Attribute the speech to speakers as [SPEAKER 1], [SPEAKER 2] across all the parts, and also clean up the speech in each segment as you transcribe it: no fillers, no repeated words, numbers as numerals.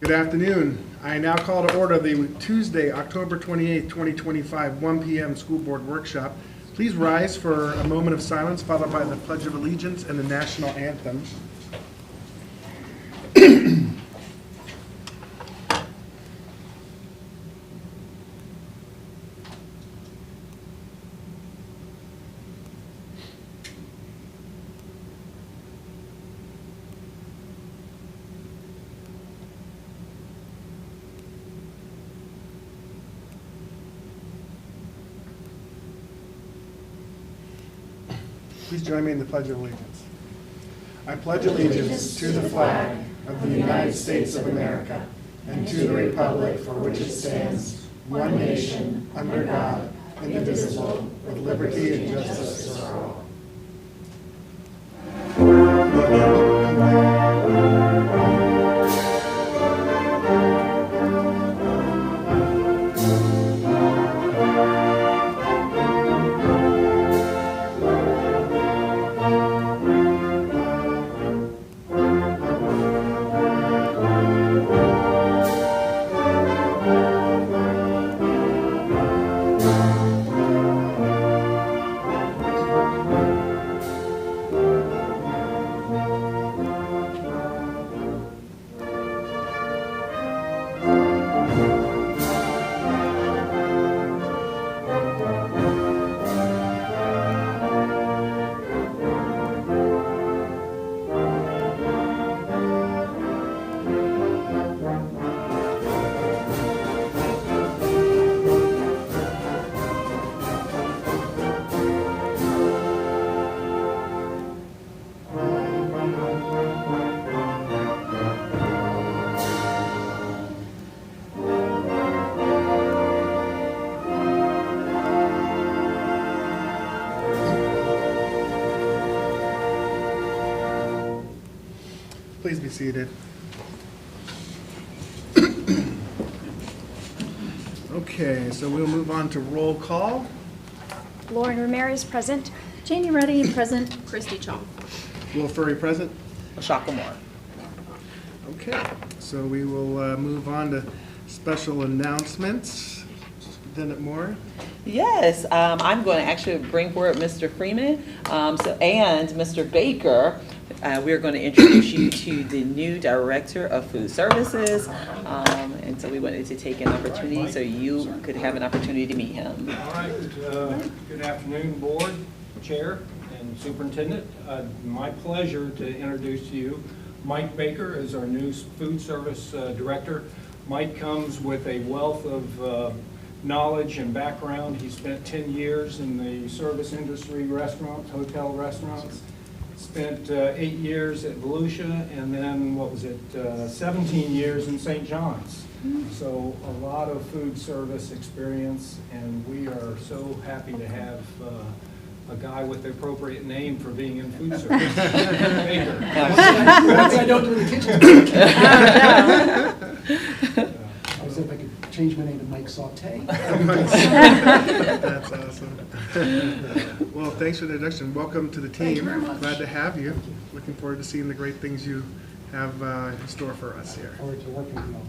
[SPEAKER 1] Good afternoon. I now call to order the Tuesday, October 28th, 2025, 1 p.m. School Board Workshop. Please rise for a moment of silence, followed by the Pledge of Allegiance and the National Anthem. Please join me in the Pledge of Allegiance. I pledge allegiance to the flag of the United States of America and to the republic for which it stands, one nation, under God, indivisible, with liberty and justice for all. Please be seated. Okay, so we'll move on to roll call.
[SPEAKER 2] Lauren Ramirez, present.
[SPEAKER 3] Janie, Ruddy, present.
[SPEAKER 4] Christy, Chong.
[SPEAKER 1] Will Furry present?
[SPEAKER 4] LaShakia Moore.
[SPEAKER 1] Okay, so we will move on to special announcements. Superintendent Moore.
[SPEAKER 4] Yes, I'm going to actually bring forward Mr. Freeman and Mr. Baker. We're going to introduce you to the new Director of Food Services. And so we wanted to take an opportunity so you could have an opportunity to meet him.
[SPEAKER 5] All right, good afternoon, Board, Chair, and Superintendent. My pleasure to introduce to you Mike Baker as our new Food Service Director. Mike comes with a wealth of knowledge and background. He spent 10 years in the service industry, restaurants, hotel restaurants. Spent 8 years at Volusia, and then, 17 years in St. John's. So a lot of food service experience, and we are so happy to have a guy with the appropriate name for being in food service. Baker.
[SPEAKER 6] I don't do the kitchen. I was if I could change my name to Mike Sauté.
[SPEAKER 1] That's awesome. Well, thanks for the introduction. Welcome to the team.
[SPEAKER 6] Thank you very much.
[SPEAKER 1] Glad to have you. Looking forward to seeing the great things you have in store for us here.
[SPEAKER 6] Forward to working with you all.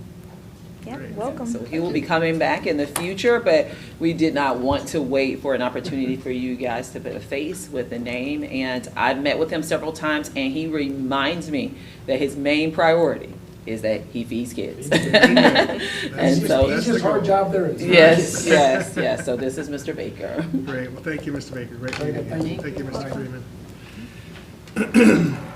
[SPEAKER 2] Yeah,
[SPEAKER 1] Great.
[SPEAKER 2] welcome.
[SPEAKER 4] So he will be coming back in the future, but we did not want to wait for an opportunity for you guys to put a face with a name. And I've met with him several times, and he reminds me that his main priority is that he feeds kids. And so,
[SPEAKER 6] It's his hard job there is.
[SPEAKER 4] yes. So this is Mr. Baker.
[SPEAKER 1] Great. Well, thank you, Mr. Baker. Great
[SPEAKER 6] Very
[SPEAKER 1] meeting
[SPEAKER 6] good.
[SPEAKER 1] you.
[SPEAKER 6] Thank you.
[SPEAKER 1] Thank you, Mr. Freeman.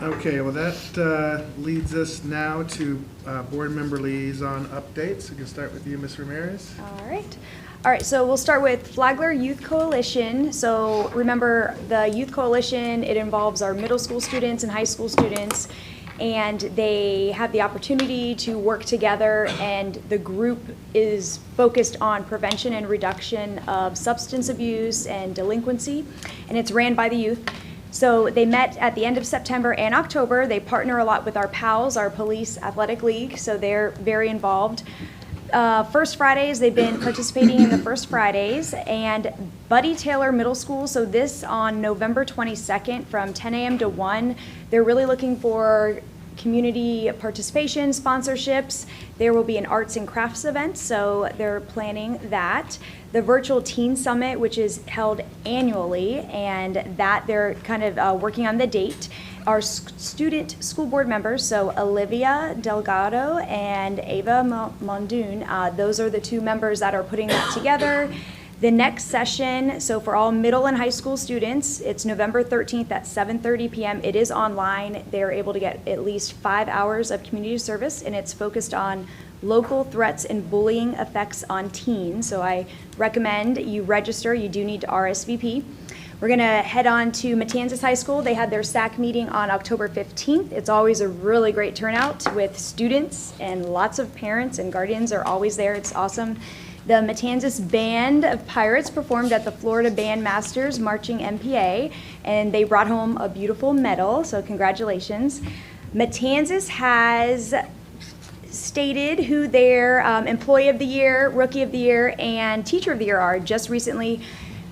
[SPEAKER 1] Okay, well, that leads us now to board member liaison updates. We can start with you, Ms. Ramirez.
[SPEAKER 2] All right, so we'll start with Flagler Youth Coalition. So remember, the Youth Coalition, it involves our middle school students and high school students, and they have the opportunity to work together, and the group is focused on prevention and reduction of substance abuse and delinquency, and it's ran by the youth. So they met at the end of September and October. They partner a lot with our PALs, our Police Athletic League, so they're very involved. First Fridays, they've been participating in the First Fridays, and Buddy Taylor Middle School, so this on November 22nd from 10 a.m. to 1, they're really looking for community participation, sponsorships. There will be an arts and crafts event, so they're planning that. The virtual teen summit, which is held annually, and that they're kind of working on the date. Our student school board members, so Olivia Delgado and Ava Mondoon, those are the two members that are putting that together. The next session, so for all middle and high school students, it's November 13th at 7:30 p.m. It is online. They're able to get at least 5 hours of community service, and it's focused on local threats and bullying effects on teens. So I recommend you register. You do need to RSVP. We're going to head on to Matanzas High School. They had their SAC meeting on October 15th. It's always a really great turnout with students, and lots of parents and guardians are always there. It's awesome. The Matanzas Band of Pirates performed at the Florida Band Masters Marching MPA, and they brought home a beautiful medal, so congratulations. Matanzas has stated who their Employee of the Year, Rookie of the Year, and Teacher of the Year are just recently.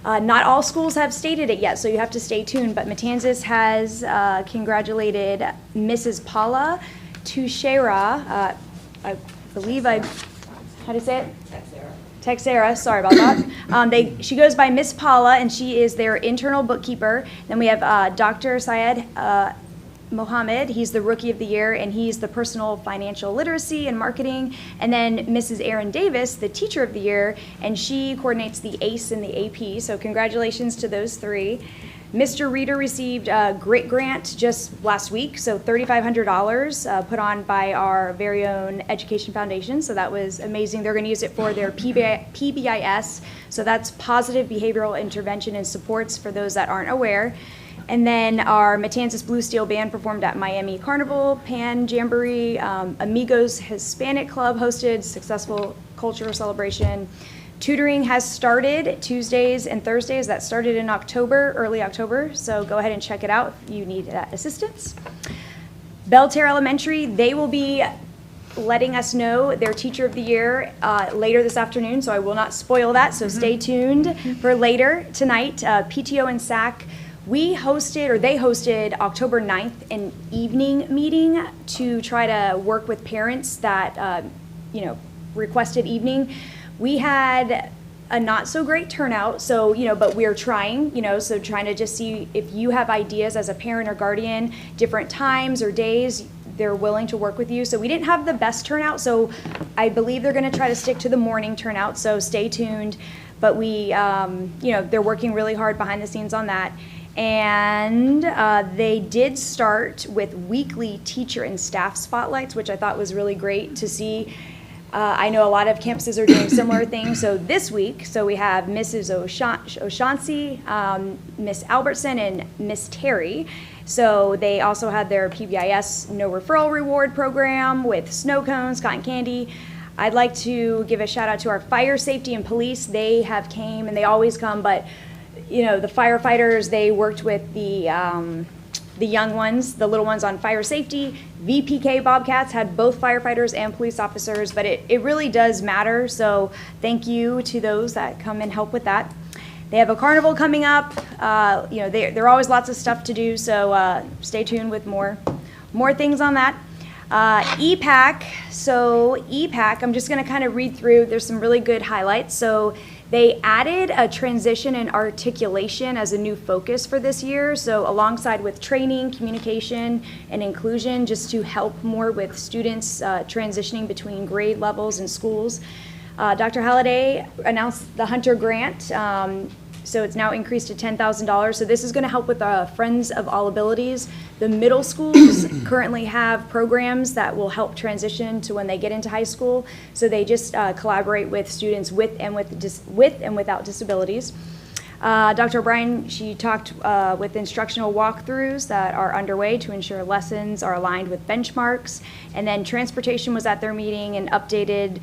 [SPEAKER 2] Not all schools have stated it yet, so you have to stay tuned, but Matanzas has congratulated Mrs. Paula Tushera, I believe how do you say it? Texera, sorry about that. She goes by Miss Paula, and she is their internal bookkeeper. Then we have Dr. Syed Mohammed. He's the Rookie of the Year, and he's the personal financial literacy and marketing. And then Mrs. Erin Davis, the Teacher of the Year, and she coordinates the ACE and the AP. So congratulations to those three. Mr. Reader received a great grant just last week, so $3,500 put on by our very own Education Foundation, so that was amazing. They're going to use it for their PBIS, so that's Positive Behavioral Intervention and Supports for those that aren't aware. And then our Matanzas Blue Steel Band performed at Miami Carnival, Pan Jamboree, Amigos Hispanic Club hosted successful cultural celebration. Tutoring has started Tuesdays and Thursdays. That started in October, early October, so go ahead and check it out if you need that assistance. Belterre Elementary, they will be letting us know their Teacher of the Year later this afternoon, so I will not spoil that, so stay tuned for later tonight. PTO and SAC, they hosted October 9th an evening meeting to try to work with parents that, requested evening. We had a not so great turnout, so, but we're trying, so trying to just see if you have ideas as a parent or guardian, different times or days, they're willing to work with you. So we didn't have the best turnout, so I believe they're going to try to stick to the morning turnout, so stay tuned. But we, they're working really hard behind the scenes on that. And they did start with weekly teacher and staff spotlights, which I thought was really great to see. I know a lot of campuses are doing similar things. So this week, we have Mrs. O'Shaughnessy, Miss Albertson, and Miss Terry. So they also had their PBIS No Referral Reward program with snow cones, cotton candy. I'd like to give a shout out to our fire safety and police. They have came, and they always come, but the firefighters, they worked with the young ones, the little ones on fire safety. VPK Bobcats had both firefighters and police officers, but it really does matter. So thank you to those that come and help with that. They have a carnival coming up. There are always lots of stuff to do, so stay tuned with more things on that. EPAC, I'm just gonna kind of read through, there's some really good highlights. So they added a transition and articulation as a new focus for this year. So alongside with training, communication, and inclusion, just to help more with students transitioning between grade levels and schools. Dr. Halliday announced the Hunter Grant. So it's now increased to $10,000. So this is going to help with Friends of All Abilities. The middle schools currently have programs that will help transition to when they get into high school. So they just collaborate with students with and without disabilities. Dr. O'Brien, she talked with instructional walkthroughs that are underway to ensure lessons are aligned with benchmarks. And then transportation was at their meeting and updated,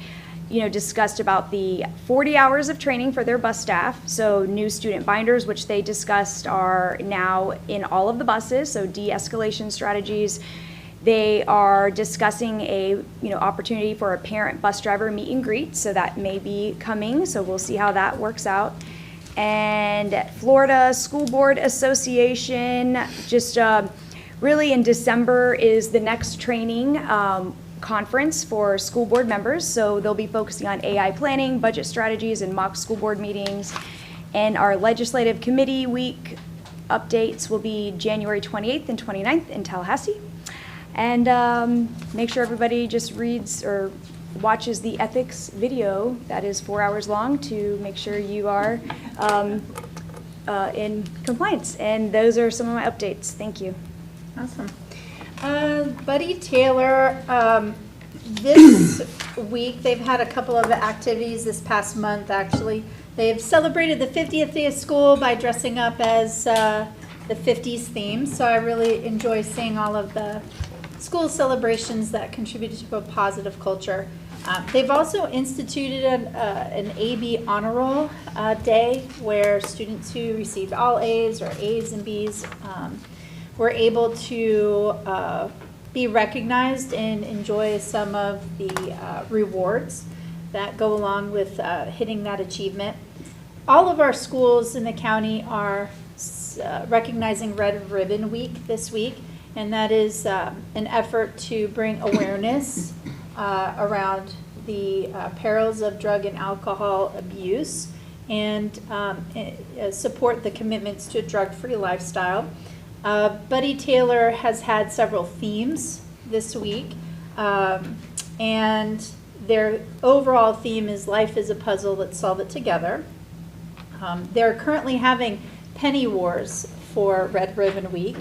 [SPEAKER 2] discussed about the 40 hours of training for their bus staff. So new student binders, which they discussed, are now in all of the buses. So de-escalation strategies. They are discussing a opportunity for a parent bus driver meet and greet. So that may be coming. So we'll see how that works out. And Florida School Board Association just really in December is the next training conference for school board members. So they'll be focusing on AI planning, budget strategies, and mock school board meetings. And our legislative committee week updates will be January 28th and 29th in Tallahassee. And make sure everybody just reads or watches the ethics video that is 4 hours long to make sure you are in compliance. And those are some of my updates. Thank you.
[SPEAKER 3] Awesome. Buddy Taylor, this week, they've had a couple of activities this past month, actually. They've celebrated the 50th day of school by dressing up as the 50s theme. So I really enjoy seeing all of the school celebrations that contributed to a positive culture. They've also instituted an AB honor roll day where students who received all A's or A's and B's were able to be recognized and enjoy some of the rewards that go along with hitting that achievement. All of our schools in the county are recognizing Red Ribbon Week this week, and that is an effort to bring awareness around the perils of drug and alcohol abuse and support the commitments to a drug-free lifestyle. Buddy Taylor has had several themes this week, and their overall theme is Life is a Puzzle, Let's Solve It Together. They're currently having penny wars for Red Ribbon Week,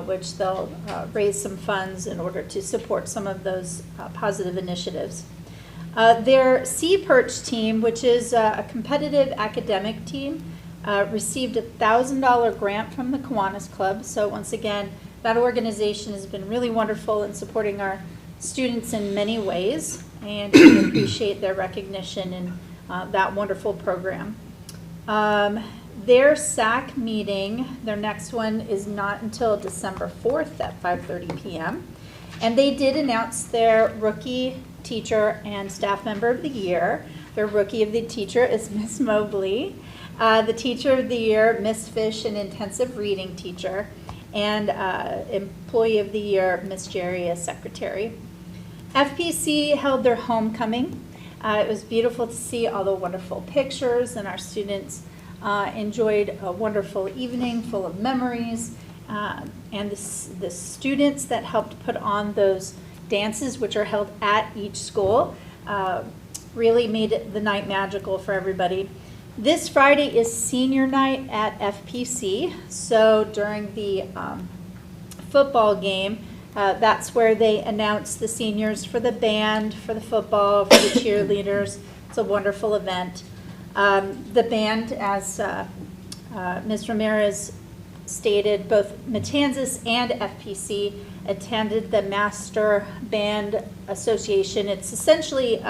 [SPEAKER 3] which they'll raise some funds in order to support some of those positive initiatives. Their Sea Perch team, which is a competitive academic team, received a $1,000 grant from the Kiwanis Club. So once again, that organization has been really wonderful in supporting our students in many ways, and we appreciate their recognition in that wonderful program. Their SAC meeting, their next one is not until December 4th at 5:30 p.m. And they did announce their rookie teacher and staff member of the year. Their rookie of the teacher is Miss Mobley. The teacher of the year, Miss Fish, an intensive reading teacher. And employee of the year, Miss Jerry, a secretary. FPC held their homecoming. It was beautiful to see all the wonderful pictures, and our students enjoyed a wonderful evening full of memories. And the students that helped put on those dances, which are held at each school, really made the night magical for everybody. This Friday is senior night at FPC, so during the football game, that's where they announce the seniors for the band, for the football, for the cheerleaders. It's a wonderful event. The band, as Ms. Ramirez stated, both Matanzas and FPC attended the Master Band Association. It's essentially,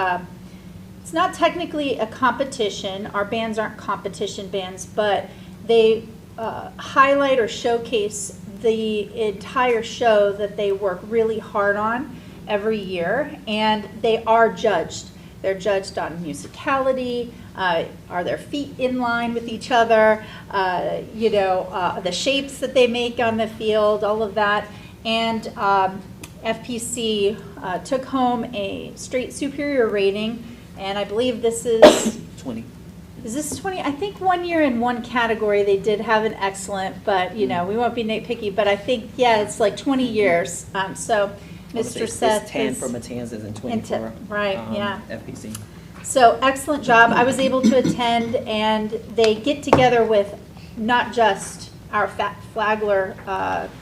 [SPEAKER 3] it's not technically a competition. Our bands aren't competition bands, but they highlight or showcase the entire show that they work really hard on every year, and they are judged. They're judged on musicality, are their feet in line with each other, the shapes that they make on the field, all of that. And FPC took home a straight superior rating, and I believe this is
[SPEAKER 4] 20.
[SPEAKER 3] Is this 20? I think one year in one category they did have an excellent, but we won't be nitpicky, but I think, yeah, it's like 20 years. So Mr. Seth
[SPEAKER 4] It's 10
[SPEAKER 3] is
[SPEAKER 4] for Matanzas and 20 for
[SPEAKER 3] right, yeah.
[SPEAKER 4] FPC.
[SPEAKER 3] So excellent job. I was able to attend, and they get together with not just our Flagler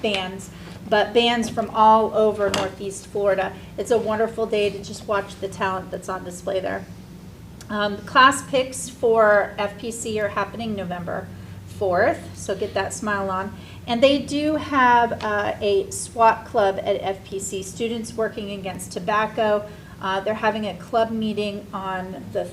[SPEAKER 3] bands, but bands from all over Northeast Florida. It's a wonderful day to just watch the talent that's on display there. Class picks for FPC are happening November 4th, so get that smile on. And they do have a SWAT club at FPC, Students Working Against Tobacco. They're having a club meeting on the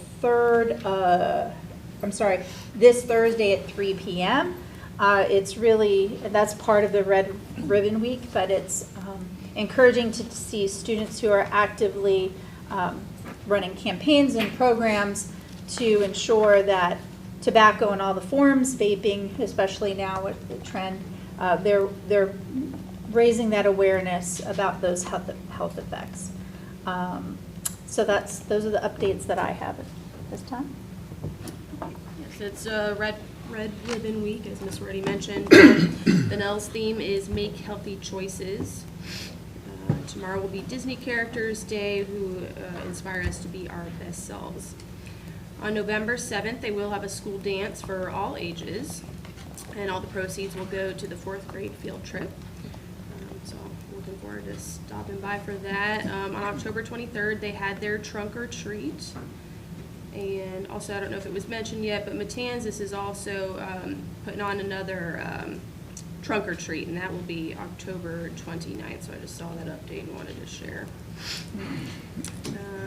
[SPEAKER 3] this Thursday at 3 p.m. It's really, that's part of the Red Ribbon Week, but it's encouraging to see students who are actively running campaigns and programs to ensure that tobacco in all the forms, vaping, especially now with the trend, they're raising that awareness about those health effects. So those are the updates that I have at this time.
[SPEAKER 7] Yes, it's Red Ribbon Week, as Ms. Ruddy mentioned. The NELS theme is Make Healthy Choices. Tomorrow will be Disney Characters Day, who inspire us to be our best selves. On November 7th, they will have a school dance for all ages, and all the proceeds will go to the 4th grade field trip. So I'm looking forward to stopping by for that. On October 23rd, they had their trunk or treat. And also, I don't know if it was mentioned yet, but Matanzas is also putting on another trunk or treat, and that will be October 29th. So I just saw that update and wanted to share.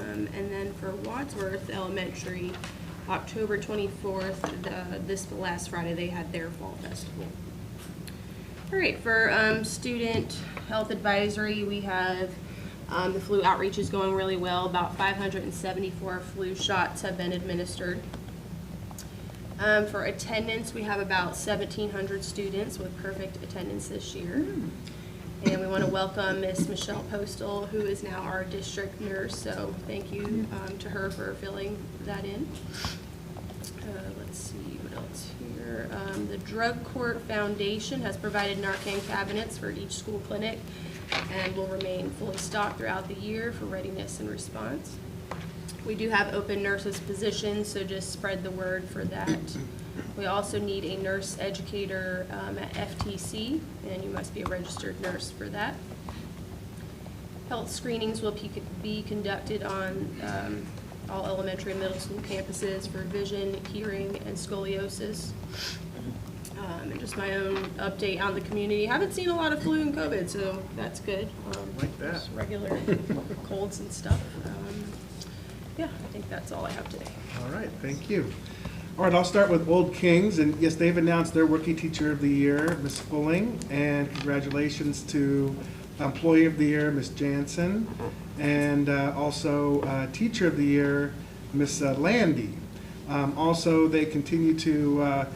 [SPEAKER 7] And then for Wadsworth Elementary, October 24th, this last Friday, they had their fall festival. All right, for student health advisory, we have the flu outreach is going really well. About 574 flu shots have been administered. For attendance, we have about 1,700 students with perfect attendance this year. And we want to welcome Miss Michelle Postal, who is now our district nurse. So thank you to her for filling that in. Let's see what else here. The Drug Court Foundation has provided Narcan cabinets for each school clinic and will remain fully stocked throughout the year for readiness and response. We do have open nurses positions, so just spread the word for that. We also need a nurse educator at FTC, and you must be a registered nurse for that. Health screenings will be conducted on all elementary and middle school campuses for vision, hearing, and scoliosis. And just my own update on the community. Haven't seen a lot of flu and COVID, so that's good.
[SPEAKER 1] Like that.
[SPEAKER 7] Just regular colds and stuff. Yeah, I think that's all I have today.
[SPEAKER 1] All right, thank you. All right, I'll start with Old Kings, and yes, they've announced their Rookie Teacher of the Year, Miss Fulling, and congratulations to Employee of the Year, Miss Jansen, and also Teacher of the Year, Miss Landy. Also, they continue to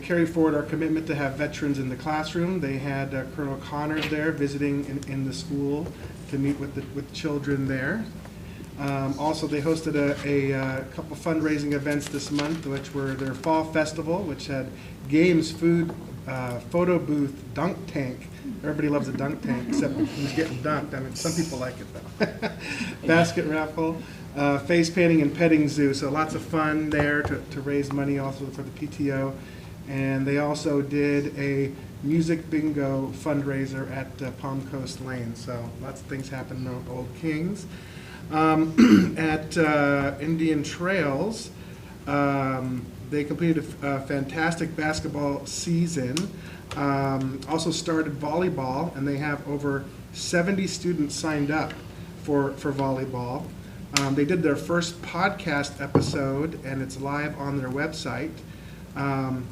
[SPEAKER 1] carry forward our commitment to have veterans in the classroom. They had Colonel Connors there visiting in the school to meet with children there. Also, they hosted a couple fundraising events this month, which were their Fall Festival, which had games, food, photo booth, dunk tank. Everybody loves a dunk tank, except who's getting dunked. I mean, some people like it, though. Basket raffle, face painting, and petting zoo. So lots of fun there to raise money also for the PTO. And they also did a music bingo fundraiser at Palm Coast Lane. So lots of things happening on Old Kings. At Indian Trails, they completed a fantastic basketball season. Also started volleyball, and they have over 70 students signed up for volleyball. They did their first podcast episode, and it's live on their website.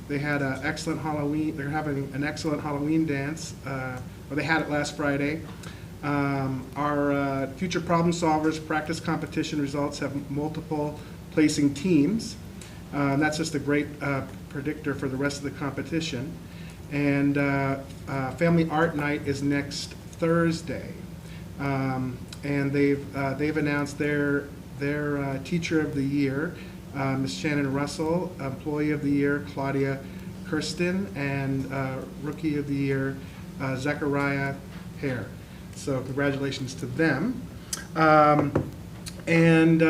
[SPEAKER 1] They had an excellent Halloween. They're having an excellent Halloween dance. They had it last Friday. Our Future Problem Solvers practice competition results have multiple placing teams. That's just a great predictor for the rest of the competition. And Family Art Night is next Thursday. And they've announced their Teacher of the Year, Ms. Shannon Russell, Employee of the Year, Claudia Kirsten, and Rookie of the Year, Zechariah Hare. So congratulations to them. And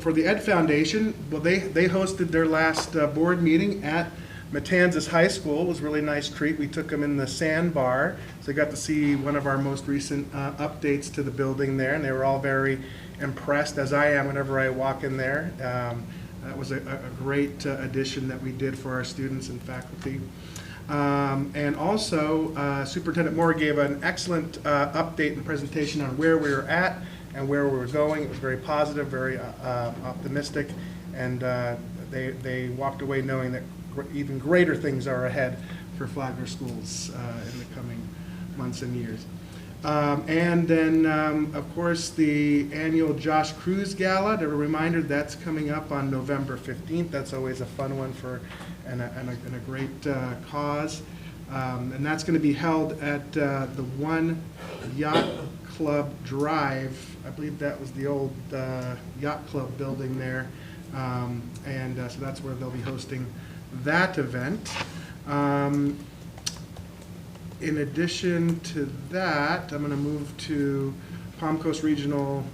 [SPEAKER 1] for the Ed Foundation, well, they hosted their last board meeting at Matanzas High School. It was a really nice treat. We took them in the sandbar, so I got to see one of our most recent updates to the building there, and they were all very impressed, as I am whenever I walk in there. That was a great addition that we did for our students and faculty. And also, Superintendent Moore gave an excellent update and presentation on where we were at and where we were going. It was very positive, very optimistic, and they walked away knowing that even greater things are ahead for Flagler schools in the coming months and years. And then, of course, the annual Josh Cruz Gala. A reminder, that's coming up on November 15th. That's always a fun one and a great cause. And that's going to be held at the One Yacht Club Drive. I believe that was the old yacht club building there. So that's where they'll be hosting that event. In addition to that, I'm going to move to Palm Coast Regional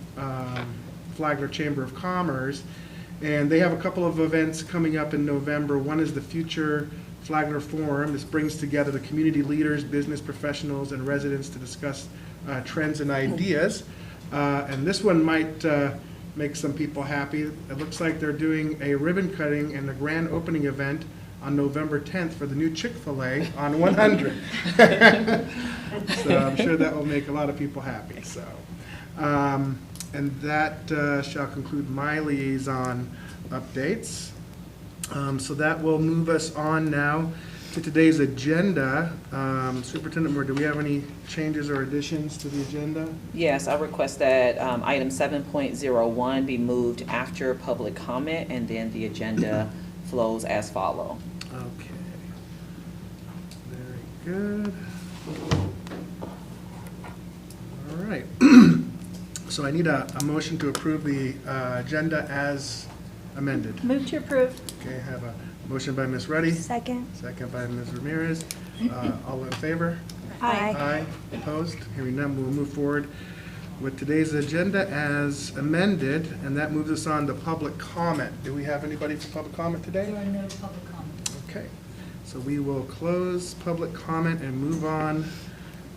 [SPEAKER 1] Flagler Chamber of Commerce. And they have a couple of events coming up in November. One is the Future Flagler Forum. This brings together the community leaders, business professionals, and residents to discuss trends and ideas. And this one might make some people happy. It looks like they're doing a ribbon cutting and a grand opening event on November 10th for the new Chick-fil-A on 100. So I'm sure that will make a lot of people happy. So, and that shall conclude my liaison updates. So that will move us on now to today's agenda. Superintendent Moore, do we have any changes or additions to the agenda?
[SPEAKER 4] Yes, I request that item 7.01 be moved after public comment, and then the agenda flows as follow.
[SPEAKER 1] Okay. Very good. All right. So I need a motion to approve the agenda as amended.
[SPEAKER 3] Move to approve.
[SPEAKER 1] Okay, I have a motion by Ms. Ruddy.
[SPEAKER 2] Second.
[SPEAKER 1] Second by Ms. Ramirez. All in favor?
[SPEAKER 2] Aye.
[SPEAKER 1] Aye. Opposed? Hearing none, we'll move forward with today's agenda as amended, and that moves us on to public comment. Do we have anybody for public comment today?
[SPEAKER 8] There are no public comments.
[SPEAKER 1] Okay, so we will close public comment and move on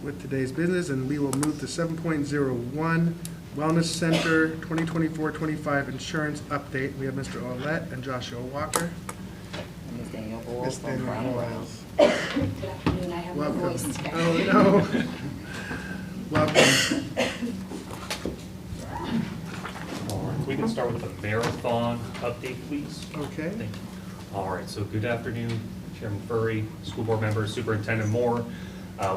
[SPEAKER 1] with today's business, and we will move to 7.01, Wellness Center 2024-25 Insurance Update. We have Mr. Olet and Joshua Walker.
[SPEAKER 4] And Ms. Danielle Boyle
[SPEAKER 1] Ms.
[SPEAKER 4] from
[SPEAKER 1] Danielle
[SPEAKER 4] Brown & Brown.
[SPEAKER 1] Boyles.
[SPEAKER 8] Good afternoon, I have no
[SPEAKER 1] Welcome.
[SPEAKER 8] voice today.
[SPEAKER 1] Oh, no. Welcome.
[SPEAKER 9] All right, we can start with the marathon update, please.
[SPEAKER 1] Okay.
[SPEAKER 9] Thank you. All right, so good afternoon, Chairman Furry, school board members, Superintendent Moore.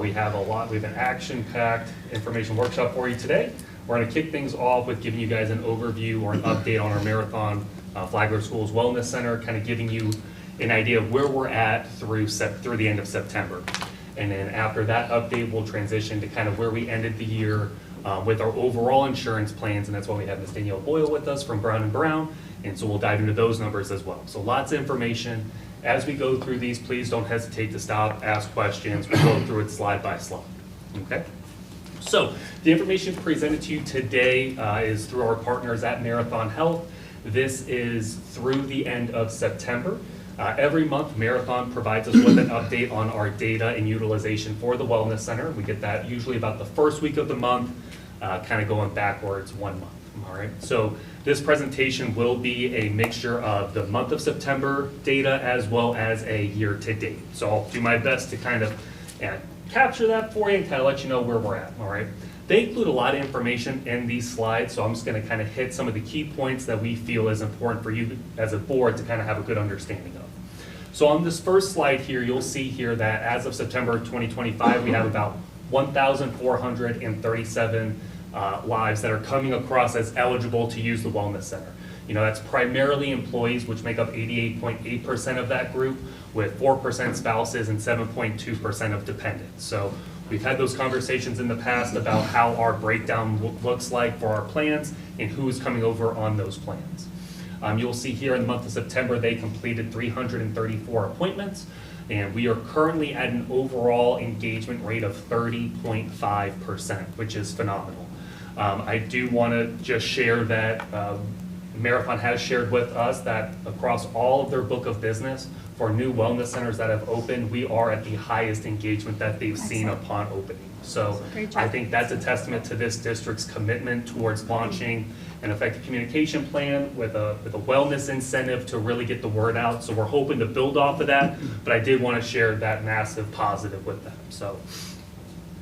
[SPEAKER 9] We have an action-packed information workshop for you today. We're going to kick things off with giving you guys an overview or an update on our marathon Flagler School's Wellness Center, kind of giving you an idea of where we're at through the end of September. And then after that update, we'll transition to kind of where we ended the year with our overall insurance plans, and that's why we have Ms. Danielle Boyle with us from Brown & Brown, and so we'll dive into those numbers as well. So lots of information. As we go through these, please don't hesitate to stop, ask questions. We'll go through it slide by slide, okay? So the information presented to you today is through our partners at Marathon Health. This is through the end of September. Every month, Marathon provides us with an update on our data and utilization for the Wellness Center. We get that usually about the first week of the month, kind of going backwards 1 month. All right, so this presentation will be a mixture of the month of September data as well as a year to date. So I'll do my best to kind of capture that for you and kind of let you know where we're at, all right? They include a lot of information in these slides, so I'm just going to kind of hit some of the key points that we feel is important for you as a board to kind of have a good understanding of. So on this first slide here, you'll see here that as of September 2025, we have about 1,437 lives that are coming across as eligible to use the Wellness Center. You know, that's primarily employees, which make up 88.8% of that group, with 4% spouses and 7.2% of dependents. So we've had those conversations in the past about how our breakdown looks like for our plans and who is coming over on those plans. You'll see here in the month of September, they completed 334 appointments, and we are currently at an overall engagement rate of 30.5%, which is phenomenal. I do want to just share that Marathon has shared with us that across all of their book of business for new wellness centers that have opened, we are at the highest engagement that they've seen upon opening. So I think that's a testament to this district's commitment towards launching an effective communication plan with a wellness incentive to really get the word out. So we're hoping to build off of that, but I did want to share that massive positive with them. So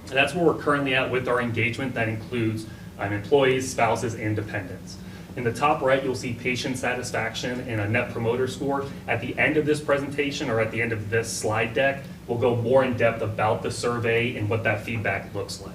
[SPEAKER 9] that's where we're currently at with our engagement. That includes employees, spouses, and dependents. In the top right, you'll see patient satisfaction and a net promoter score. At the end of this presentation, or at the end of this slide deck, we'll go more in depth about the survey and what that feedback looks like.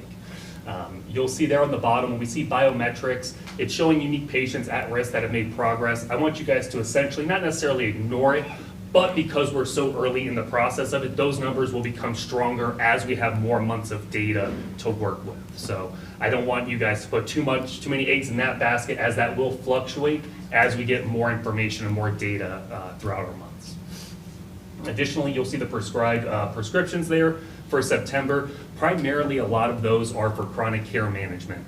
[SPEAKER 9] You'll see there on the bottom, when we see biometrics, it's showing unique patients at risk that have made progress. I want you guys to essentially not necessarily ignore it, But because we're so early in the process of it, those numbers will become stronger as we have more months of data to work with. So I don't want you guys to put too many eggs in that basket, as that will fluctuate as we get more information and more data throughout our months. Additionally, you'll see the prescribed prescriptions there for September. Primarily, a lot of those are for chronic care management.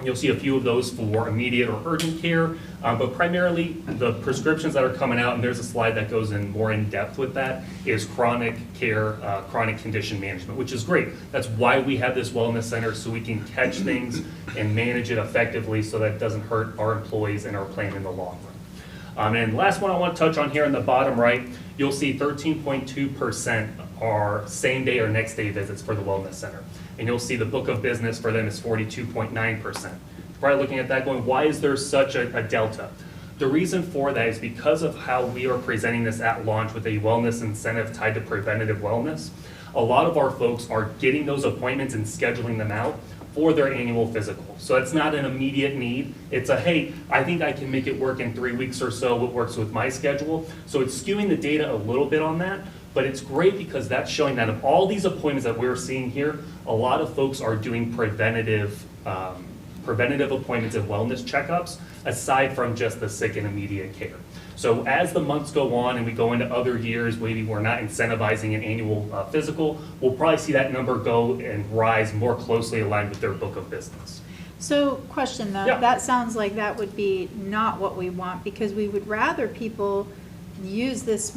[SPEAKER 9] You'll see a few of those for immediate or urgent care, but primarily the prescriptions that are coming out, and there's a slide that goes in more in depth with that, is chronic care, chronic condition management, which is great. That's why we have this wellness center, so we can catch things and manage it effectively so that it doesn't hurt our employees and our plan in the long run. And last one I want to touch on here in the bottom right, you'll see 13.2% are same day or next day visits for the wellness center. And you'll see the book of business for them is 42.9%. Probably looking at that going, why is there such a delta? The reason for that is because of how we are presenting this at launch with a wellness incentive tied to preventative wellness. A lot of our folks are getting those appointments and scheduling them out for their annual physical. So it's not an immediate need. It's a, hey, I think I can make it work in 3 weeks or so, what works with my schedule. So it's skewing the data a little bit on that, but it's great because that's showing that of all these appointments that we're seeing here, a lot of folks are doing preventative appointments and wellness checkups, aside from just the sick and immediate care. So as the months go on and we go into other years, maybe we're not incentivizing an annual physical, we'll probably see that number go and rise more closely aligned with their book of business.
[SPEAKER 3] So question though,
[SPEAKER 9] Yeah.
[SPEAKER 3] that sounds like that would be not what we want, because we would rather people use this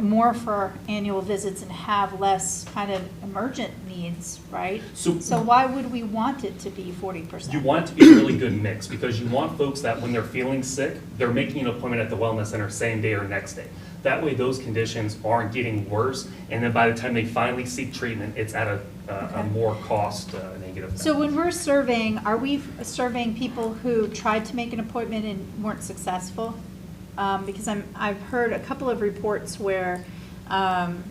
[SPEAKER 3] more for annual visits and have less kind of emergent needs, right?
[SPEAKER 9] So
[SPEAKER 3] why would we want it to be 40%?
[SPEAKER 9] you want it to be a really good mix, because you want folks that when they're feeling sick, they're making an appointment at the wellness center same day or next day. That way those conditions aren't getting worse, and then by the time they finally seek treatment, it's at a more cost negative.
[SPEAKER 3] So when we're surveying, are we surveying people who tried to make an appointment and weren't successful? Because I've heard a couple of reports where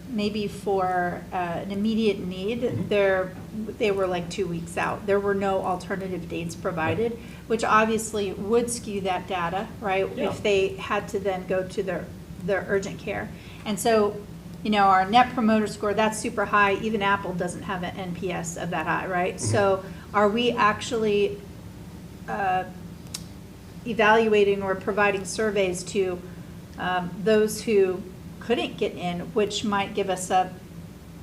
[SPEAKER 3] maybe for an immediate need, they were like 2 weeks out. There were no alternative dates provided, which obviously would skew that data, right?
[SPEAKER 9] Yeah.
[SPEAKER 3] If they had to then go to their urgent care. And so, you know, our net promoter score, that's super high. Even Apple doesn't have an NPS of that high, right? So are we actually evaluating or providing surveys to those who couldn't get in, which might give us a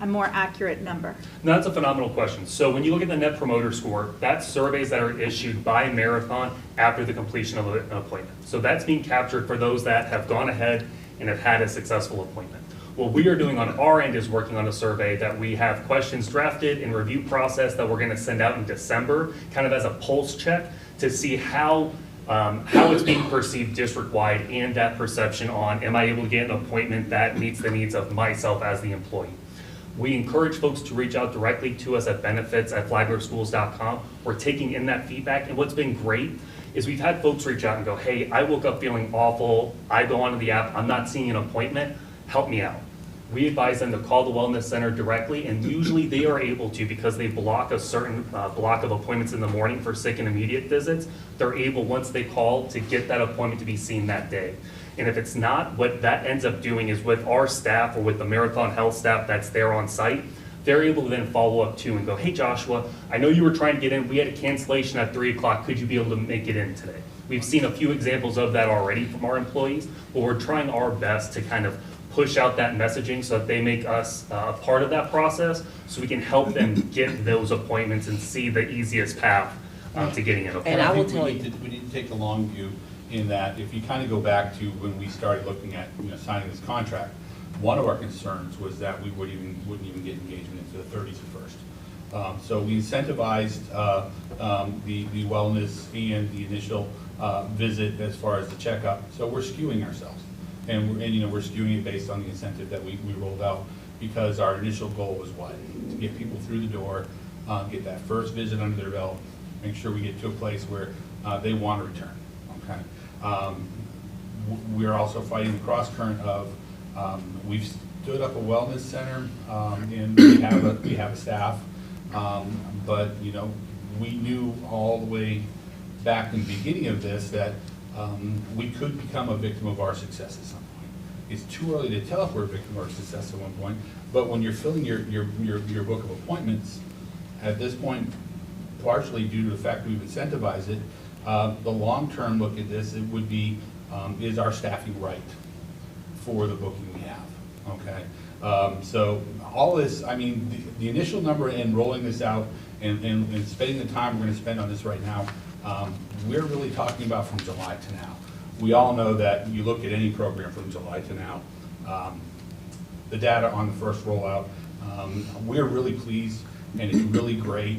[SPEAKER 3] more accurate number?
[SPEAKER 9] No, that's a phenomenal question. So when you look at the Net Promoter Score, that's surveys that are issued by Marathon after the completion of an appointment. So that's being captured for those that have gone ahead and have had a successful appointment. What we are doing on our end is working on a survey that we have questions drafted and review process that we're going to send out in December, kind of as a pulse check to see how it's being perceived district-wide, and that perception on, am I able to get an appointment that meets the needs of myself as the employee? We encourage folks to reach out directly to us at benefits@flaglerschools.com. We're taking in that feedback, and what's been great is we've had folks reach out and go, hey, I woke up feeling awful, I go onto the app, I'm not seeing an appointment, help me out. We advise them to call the wellness center directly, and usually they are able to, because they block a certain block of appointments in the morning for sick and immediate visits, they're able, once they call, to get that appointment to be seen that day. And if it's not, what that ends up doing is with our staff or with the Marathon Health staff that's there on site, they're able to then follow up too and go, hey Joshua, I know you were trying to get in, we had a cancellation at 3 o'clock, could you be able to make it in today? We've seen a few examples of that already from our employees, but we're trying our best to kind of push out that messaging so that they make us a part of that process, so we can help them get those appointments and see the easiest path to getting an appointment.
[SPEAKER 4] And I will tell
[SPEAKER 10] we need to take the long view in that if you kind of go back to when we started looking at signing this contract, one of our concerns was that we wouldn't even get engagement into the 30s at first. So we incentivized the wellness and the initial visit as far as the checkup. So we're skewing ourselves. And we're skewing it based on the incentive that we rolled out, because our initial goal was what? To get people through the door, get that first visit under their belt, make sure we get to a place where they want to return. Okay. We're also fighting the cross current of we've stood up a wellness center and we have a staff, but we knew all the way back in the beginning of this that we could become a victim of our success at some point. it's too early to tell if we're a victim or a success at one point. But when you're filling your book of appointments, at this point, partially due to the fact that we've incentivized it, the long-term look at this, it would be, is our staffing right for the booking we have, okay? So all this, I mean, the initial number in rolling this out and spending the time we're gonna spend on this right now, we're really talking about from July to now. We all know that you look at any program from July to now, the data on the first rollout, we're really pleased and it's really great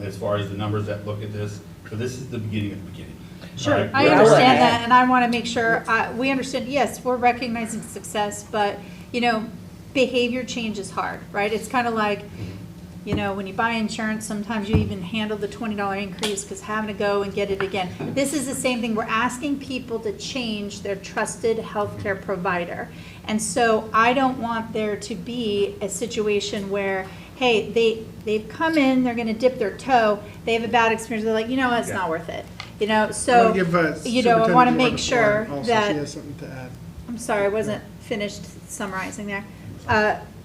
[SPEAKER 10] as far as the numbers that look at this. So this is the beginning of the beginning.
[SPEAKER 3] Sure,
[SPEAKER 10] All right?
[SPEAKER 3] I understand that, and I want to make sure, we understand, yes, we're recognizing success, but, you know, behavior change is hard, right? It's kind of like, you know, when you buy insurance, sometimes you even handle the $20 increase because having to go and get it again. This is the same thing. We're asking people to change their trusted healthcare provider. And so I don't want there to be a situation where, hey, they've come in, they're going to dip their toe, they have a bad experience, they're like, you know what, it's not worth it. You know, so, you know, I want to make sure
[SPEAKER 1] Also,
[SPEAKER 3] that.
[SPEAKER 1] she has something to add.
[SPEAKER 3] I'm sorry, I wasn't finished summarizing there.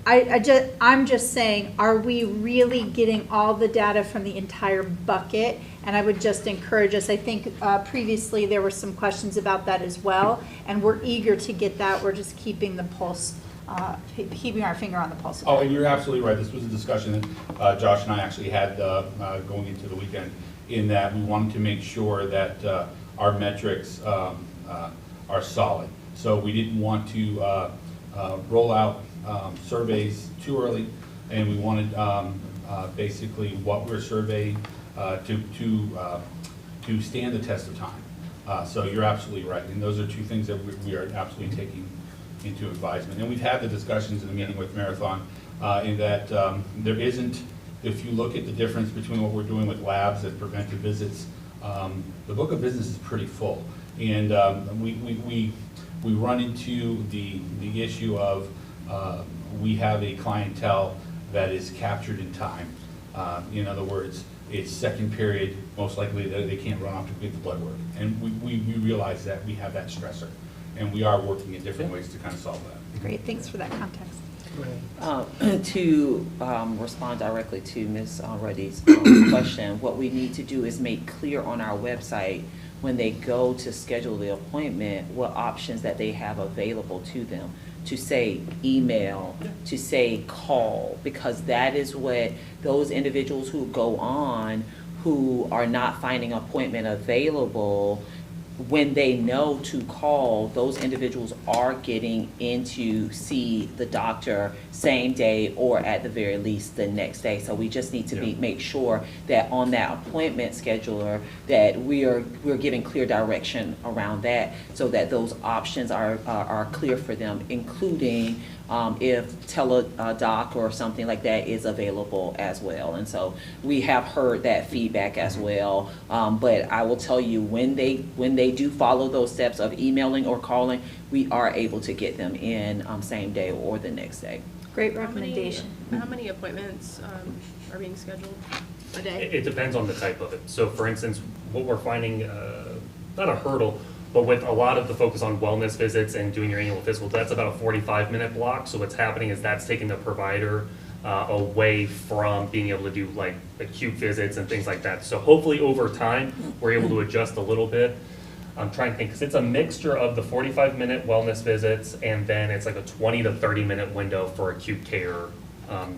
[SPEAKER 3] I'm just saying, are we really getting all the data from the entire bucket? And I would just encourage us, I think previously there were some questions about that as well, and we're eager to get that. We're just keeping the pulse, keeping our finger on the pulse of
[SPEAKER 10] Oh,
[SPEAKER 3] that.
[SPEAKER 10] and you're absolutely right. This was a discussion that Josh and I actually had going into the weekend, in that we wanted to make sure that our metrics are solid. So we didn't want to roll out surveys too early, and we wanted basically what we're surveying to stand the test of time. So you're absolutely right, and those are two things that we are absolutely taking into advisement. And we've had the discussions in the meeting with Marathon in that there isn't, if you look at the difference between what we're doing with labs and preventive visits, the book of business is pretty full. And we run into the issue of we have a clientele that is captured in time. In other words, it's second period, most likely they can't run off to get the blood work. And we realize that we have that stressor, and we are working in different ways to kind of solve that.
[SPEAKER 3] Great, thanks for that context.
[SPEAKER 4] To respond directly to Ms. Ruddy's question, what we need to do is make clear on our website when they go to schedule the appointment, what options that they have available to them. To say email, to say call, because that is what those individuals who go on who are not finding appointment available, when they know to call, those individuals are getting in to see the doctor same day or at the very least the next day. So we just need to make sure that on that appointment scheduler that we're giving clear direction around that, so that those options are clear for them, including if teledoc or something like that is available as well. And so we have heard that feedback as well. But I will tell you, when they do follow those steps of emailing or calling, we are able to get them in same day or the next day.
[SPEAKER 3] Great recommendation.
[SPEAKER 7] How many appointments are being scheduled a day?
[SPEAKER 9] It depends on the type of it. So for instance, what we're finding, not a hurdle, but with a lot of the focus on wellness visits and doing your annual physical, that's about a 45-minute block. So what's happening is that's taking the provider away from being able to do like acute visits and things like that. So hopefully over time, we're able to adjust a little bit. I'm trying to think, because it's a mixture of the 45-minute wellness visits, and then it's like a 20 to 30-minute window for acute care.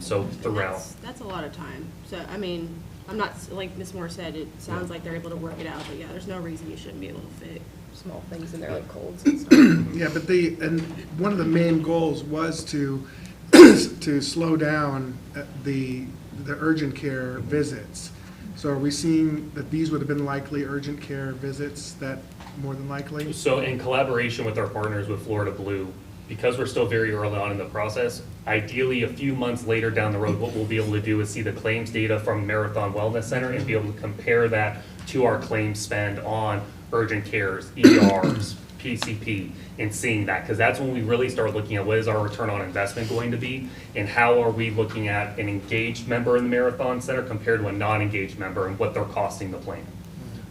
[SPEAKER 9] So throughout.
[SPEAKER 7] That's a lot of time. So, I mean, I'm not, like Ms. Moore said, it sounds like they're able to work it out, but yeah, there's no reason you shouldn't be able to fit small things in there like colds and stuff.
[SPEAKER 1] Yeah, but and one of the main goals was to to slow down the urgent care visits. So are we seeing that these would have been likely urgent care visits, that more than likely?
[SPEAKER 9] So in collaboration with our partners with Florida Blue, because we're still very early on in the process, ideally a few months later down the road, what we'll be able to do is see the claims data from Marathon Wellness Center and be able to compare that to our claims spend on urgent cares, ERs, PCP, and seeing that, because that's when we really start looking at what is our return on investment going to be, and how are we looking at an engaged member in the Marathon Center compared to a non-engaged member and what they're costing the plan.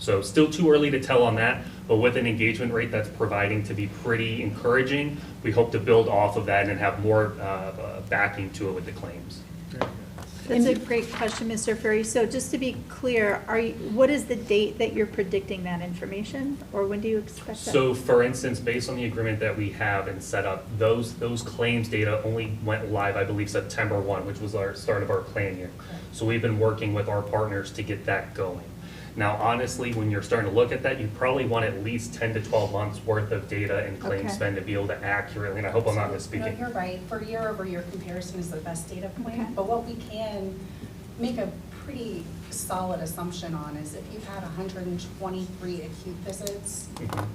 [SPEAKER 9] So still too early to tell on that, but with an engagement rate that's proving to be pretty encouraging, we hope to build off of that and have more backing to it with the claims.
[SPEAKER 3] That's a great question, Mr. Furry. So just to be clear, what is the date that you're predicting that information? Or when do you expect that?
[SPEAKER 9] So for instance, based on the agreement that we have and set up, those claims data only went live, I believe, September 1, which was our start of our plan year. So we've been working with our partners to get that going. Now, honestly, when you're starting to look at that, you probably want at least 10 to 12 months worth of data and claim
[SPEAKER 3] Okay.
[SPEAKER 9] spend to be able to accurately, and I hope I'm not
[SPEAKER 8] No,
[SPEAKER 9] misspeaking.
[SPEAKER 8] you're right. For year-over-year comparison is the best data
[SPEAKER 3] Okay.
[SPEAKER 8] point. But what we can make a pretty solid assumption on is if you've had 123 acute visits,
[SPEAKER 9] Mhm.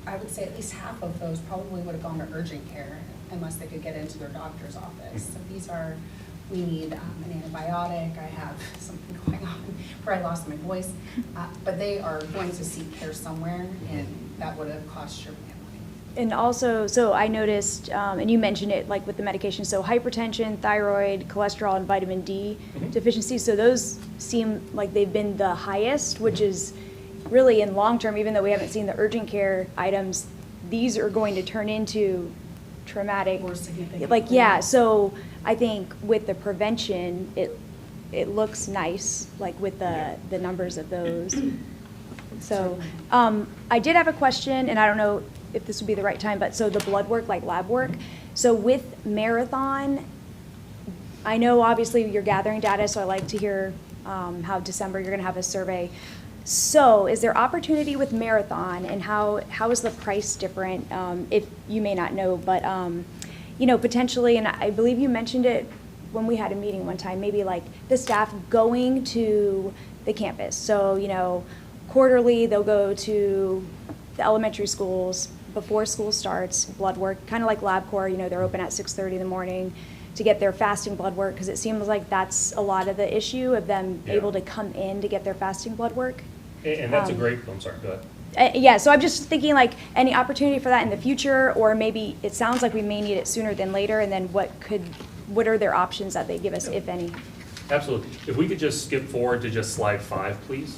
[SPEAKER 8] I would say at least half of those probably would have gone to urgent care unless they could get into their doctor's office. So these are, we need an antibiotic, I have something going on where I lost my voice, but they are going to seek care somewhere, and that would have cost your family.
[SPEAKER 2] And also, so I noticed, and you mentioned it, like with the medication, so hypertension, thyroid, cholesterol, and vitamin D deficiencies, so those seem like they've been the highest, which is really in long term, even though we haven't seen the urgent care items, these are going to turn into traumatic.
[SPEAKER 8] More significant.
[SPEAKER 2] Like, yeah, so I think with the prevention, it looks nice, like with the numbers of those. So, I did have a question, and I don't know if this would be the right time, but so the blood work, like lab work, so with Marathon, I know obviously you're gathering data, so I like to hear how December you're gonna have a survey. So is there opportunity with Marathon, and how is the price different? If you may not know, but, you know, potentially, and I believe you mentioned it when we had a meeting one time, maybe like the staff going to the campus. So, you know, quarterly, they'll go to the elementary schools before school starts, blood work, kind of like LabCorp, you know, they're open at 6:30 in the morning to get their fasting blood work, because it seems like that's a lot of the issue of them
[SPEAKER 9] Yeah.
[SPEAKER 2] able to come in to get their fasting blood work.
[SPEAKER 9] And that's a great, I'm sorry, go ahead.
[SPEAKER 2] Yeah, so I'm just thinking like any opportunity for that in the future, or maybe it sounds like we may need it sooner than later, and then what are their options that they give us, if any?
[SPEAKER 9] Absolutely. If we could just skip forward to just slide 5, please.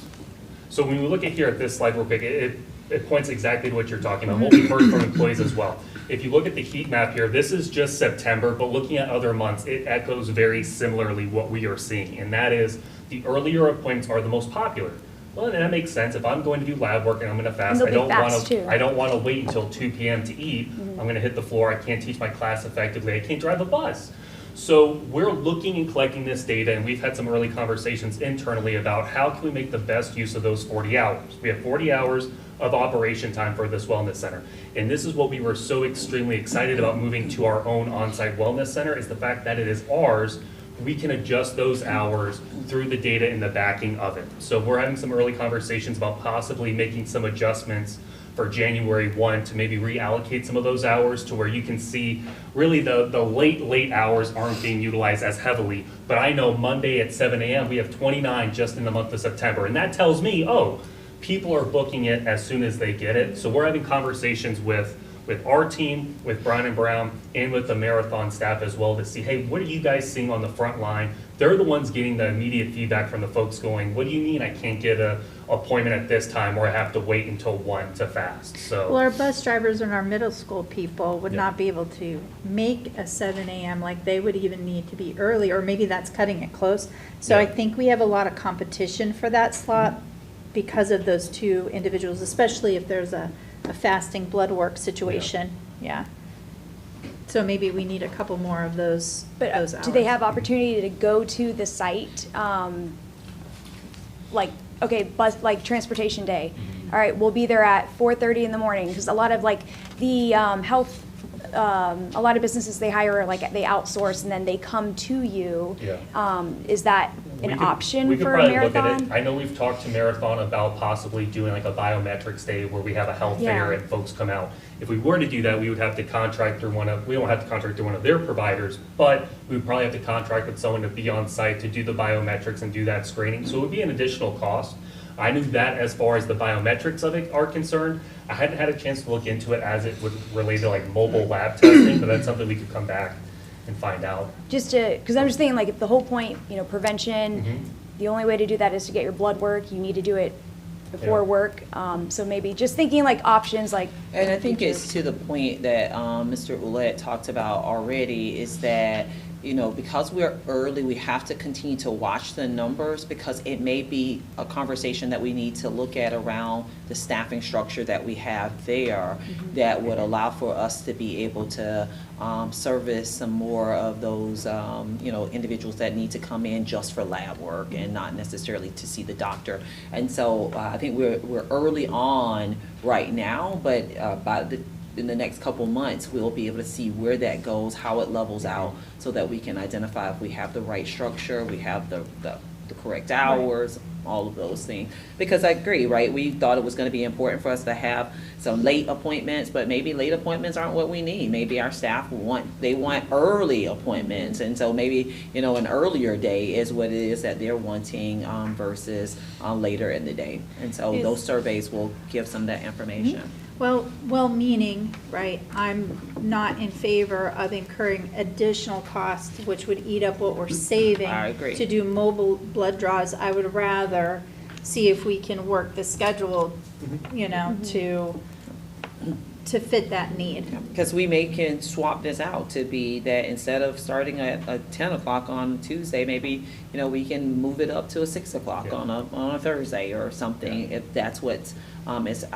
[SPEAKER 9] So when we look at here at this slide real quick, it points exactly to what you're talking about, what we've heard from employees as well. If you look at the heat map here, this is just September, but looking at other months, it echoes very similarly what we are seeing, and that is the earlier appointments are the most popular. Well, that makes sense. If I'm going to do lab work and I'm gonna fast,
[SPEAKER 2] And
[SPEAKER 9] I
[SPEAKER 2] they'll
[SPEAKER 9] don't
[SPEAKER 2] be fast, too.
[SPEAKER 9] I don't wanna wait until 2 p.m. to eat. I'm gonna hit the floor, I can't teach my class effectively, I can't drive a bus. So we're looking and collecting this data, and we've had some early conversations internally about how can we make the best use of those 40 hours. We have 40 hours of operation time for this wellness center. And this is what we were so extremely excited about moving to our own on-site wellness center, is the fact that it is ours. We can adjust those hours through the data and the backing of it. So we're having some early conversations about possibly making some adjustments for January 1 to maybe reallocate some of those hours to where you can see really the late hours aren't being utilized as heavily. But I know Monday at 7 a.m. we have 29 just in the month of September. And that tells me, oh, people are booking it as soon as they get it. So we're having conversations with our team, with Brown and Brown, and with the Marathon staff as well to see, hey, what are you guys seeing on the front line? They're the ones getting the immediate feedback from the folks going, what do you mean I can't get an appointment at this time, or I have to wait until 1 to fast? So.
[SPEAKER 3] Well, our bus drivers and our middle school people would
[SPEAKER 9] Yeah.
[SPEAKER 3] not be able to make a 7 a.m. like they would even need to be early, or maybe that's cutting it close. So I
[SPEAKER 9] Yeah.
[SPEAKER 3] think we have a lot of competition for that slot because of those two individuals, especially if there's a fasting blood work situation. Yeah. So maybe we need a couple more of those hours.
[SPEAKER 2] But do they have opportunity to go to the site, like, okay, bus, like transportation day? All right, we'll be there at 4:30 in the morning, because a lot of like the health, a lot of businesses, they hire, like they outsource and then they come to you.
[SPEAKER 9] Yeah.
[SPEAKER 2] Is that
[SPEAKER 9] We
[SPEAKER 2] an
[SPEAKER 9] could-
[SPEAKER 2] option
[SPEAKER 9] we could
[SPEAKER 2] for a
[SPEAKER 9] probably look at it.
[SPEAKER 2] marathon?
[SPEAKER 9] I know we've talked to Marathon about possibly doing like a biometrics day where we have a health fair
[SPEAKER 2] Yeah.
[SPEAKER 9] and folks come out. If we were to do that, we would have to contract through we don't have to contract through one of their providers, but we would probably have to contract with someone to be on site to do the biometrics and do that screening. So it would be an additional cost. I knew that as far as the biometrics of it are concerned. I hadn't had a chance to look into it as it would relate to like mobile lab testing, but that's something we could come back and find out.
[SPEAKER 2] Just to, because I'm just thinking, like, if the whole point, you know, prevention,
[SPEAKER 9] Mhm.
[SPEAKER 2] the only way to do that is to get your blood work, you need to do it before
[SPEAKER 9] Yeah.
[SPEAKER 2] work. So maybe just thinking like options like.
[SPEAKER 4] And I
[SPEAKER 2] in the
[SPEAKER 4] think
[SPEAKER 2] future.
[SPEAKER 4] it's to the point that Mr. Ouellette talked about already, is that, you know, because we're early, we have to continue to watch the numbers, because it may be a conversation that we need to look at around the staffing structure that we have there that would allow for us to be able to service some more of those, you know, individuals that need to come in just for lab work and not necessarily to see the doctor. And so I think we're early on right now, but in the next couple months, we'll be able to see where that goes, how it levels out, so that we can identify if we have the right structure, we have the correct hours, all of those things. Because I agree, right? We thought it was going to be important for us to have some late appointments, but maybe late appointments aren't what we need. Maybe our staff want early appointments, and so maybe, you know, an earlier day is what it is that they're wanting versus later in the day. And so those surveys will give some of that information.
[SPEAKER 3] Well-meaning, right, I'm not in favor of incurring additional costs, which would eat up what we're saving.
[SPEAKER 4] I agree.
[SPEAKER 3] To do mobile blood draws. I would rather see if we can work the schedule, you know, to fit that need.
[SPEAKER 4] Because we can swap this out to be that instead of starting at 10 o'clock on Tuesday, maybe, you know, we can move it up to a 6 o'clock on a Thursday or something, if that's what is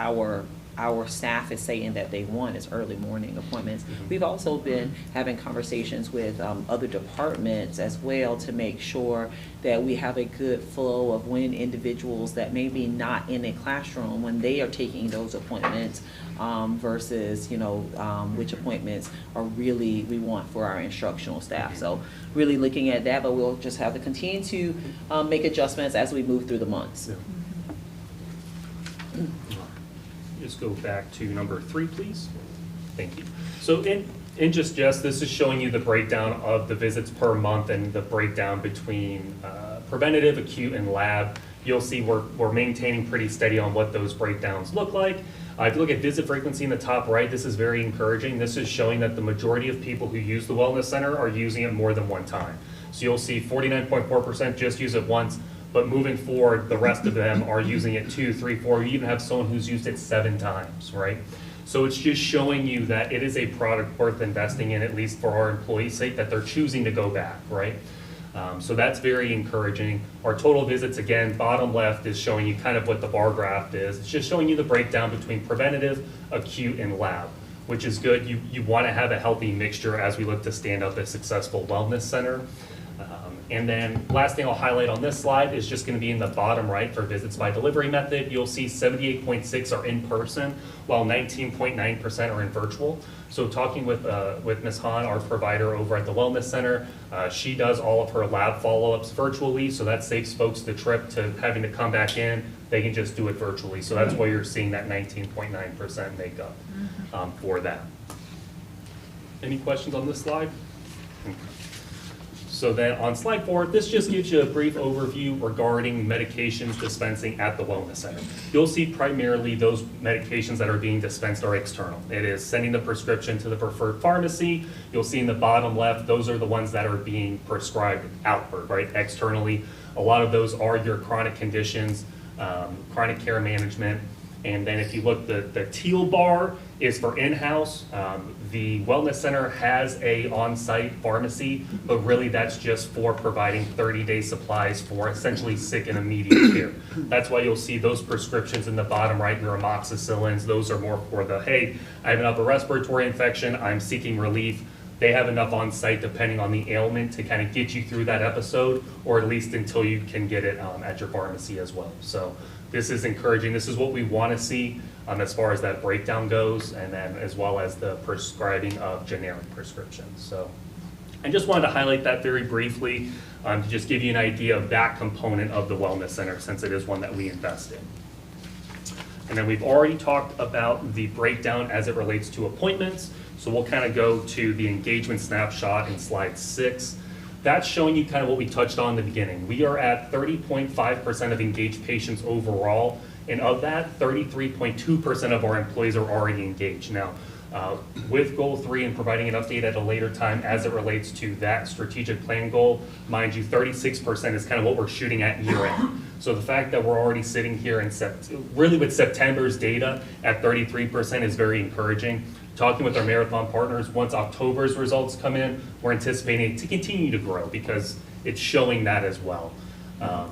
[SPEAKER 4] our staff is saying that they want, is early morning appointments. We've also been having conversations with other departments as well to make sure that we have a good flow of when individuals that may be not in a classroom, when they are taking those appointments versus, you know, which appointments are really we want for our instructional staff. So really looking at that, but we'll just have to continue to make adjustments as we move through the months.
[SPEAKER 9] Just go back to number 3, please. Thank you. So in just this is showing you the breakdown of the visits per month and the breakdown between preventative, acute, and lab. You'll see we're maintaining pretty steady on what those breakdowns look like. If you look at visit frequency in the top right, this is very encouraging. This is showing that the majority of people who use the wellness center are using it more than one time. So you'll see 49.4% just use it once, but moving forward, the rest of them are using it 2, 3, 4. You even have someone who's used it 7 times, right? So it's just showing you that it is a product worth investing in, at least for our employees' sake, that they're choosing to go back, right? So that's very encouraging. Our total visits, again, bottom left is showing you kind of what the bar graph is. It's just showing you the breakdown between preventative, acute, and lab, which is good. You want to have a healthy mixture as we look to stand up a successful wellness center. And then last thing I'll highlight on this slide is just going to be in the bottom right for visits by delivery method. You'll see 78.6 are in person, while 19.9% are in virtual. So talking with Ms. Hahn, our provider over at the Wellness Center, she does all of her lab follow-ups virtually, so that saves folks the trip to having to come back in. They can just do it virtually. So that's why you're seeing that 19.9% makeup for that. Any questions on this slide? So then on slide 4, this just gives you a brief overview regarding medications dispensing at the Wellness Center. You'll see primarily those medications that are being dispensed are external. It is sending the prescription to the preferred pharmacy. You'll see in the bottom left, those are the ones that are being prescribed outward, right, externally. A lot of those are your chronic conditions, chronic care management. And then if you look, the teal bar is for in-house. The Wellness Center has a on-site pharmacy, but really that's just for providing 30-day supplies for essentially sick and immediate care. That's why you'll see those prescriptions in the bottom right, your amoxicillins. Those are more for the, hey, I have an upper respiratory infection, I'm seeking relief. They have enough on site depending on the ailment to kind of get you through that episode, or at least until you can get it at your pharmacy as well. So this is encouraging. This is what we want to see as far as that breakdown goes, and then as well as the prescribing of generic prescriptions. So I just wanted to highlight that very briefly to just give you an idea of that component of the Wellness Center, since it is one that we invest in. And then we've already talked about the breakdown as it relates to appointments. So we'll kind of go to the engagement snapshot in slide 6. That's showing you kind of what we touched on in the beginning. We are at 30.5% of engaged patients overall, and of that, 33.2% of our employees are already engaged. Now, with goal 3 and providing an update at a later time as it relates to that strategic plan goal, mind you, 36% is kind of what we're shooting at year end. So the fact that we're already sitting here in really with September's data at 33% is very encouraging. Talking with our marathon partners, once October's results come in, we're anticipating it to continue to grow because it's showing that as well.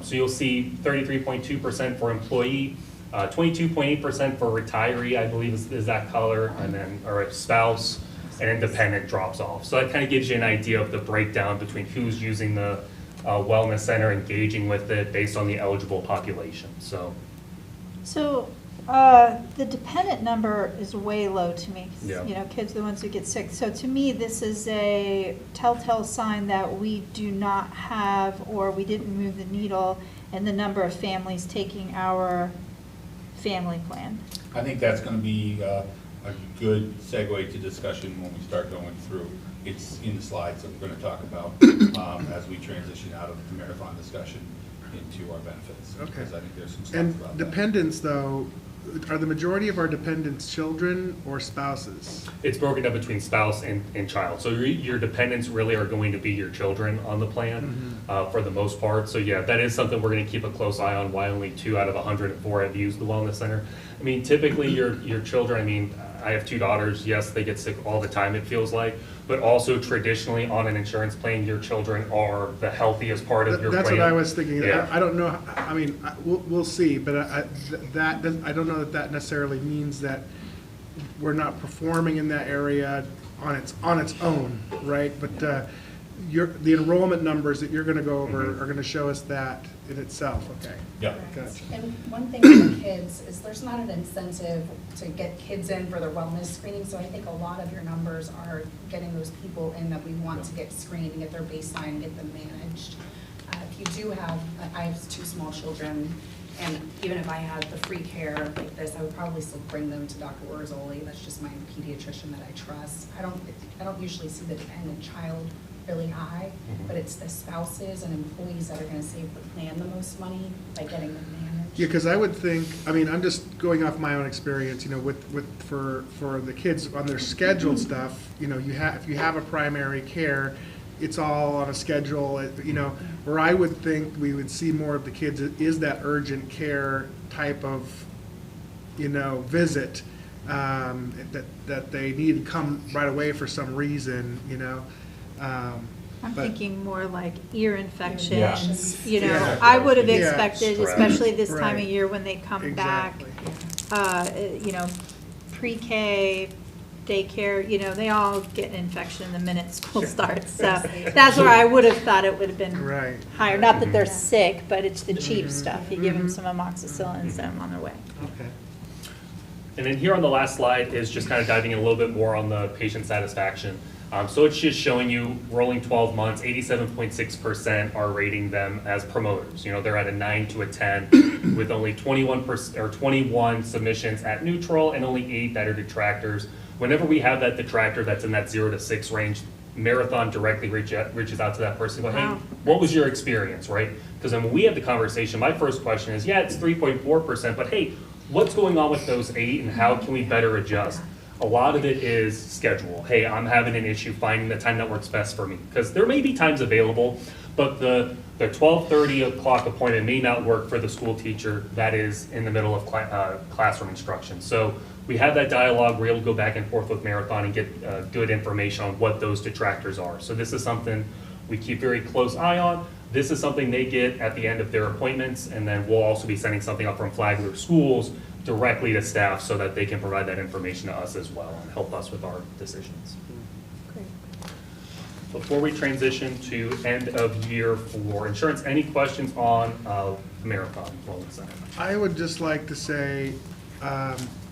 [SPEAKER 9] So you'll see 33.2% for employee, 22.8% for retiree, I believe is that color, and then, or a spouse, and independent drops off. So that kind of gives you an idea of the breakdown between who's using the wellness center, engaging with it based on the eligible population. So
[SPEAKER 3] The dependent number is way low to me. 'Cause,
[SPEAKER 9] Yeah.
[SPEAKER 3] you know, kids are the ones who get sick. So to me, this is a telltale sign that we do not have, or we didn't move the needle in the number of families taking our family plan.
[SPEAKER 10] I think that's going to be a good segue to discussion when we start going through. It's in the slides that we're going to talk about as we transition out of the marathon discussion into our benefits.
[SPEAKER 1] Okay.
[SPEAKER 10] Because I think there's some stuff
[SPEAKER 1] And
[SPEAKER 10] about that.
[SPEAKER 1] dependents, though, are the majority of our dependents children or spouses?
[SPEAKER 9] it's broken up between spouse and child. So your dependents really are going to be your children on the plan for the most part. So yeah, that is something we're going to keep a close eye on, why only 2 out of 104 have used the wellness center. I mean, typically your children, I mean, I have 2 daughters, yes, they get sick all the time, it feels like, but also traditionally on an insurance plan, your children are the healthiest part of your plan.
[SPEAKER 1] That's what I was thinking.
[SPEAKER 9] Yeah.
[SPEAKER 1] I don't know, I mean, we'll see, but I don't know that necessarily means that we're not performing in that area on its own, right? But the enrollment numbers that you're gonna go over are gonna show us that in itself, okay?
[SPEAKER 10] Yeah.
[SPEAKER 1] Gotcha.
[SPEAKER 8] And one thing for the kids is there's not an incentive to get kids in for their wellness screening, so I think a lot of your numbers are getting those people in that we want to get screened and get their baseline, get them managed. If you do have, I have 2 small children, and even if I had the free care like this, I would probably still bring them to Dr. Orzoli. That's just my pediatrician that I trust. I don't usually see the dependent child really high, but it's the spouses and employees that are gonna save the plan the most money by getting them managed.
[SPEAKER 1] Yeah, because I would think, I mean, I'm just going off my own experience, you know, for the kids on their scheduled stuff, you know, if you have a primary care, it's all on a schedule, you know, where I would think we would see more of the kids is that urgent care type of, you know, visit, that they need to come right away for some reason, you know.
[SPEAKER 3] I'm
[SPEAKER 1] But-
[SPEAKER 3] thinking more like ear infections,
[SPEAKER 10] Yeah.
[SPEAKER 3] you know,
[SPEAKER 1] Yeah.
[SPEAKER 3] I would have
[SPEAKER 1] Yeah.
[SPEAKER 3] expected,
[SPEAKER 9] Stress.
[SPEAKER 3] especially this time of
[SPEAKER 1] Right.
[SPEAKER 3] year when they come back,
[SPEAKER 1] Exactly.
[SPEAKER 3] you know, pre-K, daycare, you know, they all get an infection the minute school starts. So that's where I would have thought it would have been
[SPEAKER 1] Right.
[SPEAKER 3] higher. Not that they're sick, but it's the cheap stuff. You give them some amoxicillin and send them on their way.
[SPEAKER 1] Okay.
[SPEAKER 9] And then here on the last slide is just kind of diving in a little bit more on the patient satisfaction. So it's just showing you rolling 12 months, 87.6% are rating them as promoters. You know, they're at a 9 to a 10 with only 21 submissions at neutral and only 8 that are detractors. Whenever we have that detractor that's in that 0 to 6 range, Marathon directly reaches out to that person and go, hey,
[SPEAKER 3] Wow.
[SPEAKER 9] what was your experience, right? Because then when we have the conversation, my first question is, yeah, it's 3.4%, but hey, what's going on with those 8 and how can we better adjust? A lot of it is schedule. Hey, I'm having an issue finding the time that works best for me. Because there may be times available, but the 12:30 o'clock appointment may not work for the school teacher that is in the middle of classroom instruction. So we have that dialogue. We're able to go back and forth with Marathon and get good information on what those detractors are. So this is something we keep very close eye on. This is something they get at the end of their appointments, and then we'll also be sending something up from Flagler Schools directly to staff so that they can provide that information to us as well and help us with our decisions.
[SPEAKER 3] Great.
[SPEAKER 9] Before we transition to end of year for insurance, any questions on Marathon Wellness Center?
[SPEAKER 1] I would just like to say,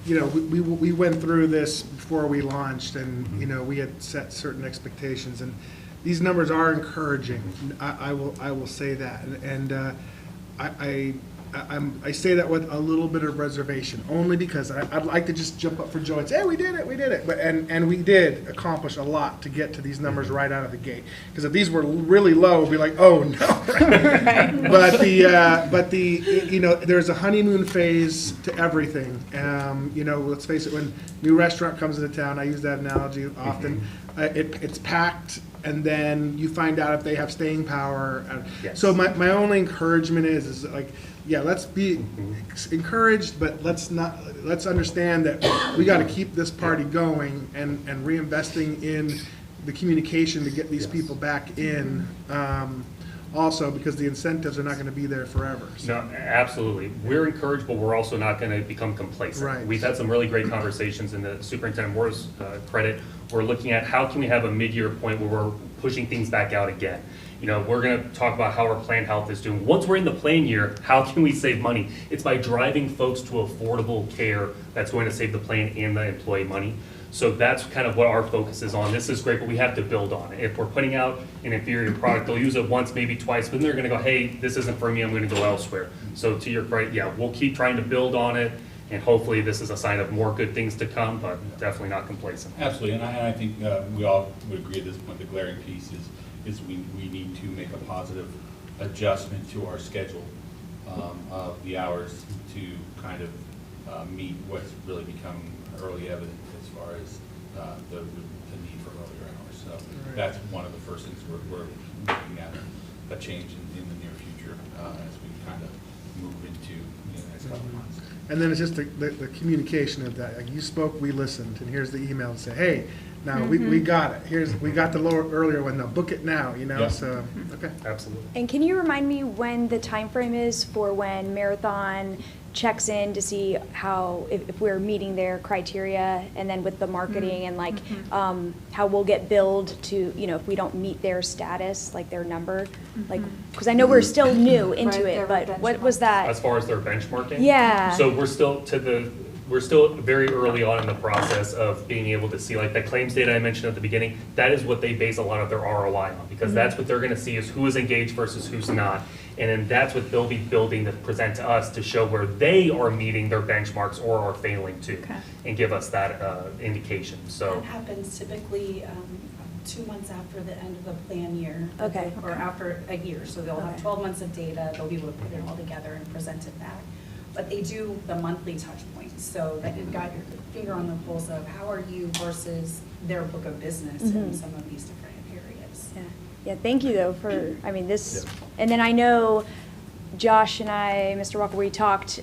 [SPEAKER 1] you know, we went through this before we launched, and, you know, we had set certain expectations, and these numbers are encouraging. I will say that, and I say that with a little bit of reservation, only because I'd like to just jump up for joy and say, hey, we did it, but and we did accomplish a lot to get to these numbers right out of the gate. Because if these were really low, we'd be like, oh no. But you know, there's a honeymoon phase to everything. You know, let's face it, when new restaurant comes into town, I use that analogy often. It's packed and then you find out if they have staying power.
[SPEAKER 9] Yes.
[SPEAKER 1] So my only encouragement is like, yeah, let's be encouraged, but let's understand that we got to keep this party going and reinvesting in the communication to get these people back in. Also, because the incentives are not going to be there forever. So.
[SPEAKER 9] No, absolutely. We're encouraged, but we're also not going to become complacent.
[SPEAKER 1] Right.
[SPEAKER 9] We've had some really great conversations, in the Superintendent Moore's credit. We're looking at how can we have a mid-year point where we're pushing things back out again. You know, we're going to talk about how our plan health is doing. Once we're in the plan year, how can we save money? It's by driving folks to affordable care that's going to save the plan and the employee money. So that's kind of what our focus is on. This is great, but we have to build on it. If we're putting out an inferior product, they'll use it once, maybe twice, but then they're gonna go, hey, this isn't for me, I'm gonna go elsewhere. So to your credit, yeah, we'll keep trying to build on it, and hopefully this is a sign of more good things to come, but definitely not complacent.
[SPEAKER 10] Absolutely, and I think we all would agree at this point, the glaring piece is we need to make a positive adjustment to our schedule of the hours to kind of meet what's really become early evident as far as the need for earlier hours. So that's one of the first things we're looking at, a change in the near future as we kind of move into the next couple of months.
[SPEAKER 1] And then it's just the communication of that. Like you spoke, we listened, and here's the email to say, hey, now we got it. We got the earlier one. Now book it now. You know.
[SPEAKER 10] Yeah.
[SPEAKER 1] So okay.
[SPEAKER 9] Absolutely.
[SPEAKER 2] And can you remind me when the time frame is for when Marathon checks in to see how, if we're meeting their criteria, and then with the marketing and like how we'll get billed to, you know, if we don't meet their status, like their number, like, because I know we're still new into
[SPEAKER 3] Right,
[SPEAKER 2] it,
[SPEAKER 3] their
[SPEAKER 2] but what was that?
[SPEAKER 9] As far as their benchmarking?
[SPEAKER 2] Yeah.
[SPEAKER 9] So we're still very early on in the process of being able to see, like the claims data I mentioned at the beginning, that is what they base a lot of their ROI on, because that's what they're gonna see is who is engaged versus who's not. And then that's what they'll be building to present to us to show where they are meeting their benchmarks or are failing to, and give us that indication, so.
[SPEAKER 8] That happens typically 2 months after the end of the plan year.
[SPEAKER 2] Okay.
[SPEAKER 8] Or after a year, so they'll have
[SPEAKER 2] Okay.
[SPEAKER 8] 12 months of data, they'll be able to put it all together and present it back. But they do the monthly touch points, so that you've got your finger on the pulse of how are you versus their book of business in some of these different areas.
[SPEAKER 2] Yeah. Yeah, thank you though for, I mean, this, and then I know Josh and I, Mr. Walker, we talked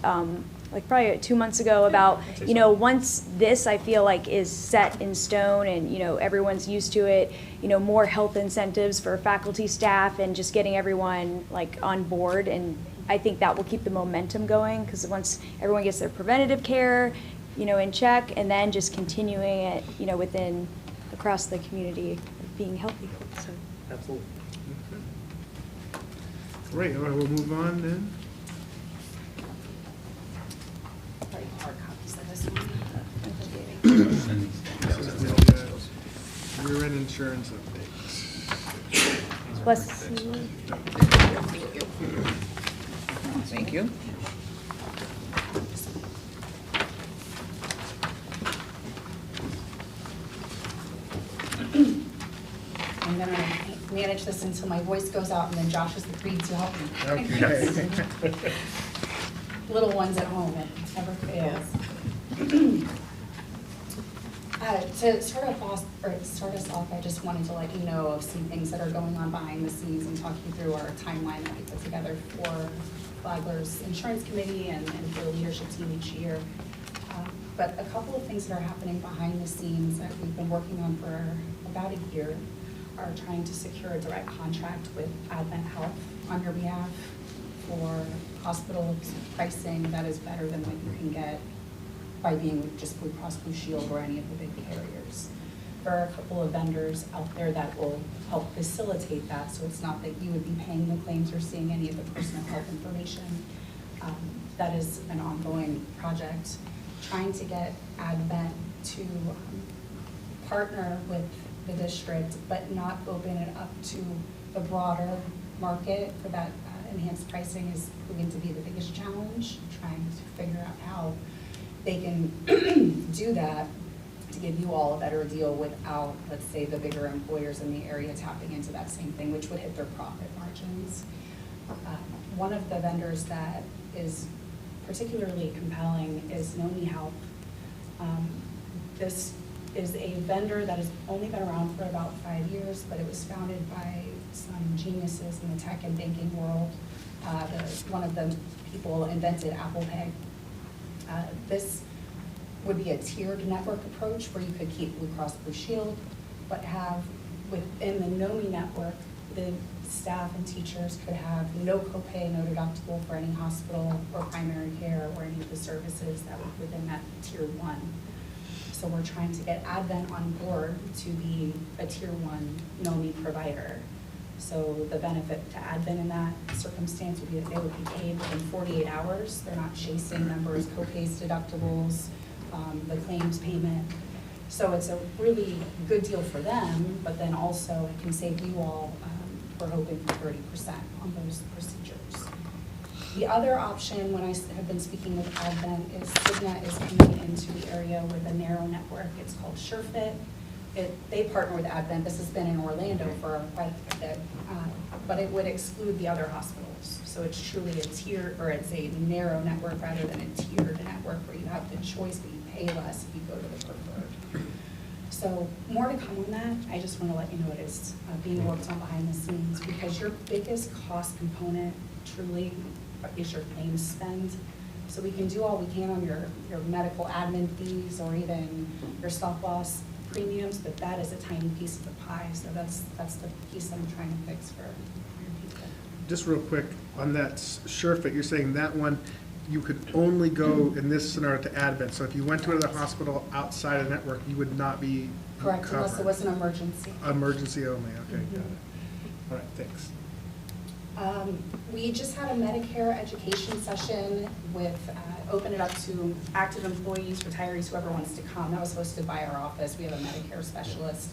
[SPEAKER 2] like probably 2 months ago about, you know, once this I feel like is set in stone and, you know, everyone's used to it, you know, more health incentives for faculty, staff, and just getting everyone like on board, and I think that will keep the momentum going, because once everyone gets their preventative care, you know, in check, and then just continuing it, you know, across the community, being healthy, so.
[SPEAKER 9] Absolutely.
[SPEAKER 1] Great. All right, we'll move on then.
[SPEAKER 8] Probably hard copies of this one.
[SPEAKER 1] This is the year-end insurance updates.
[SPEAKER 2] Bless you.
[SPEAKER 4] Thank you.
[SPEAKER 8] I'm gonna manage this until my voice goes out, and then Josh is the creed to help me.
[SPEAKER 1] Okay.
[SPEAKER 8] Little ones at home, it never fails. To start us off, I just wanted to let you know of some things that are going on behind the scenes and talk you through our timeline that we put together for Flagler's insurance committee and for the leadership team each year. But a couple of things that are happening behind the scenes that we've been working on for about a year are trying to secure a direct contract with Advent Health on your behalf for hospital pricing that is better than what you can get by being with just Blue Cross Blue Shield or any of the big carriers. There are a couple of vendors out there that will help facilitate that, so it's not that you would be paying the claims or seeing any of the personal health information. That is an ongoing project. Trying to get Advent to partner with the district, but not open it up to the broader market for that enhanced pricing is proving to be the biggest challenge, trying to figure out how they can do that to give you all a better deal without, let's say, the bigger employers in the area tapping into that same thing, which would hit their profit margins. One of the vendors that is particularly compelling is Nomi Health. This is a vendor that has only been around for about 5 years, but it was founded by some geniuses in the tech and banking world. One of the people invented Apple Pay. This would be a tiered network approach where you could keep Blue Cross Blue Shield, but have within the NOMI network, the staff and teachers could have no copay, no deductible for any hospital or primary care or any of the services that were within that tier 1. So we're trying to get Advent on board to be a tier 1 NOMI provider. So the benefit to Advent in that circumstance would be that they would be paid within 48 hours. They're not chasing numbers, copays, deductibles, the claims payment. So it's a really good deal for them, but then also it can save you all, we're hoping for 30% on those procedures. The other option, when I have been speaking with Advent, is Cigna is coming into the area with a narrow network. It's called SureFit. They partner with Advent. This has been in Orlando for quite a bit, but it would exclude the other hospitals. So it's truly a tier, or it's a narrow network rather than a tiered network where you have the choice, but you pay less if you go to the preferred. So more to come on that. I just want to let you know it is being worked on behind the scenes, because your biggest cost component truly is your claims spend. So we can do all we can on your medical admin fees or even your stop loss premiums, but that is a tiny piece of the pie. So that's the piece I'm trying to fix for your people.
[SPEAKER 1] Just real quick, on that SureFit, you're saying that one, you could only go in this scenario to Advent. So if you went to another hospital outside of the network, you would not be
[SPEAKER 8] Correct,
[SPEAKER 1] covered.
[SPEAKER 8] unless it was an emergency.
[SPEAKER 1] Emergency only, okay, got it. All right, thanks.
[SPEAKER 8] We just had a Medicare education session with, open it up to active employees, retirees, whoever wants to come. That was hosted by our office. We have a Medicare specialist.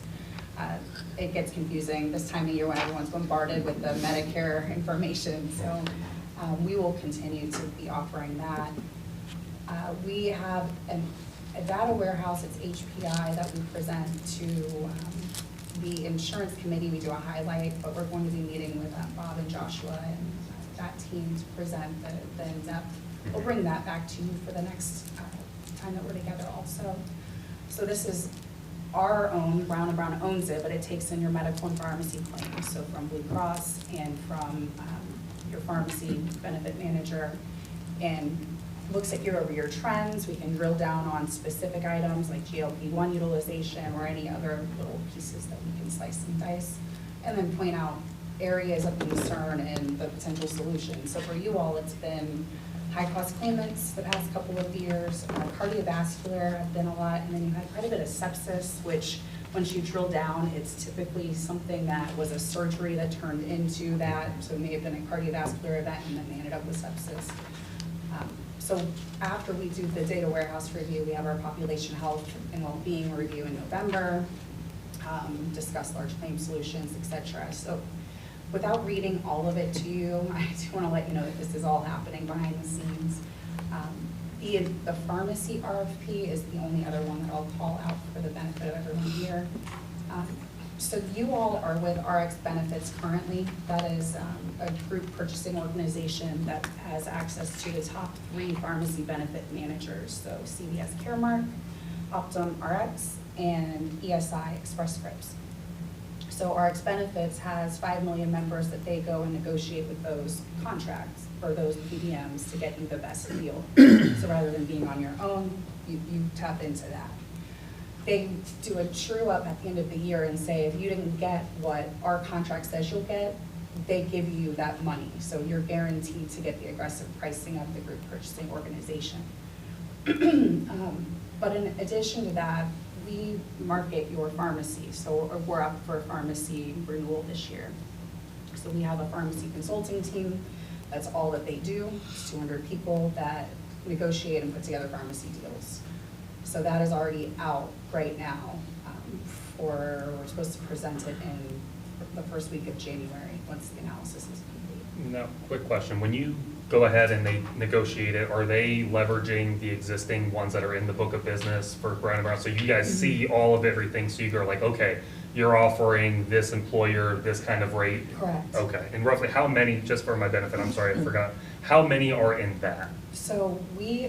[SPEAKER 8] It gets confusing this time of year when everyone's bombarded with the Medicare information. So we will continue to be offering that. We have a data warehouse, it's HPI, that we present to the insurance committee. We do a highlight, but we're going to be meeting with Bob and Joshua and that team to present the in-depth. We'll bring that back to you for the next time that we're together also. So this is our own, Brown & Brown owns it, but it takes in your medical and pharmacy claims. So from Blue Cross and from your pharmacy benefit manager, and looks at year-over-year trends. We can drill down on specific items like GLP-1 utilization or any other little pieces that we can slice and dice, and then point out areas of concern and the potential solutions. So for you all, it's been high-cost claimants the past couple of years. Cardiovascular have been a lot, and then you had quite a bit of sepsis, which once you drill down, it's typically something that was a surgery that turned into that. So it may have been a cardiovascular event, and then they ended up with sepsis. So after we do the data warehouse review, we have our population health and well-being review in November, discuss large claim solutions, et cetera. So without reading all of it to you, I do want to let you know that this is all happening behind the scenes. The pharmacy RFP is the only other one that I'll call out for the benefit of everyone here. So you all are with RX Benefits currently. That is a group purchasing organization that has access to the top 3 pharmacy benefit managers. So CVS Caremark, Optum RX, and ESI Express Scripts. So RX Benefits has 5 million members that they go and negotiate with those contracts or those PBMs to get you the best deal. So rather than being on your own, you tap into that. They do a true up at the end of the year and say, if you didn't get what our contract says you'll get, they give you that money. So you're guaranteed to get the aggressive pricing of the group purchasing organization. But in addition to that, we market your pharmacy. So we're up for pharmacy renewal this year. So we have a pharmacy consulting team. That's all that they do. It's 200 people that negotiate and put together pharmacy deals. So that is already out right now. We're supposed to present it in the first week of January once the analysis is complete.
[SPEAKER 9] No, quick question. When you go ahead and they negotiate it, are they leveraging the existing ones that are in the book of business for Brown & Brown? So you guys see all of everything, so you go like, okay, you're offering this employer this kind of rate?
[SPEAKER 8] Correct.
[SPEAKER 9] Okay, and roughly how many, just for my benefit, I'm sorry, I forgot, how many are in that?
[SPEAKER 8] So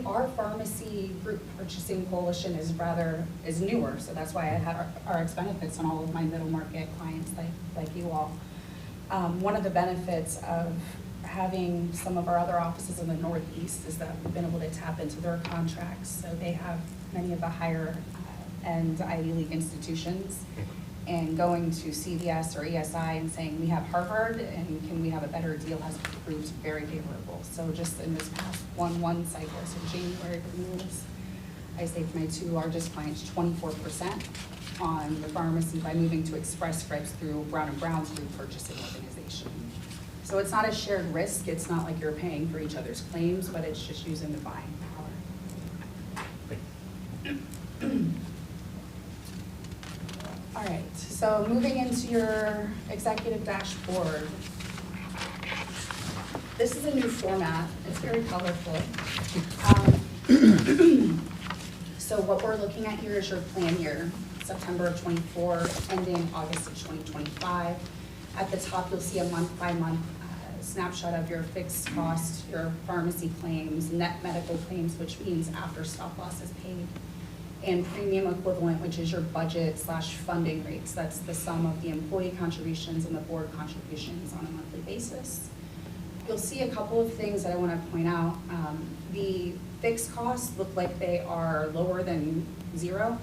[SPEAKER 8] our pharmacy group purchasing coalition is newer, so that's why I had our RX benefits on all of my middle market clients like you all. One of the benefits of having some of our other offices in the Northeast is that we've been able to tap into their contracts. So they have many of the higher end Ivy League institutions, and going to CVS or ESI and saying, we have Harvard and can we have a better deal has proved very favorable. So just in this past 1/1 cycle, so January renewals, I saved my 2 largest clients 24% on the pharmacy by moving to Express Scripts through Brown & Brown's group purchasing organization. So it's not a shared risk. It's not like you're paying for each other's claims, but it's just using the buying power. All right, so moving into your executive dashboard. This is a new format. It's very colorful. So what we're looking at here is your plan year, September of '24, ending August of 2025. At the top, you'll see a month-by-month snapshot of your fixed cost, your pharmacy claims, net medical claims, which means after stop loss is paid, and premium equivalent, which is your budget/funding rates. That's the sum of the employee contributions and the board contributions on a monthly basis. You'll see a couple of things that I want to point out. The fixed costs look like they are lower than 0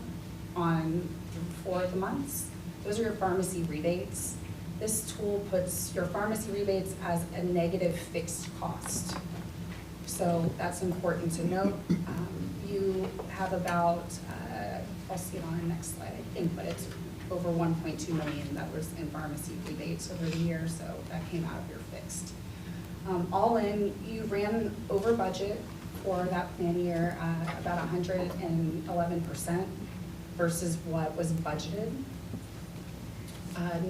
[SPEAKER 8] on 4 of the months. Those are your pharmacy rebates. This tool puts your pharmacy rebates as a negative fixed cost. So that's important to note. You have about, I'll see it on the next slide, I think, but it's over 1.2 million that was in pharmacy rebates over the year, so that came out of your fixed. All in, you ran over budget for that plan year, about 111% versus what was budgeted.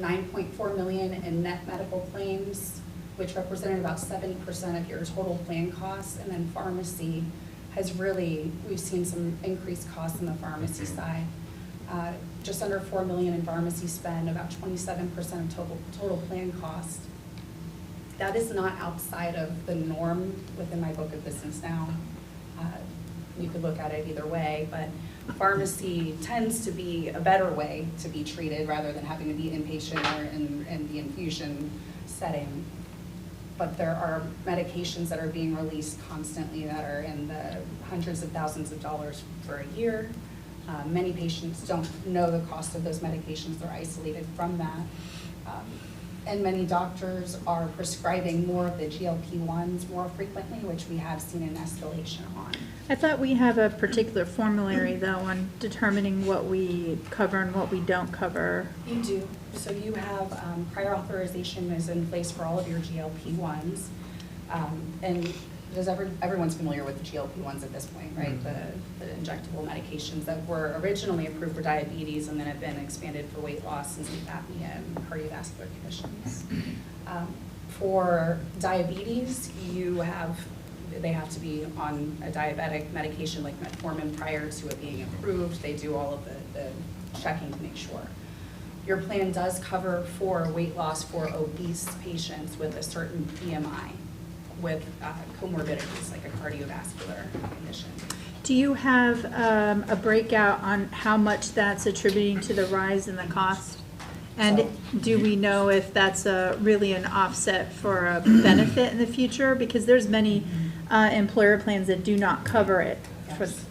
[SPEAKER 8] 9.4 million in net medical claims, which represented about 70% of your total plan costs, and then pharmacy has really, we've seen some increased costs on the pharmacy side. Just under 4 million in pharmacy spend, about 27% of total plan cost. That is not outside of the norm within my book of business now. You could look at it either way, but pharmacy tends to be a better way to be treated rather than having to be inpatient or in the infusion setting. But there are medications that are being released constantly that are in the hundreds of thousands of dollars for a year. Many patients don't know the cost of those medications. They're isolated from that. And many doctors are prescribing more of the GLP-1s more frequently, which we have seen an escalation on.
[SPEAKER 3] I thought we have a particular formulary though on determining what we cover and what we don't cover.
[SPEAKER 8] You do. So you have prior authorization is in place for all of your GLP-1s. And does everyone's familiar with the GLP-1s at this point, right? The injectable medications that were originally approved for diabetes and then have been expanded for weight loss and sleep apnea and cardiovascular conditions. For diabetes, they have to be on a diabetic medication like metformin prior to it being approved. They do all of the checking to make sure. Your plan does cover for weight loss for obese patients with a certain BMI, with comorbidities like a cardiovascular condition.
[SPEAKER 3] Do you have a breakout on how much that's attributing to the rise in the cost? And do we know if that's really an offset for a benefit in the future? Because there's many employer plans that do not cover it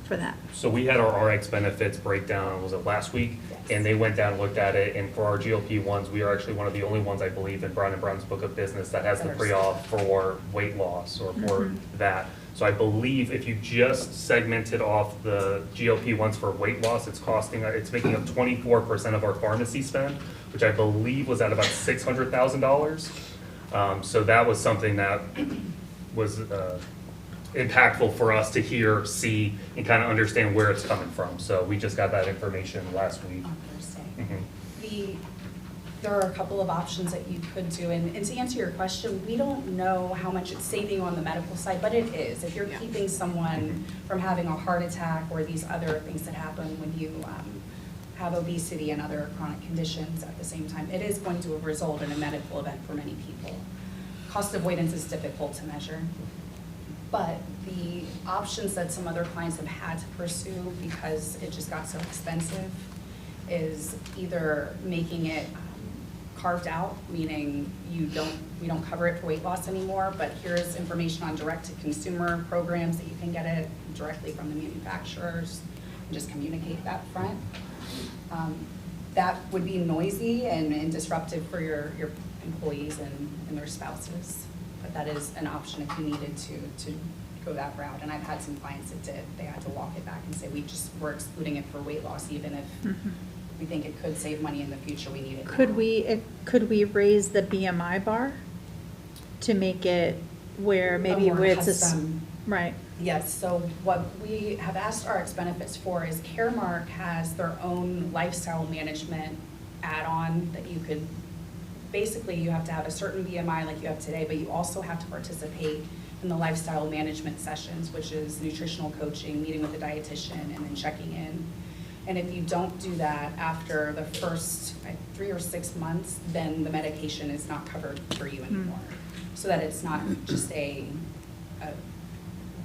[SPEAKER 3] for that.
[SPEAKER 9] So we had our RX benefits breakdown, was it last week?
[SPEAKER 8] Yes.
[SPEAKER 9] And they went down and looked at it, and for our GLP-1s, we are actually one of the only ones, I believe, in Brown & Brown's book of business that has the pre-auth for weight loss or for that. So I believe if you just segmented off the GLP-1s for weight loss, it's making up 24% of our pharmacy spend, which I believe was at about $600,000. So that was something that was impactful for us to hear, see, and kind of understand where it's coming from. So we just got that information last week.
[SPEAKER 8] On Thursday.
[SPEAKER 9] Mhm.
[SPEAKER 8] There are a couple of options that you could do, and to answer your question, we don't know how much it's saving on the medical side, but it is. If you're keeping someone from having a heart attack or these other things that happen when you have obesity and other chronic conditions at the same time, it is going to result in a medical event for many people. Cost avoidance is difficult to measure, but the options that some other clients have had to pursue because it just got so expensive is either making it carved out, meaning we don't cover it for weight loss anymore, but here's information on direct-to-consumer programs that you can get it directly from the manufacturers and just communicate that front. That would be noisy and disruptive for your employees and their spouses, but that is an option if you needed to go that route. And I've had some clients that did. They had to walk it back and say, we're excluding it for weight loss, even if we think it could save money in the future, we need it now.
[SPEAKER 3] Could we raise the BMI bar to make it where maybe
[SPEAKER 8] more
[SPEAKER 3] where it's
[SPEAKER 8] custom.
[SPEAKER 3] right?
[SPEAKER 8] Yes, so what we have asked our ex-benefits for is Caremark has their own lifestyle management add-on that you could, basically you have to have a certain BMI like you have today, but you also have to participate in the lifestyle management sessions, which is nutritional coaching, meeting with a dietitian, and then checking in. And if you don't do that after the first 3 or 6 months, then the medication is not covered for you anymore. So that it's not just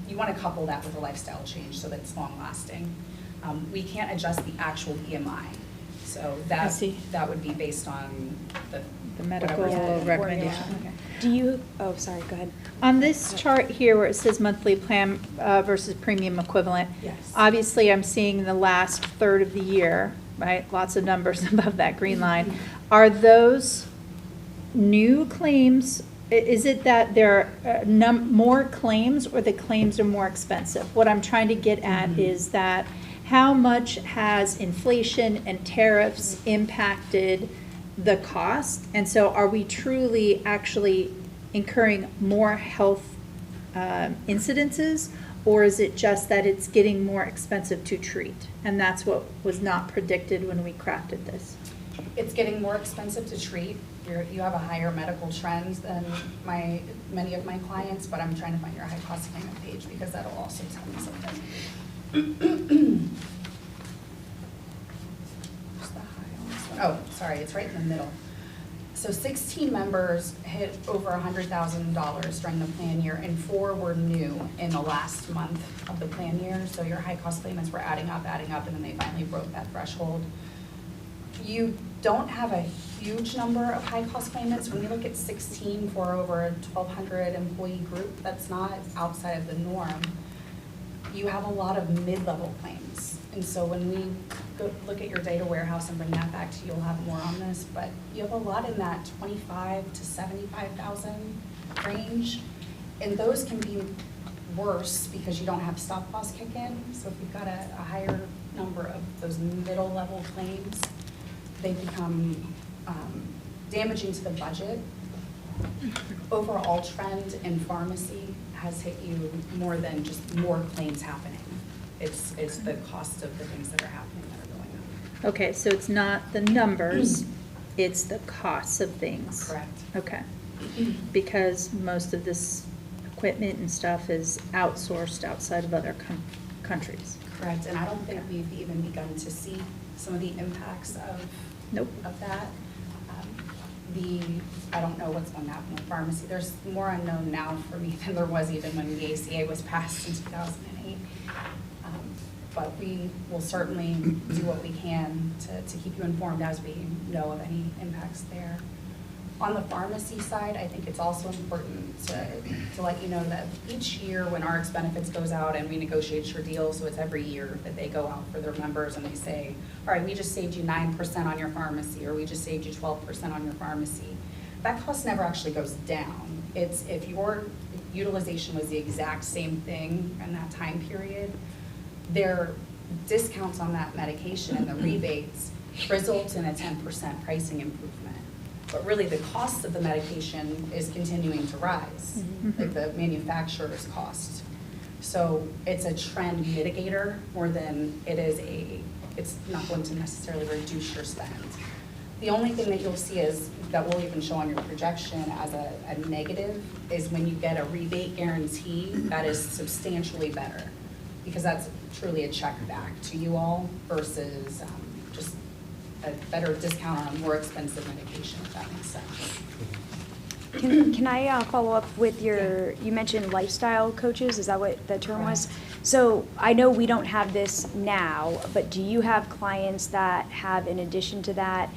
[SPEAKER 8] you want to couple that with a lifestyle change so that it's long lasting. We can't adjust the actual BMI. So that would be based on
[SPEAKER 3] The medical
[SPEAKER 8] whatever's in
[SPEAKER 3] recommendation.
[SPEAKER 8] Yeah.
[SPEAKER 3] Okay.
[SPEAKER 2] Do you, oh, sorry, go ahead.
[SPEAKER 3] On this chart here where it says monthly plan versus premium equivalent,
[SPEAKER 8] Yes.
[SPEAKER 3] obviously I'm seeing the last third of the year, right? Lots of numbers above that green line. Are those new claims? Is it that there are more claims or the claims are more expensive? What I'm trying to get at is that how much has inflation and tariffs impacted the cost? And so are we truly actually incurring more health incidences, or is it just that it's getting more expensive to treat? And that's what was not predicted when we crafted this.
[SPEAKER 8] It's getting more expensive to treat. You have a higher medical trend than many of my clients, but I'm trying to find your high cost payment page because that'll also tell me something. Where's the high on this one? Oh, sorry, it's right in the middle. So 16 members hit over $100,000 during the plan year, and 4 were new in the last month of the plan year. So your high cost payments were adding up, and then they finally broke that threshold. You don't have a huge number of high-cost claimants. When we look at 16 for over a 1,200 employee group, that's not outside of the norm. You have a lot of mid-level claims. And so when we go look at your data warehouse and bring that back to you, you'll have more on this, but you have a lot in that 25 to 75,000 range. And those can be worse because you don't have stop loss kick in. So if you've got a higher number of those middle-level claims, they become damaging to the budget. Overall trend in pharmacy has hit you more than just more claims happening. It's the cost of the things that are happening that are going on.
[SPEAKER 3] Okay, so it's not the numbers, it's the costs of things.
[SPEAKER 8] Correct.
[SPEAKER 3] Okay. Because most of this equipment and stuff is outsourced outside of other countries.
[SPEAKER 8] Correct, and I don't think we've even begun to see some of the impacts of that. I don't know what's going to happen with pharmacy. There's more unknown now for me than there was even when the ACA was passed in 2008. But we will certainly do what we can to keep you informed as we know of any impacts there. On the pharmacy side, I think it's also important to let you know that each year when our ex-benefits goes out and we negotiate your deal, so it's every year that they go out for their members and they say, all right, we just saved you 9% on your pharmacy, or we just saved you 12% on your pharmacy. That cost never actually goes down. It's if your utilization was the exact same thing in that time period, their discounts on that medication and the rebates result in a 10% pricing improvement. But really the cost of the medication is continuing to rise, like the manufacturer's cost. So it's a trend mitigator more than it is it's not going to necessarily reduce your spend. The only thing that you'll see is, that will even show on your projection as a negative, is when you get a rebate guarantee that is substantially better, because that's truly a check back to you all versus just a better discount on a more expensive medication, if that makes sense.
[SPEAKER 2] Can I follow up with you mentioned lifestyle coaches, is that what the term was? So I know we don't have this now, but do you have clients that have, in addition to that,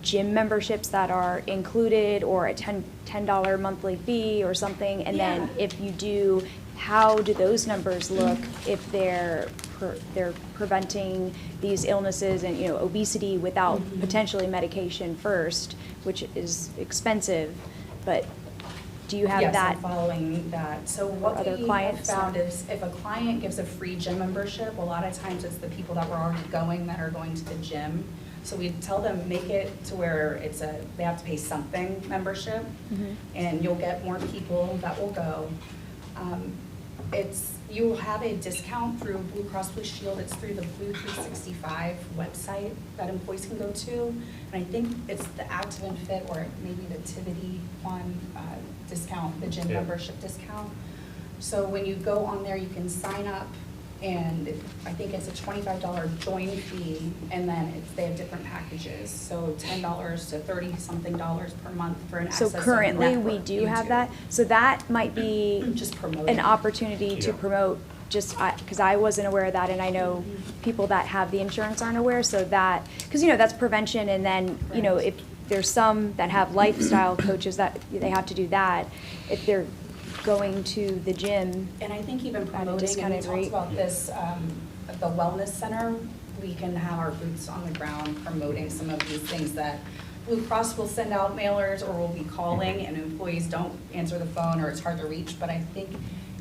[SPEAKER 2] gym memberships that are included, or a $10 monthly fee or something? And then if you do, how do those numbers look if they're preventing these illnesses and, obesity without potentially medication first, which is expensive? But do you have
[SPEAKER 8] Yes,
[SPEAKER 2] that?
[SPEAKER 8] I'm following that. So what
[SPEAKER 2] other
[SPEAKER 8] we
[SPEAKER 2] clients?
[SPEAKER 8] have found is if a client gives a free gym membership, a lot of times it's the people that were already going that are going to the gym. So we tell them, make it to where they have to pay something membership, and you'll get more people that will go. You'll have a discount through Blue Cross Blue Shield. It's through the Blue 365 website that employees can go to. And I think it's the Active and Fit, or maybe the Tivity one discount, the gym membership discount. So when you go on there, you can sign up, and I think it's a $25 join fee, and then they have different packages. So $10 to $30-something per month for an access.
[SPEAKER 2] So currently we
[SPEAKER 8] network
[SPEAKER 2] do have
[SPEAKER 8] YouTube.
[SPEAKER 2] that. So that might be
[SPEAKER 8] Just promoting.
[SPEAKER 2] an opportunity to promote, just because I wasn't aware of that, and I know people that have the insurance aren't aware. So that, because that's prevention, and then if there's some that have lifestyle coaches that they have to do that, if they're going to the gym.
[SPEAKER 8] And I think even
[SPEAKER 2] at a
[SPEAKER 8] promoting, and we
[SPEAKER 2] discounted
[SPEAKER 8] talked
[SPEAKER 2] rate.
[SPEAKER 8] about this, at the wellness center, we can have our boots on the ground promoting some of these things that Blue Cross will send out mailers, or will be calling, and employees don't answer the phone, or it's hard to reach. But I think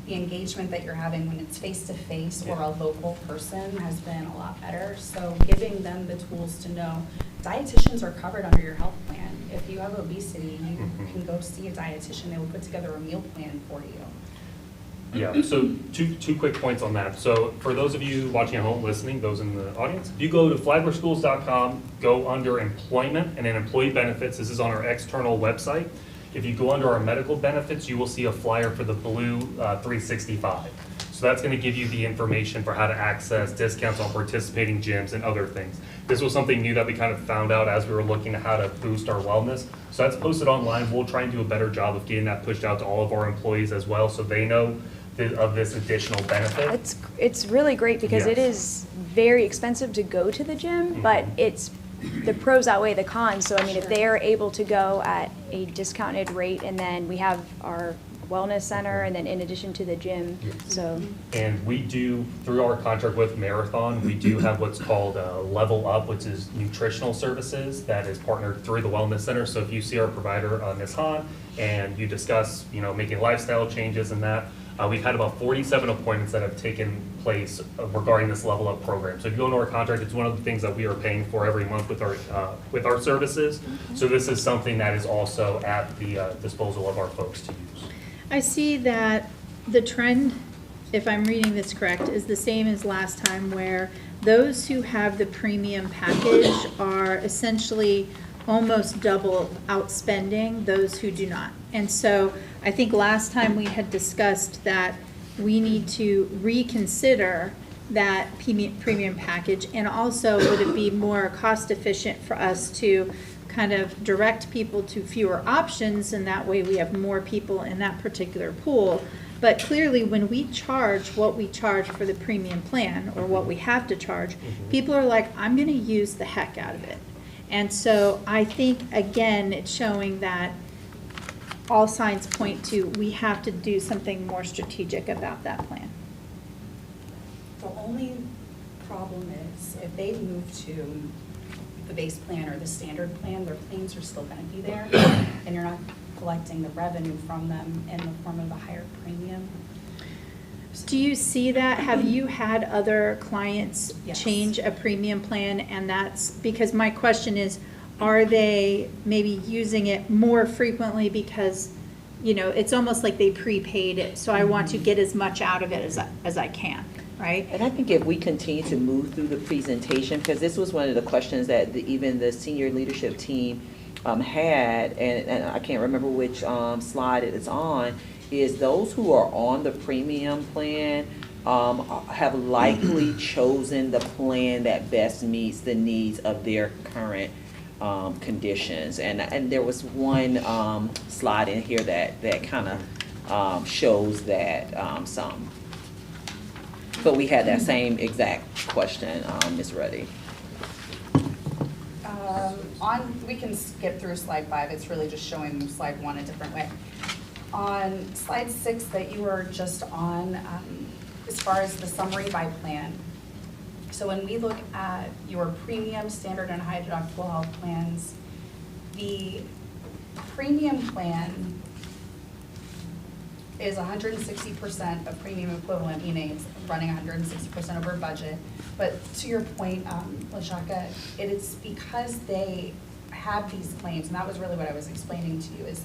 [SPEAKER 8] the engagement that you're having when it's face-to-face or a local person has been a lot better. So giving them the tools to know dietitians are covered under your health plan. If you have obesity, you can go see a dietitian. They will put together a meal plan for you.
[SPEAKER 9] Yeah, so two quick points on that. So for those of you watching at home, listening, those in the audience, if you go to flaglerschools.com, go under employment and then employee benefits. This is on our external website. If you go under our medical benefits, you will see a flyer for the Blue 365. So that's going to give you the information for how to access discounts on participating gyms and other things. This was something new that we kind of found out as we were looking at how to boost our wellness. So that's posted online. We'll try and do a better job of getting that pushed out to all of our employees as well, so they know of this additional benefit.
[SPEAKER 2] It's really great because it
[SPEAKER 9] Yes.
[SPEAKER 2] is very expensive to go to the gym, but the pros outweigh the cons. So I mean, if they are able to go at a discounted rate, and then we have our wellness center, and then in addition to the gym, so.
[SPEAKER 9] And we do, through our contract with Marathon, we do have what's called Level Up, which is nutritional services that is partnered through the Wellness Center. So if you see our provider, Ms. Han, and you discuss, making lifestyle changes and that, we've had about 47 appointments that have taken place regarding this Level Up program. So if you go into our contract, it's one of the things that we are paying for every month with our services. So this is something that is also at the disposal of our folks to use.
[SPEAKER 3] I see that the trend, if I'm reading this correct, is the same as last time, where those who have the premium package are essentially almost double outspending those who do not. And so I think last time we had discussed that we need to reconsider that premium package, and also would it be more cost efficient for us to kind of direct people to fewer options, and that way we have more people in that particular pool. But clearly, when we charge what we charge for the premium plan, or what we have to charge, people are like, I'm going to use the heck out of it. And so I think, again, it's showing that all signs point to we have to do something more strategic about that plan.
[SPEAKER 8] The only problem is if they move to the base plan or the standard plan, their claims are still going to be there, and you're not collecting the revenue from them in the form of a higher premium.
[SPEAKER 3] Do you see that? Have you had other clients
[SPEAKER 8] Yes.
[SPEAKER 3] change a premium plan? And that's because my question is, are they maybe using it more frequently because, it's almost like they prepaid it, so I want to get as much out of it as I can, right?
[SPEAKER 4] And I think if we continue to move through the presentation, because this was one of the questions that even the senior leadership team had, and I can't remember which slide it is on, is those who are on the premium plan, have likely chosen the plan that best meets the needs of their current conditions. And there was one slide in here that kind of shows that some. But we had that same exact question, Ms. Ruddy.
[SPEAKER 8] We can skip through slide 5, it's really just showing slide 1 a different way. On slide 6 that you were just on, as far as the summary by plan. So when we look at your premium, standard, and high deductible health plans, the premium plan is 160% of premium equivalent, meaning it's running 160% over budget. But to your point, LaShakia, it is because they have these claims, and that was really what I was explaining to you, is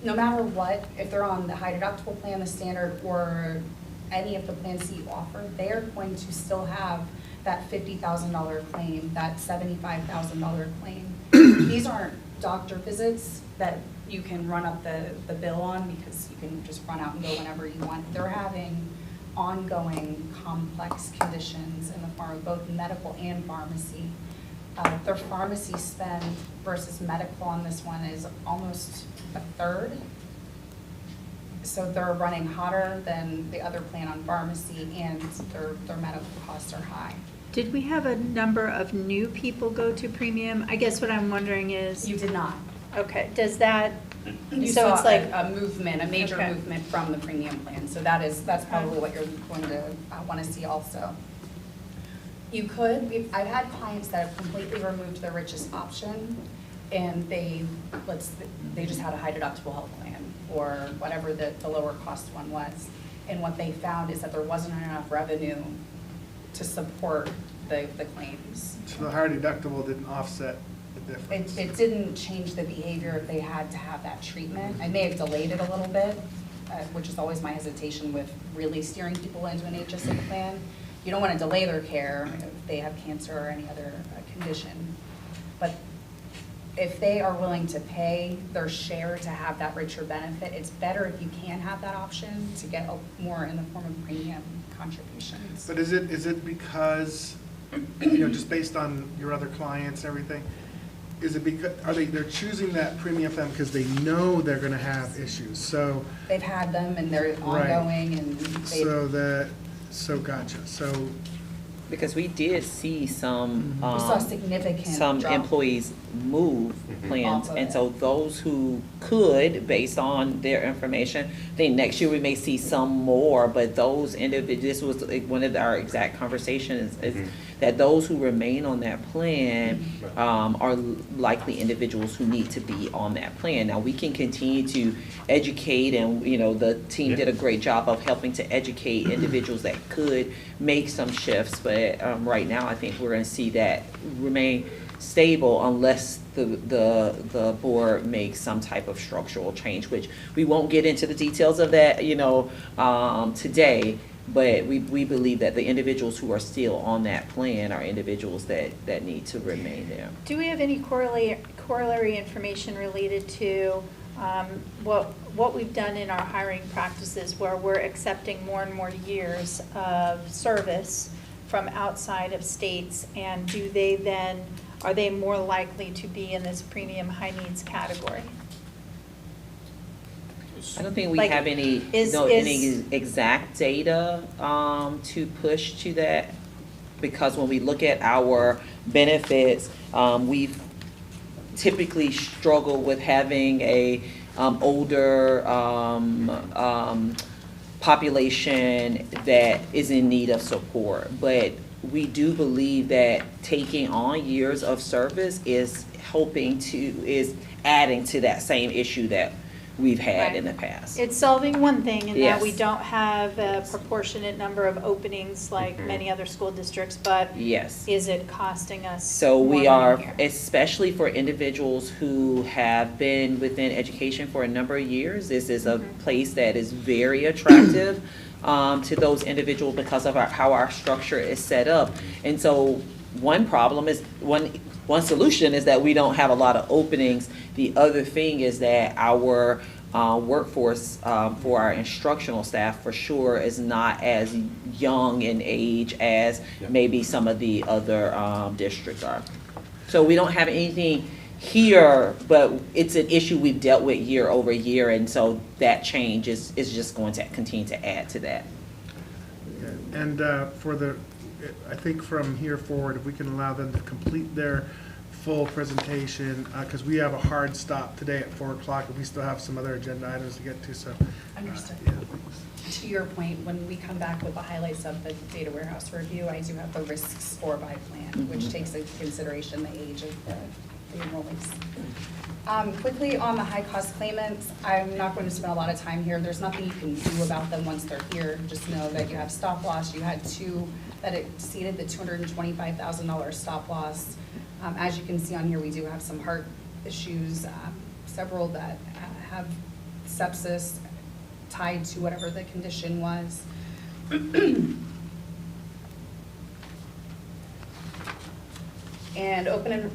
[SPEAKER 8] no matter what, if they're on the high deductible plan, the standard, or any of the plans that you offer, they are going to still have that $50,000 claim, that $75,000 claim. These aren't doctor visits that you can run up the bill on because you can just run out and go whenever you want. They're having ongoing complex conditions in the form of both medical and pharmacy. Their pharmacy spend versus medical on this one is almost a third. So they're running hotter than the other plan on pharmacy, and their medical costs are high.
[SPEAKER 3] Did we have a number of new people go to premium? I guess what I'm wondering is.
[SPEAKER 8] You did not.
[SPEAKER 3] Okay, does that,
[SPEAKER 8] You
[SPEAKER 3] so
[SPEAKER 8] saw
[SPEAKER 3] it's like.
[SPEAKER 8] a movement, a major
[SPEAKER 3] Okay.
[SPEAKER 8] movement from the premium plan. So that's probably what you're going to want to see also. You could, I've had clients that have completely removed their richest option, and they just had a high deductible health plan, or whatever the lower cost one was. And what they found is that there wasn't enough revenue to support the claims.
[SPEAKER 1] So the higher deductible didn't offset the difference.
[SPEAKER 8] It didn't change the behavior if they had to have that treatment. I may have delayed it a little bit, which is always my hesitation with really steering people into an HSA plan. You don't want to delay their care if they have cancer or any other condition. But if they are willing to pay their share to have that richer benefit, it's better if you can have that option to get more in the form of premium contributions.
[SPEAKER 1] But is it because, just based on your other clients and everything, is it because, they're choosing that premium plan because they know they're gonna have issues, so.
[SPEAKER 8] They've had them and they're ongoing, and
[SPEAKER 1] So gotcha, so.
[SPEAKER 4] Because we did see some,
[SPEAKER 8] we saw significant
[SPEAKER 4] some
[SPEAKER 8] drop.
[SPEAKER 4] employees move plans,
[SPEAKER 8] Off of
[SPEAKER 4] and
[SPEAKER 8] it.
[SPEAKER 4] so those who could, based on their information, I think next year we may see some more, but those individuals, this was like one of our exact conversations, is that those who remain on that plan are likely individuals who need to be on that plan. Now, we can continue to educate, and, the team did a great job of helping to educate individuals that could make some shifts, but right now, I think we're gonna see that remain stable unless the board makes some type of structural change, which we won't get into the details of that, today, but we believe that the individuals who are still on that plan are individuals that need to remain there.
[SPEAKER 3] Do we have any corollary information related to what we've done in our hiring practices, where we're accepting more and more years of service from outside of states, and are they more likely to be in this premium high needs category?
[SPEAKER 4] I don't think we
[SPEAKER 3] Like,
[SPEAKER 4] have any exact data to push to that, because when we look at our benefits, we've typically struggled with having a older population that is in need of support. But we do believe that taking on years of service is adding to that same issue that we've had in the past.
[SPEAKER 3] It's solving one thing in that we
[SPEAKER 4] Yes.
[SPEAKER 3] don't have a proportionate number of openings like many other school districts, but
[SPEAKER 4] Yes.
[SPEAKER 3] is it costing us
[SPEAKER 4] So
[SPEAKER 3] more
[SPEAKER 4] we
[SPEAKER 3] than
[SPEAKER 4] are,
[SPEAKER 3] a year?
[SPEAKER 4] especially for individuals who have been within education for a number of years, this is a place that is very attractive to those individuals because of how our structure is set up. And so one solution is that we don't have a lot of openings. The other thing is that our workforce for our instructional staff for sure is not as young in age as maybe some of the other districts are. So we don't have anything here, but it's an issue we've dealt with year over year, and so that change is just going to continue to add to that.
[SPEAKER 1] And I think from here forward, if we can allow them to complete their full presentation, because we have a hard stop today at 4 o'clock, and we still have some other agenda items to get to, so.
[SPEAKER 8] Understood.
[SPEAKER 1] Yeah.
[SPEAKER 8] To your point, when we come back with the highlights of the data warehouse review, I do have the risk score by plan, which takes into consideration the age of the enrollees. Quickly on the high-cost claimants, I'm not going to spend a lot of time here. There's nothing you can do about them once they're here. Just know that you have stop loss. You had 2 that exceeded the $225,000 stop loss. As you can see on here, we do have some heart issues, several that have sepsis tied to whatever the condition was. And open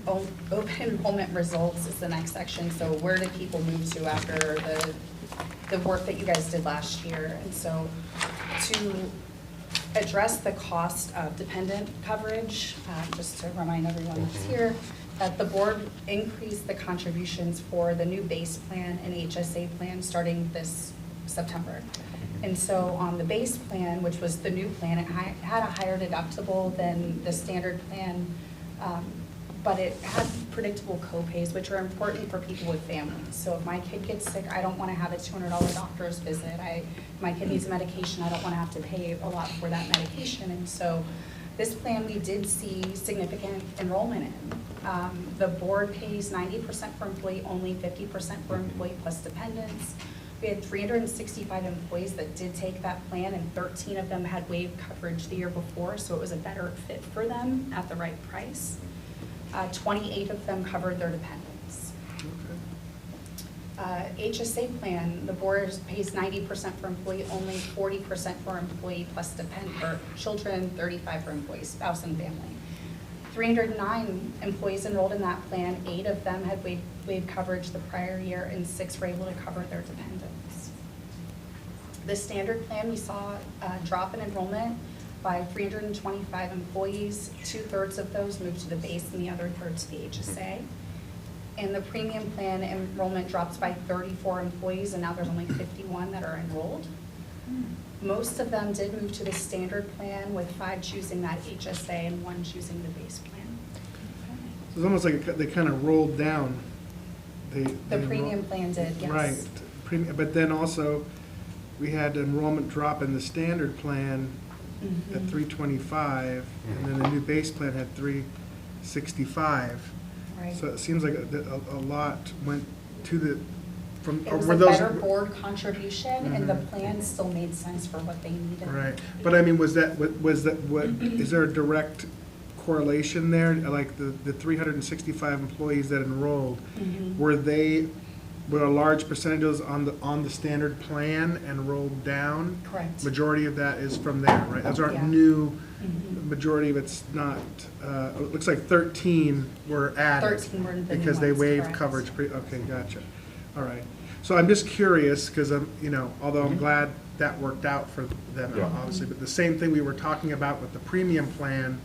[SPEAKER 8] enrollment results is the next section. So where did people move to after the work that you guys did last year? And so to address the cost of dependent coverage, just to remind everyone who's here, that the board increased the contributions for the new base plan and HSA plan starting this September. And so on the base plan, which was the new plan, it had a higher deductible than the standard plan, but it had predictable co-pays, which are important for people with families. So if my kid gets sick, I don't want to have a $200 doctor's visit. My kid needs medication, I don't want to have to pay a lot for that medication. And so this plan, we did see significant enrollment in. The board pays 90% for employee only, 50% for employee plus dependents. We had 365 employees that did take that plan, and 13 of them had waived coverage the year before, so it was a better fit for them at the right price. 28 of them covered their dependents. HSA plan, the board pays 90% for employee only, 40% for employee plus dependent, or children, 35 for employee, spouse, and family. 309 employees enrolled in that plan, 8 of them had waived coverage the prior year, and 6 were able to cover their dependents. The standard plan, we saw a drop in enrollment by 325 employees. 2/3 of those moved to the base and the other third to the HSA. And the premium plan enrollment dropped by 34 employees, and now there's only 51 that are enrolled. Most of them did move to the standard plan, with 5 choosing that HSA and 1 choosing the base plan.
[SPEAKER 1] So it's almost like they kind of rolled down.
[SPEAKER 8] The premium plan did, yes.
[SPEAKER 1] Right, but then also, we had enrollment drop in the standard plan at 325, and then the new base plan had 365.
[SPEAKER 8] Right.
[SPEAKER 1] So it seems like a lot went to the, from,
[SPEAKER 8] It was
[SPEAKER 1] were
[SPEAKER 8] a
[SPEAKER 1] those?
[SPEAKER 8] better board contribution, and the plan still made sense for what they needed.
[SPEAKER 1] Right, but I mean, what, is there a direct correlation there? Like the 365 employees that enrolled, were a large percentages on the standard plan and rolled down?
[SPEAKER 8] Correct.
[SPEAKER 1] Majority of that is from there, right? Those aren't new, majority of it's not, it looks like 13 were added.
[SPEAKER 8] 13 were the new
[SPEAKER 1] because they
[SPEAKER 8] ones,
[SPEAKER 1] waived
[SPEAKER 8] correct.
[SPEAKER 1] coverage, okay, gotcha. All right. So I'm just curious, because I'm, although I'm glad that worked out for them, obviously, but the same thing we were talking about with the premium plan,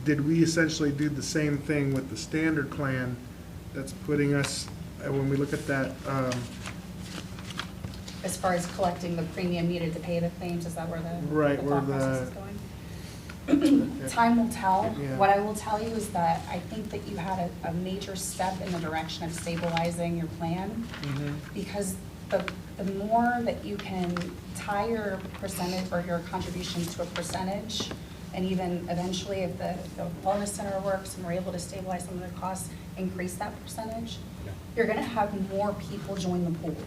[SPEAKER 1] did we essentially do the same thing with the standard plan that's putting us, when we look at that,
[SPEAKER 8] As far as collecting the premium needed to pay the claims, is that where
[SPEAKER 1] Right,
[SPEAKER 8] the
[SPEAKER 1] where
[SPEAKER 8] thought process is
[SPEAKER 1] the-
[SPEAKER 8] going? Time will tell.
[SPEAKER 1] Yeah.
[SPEAKER 8] What I will tell you is that I think that you had a major step in the direction of stabilizing your plan, because the more that you can tie your percentage or your contribution to a percentage, and even eventually if the wellness center works and we're able to stabilize some of the costs, increase that percentage, you're gonna have more people join the pool.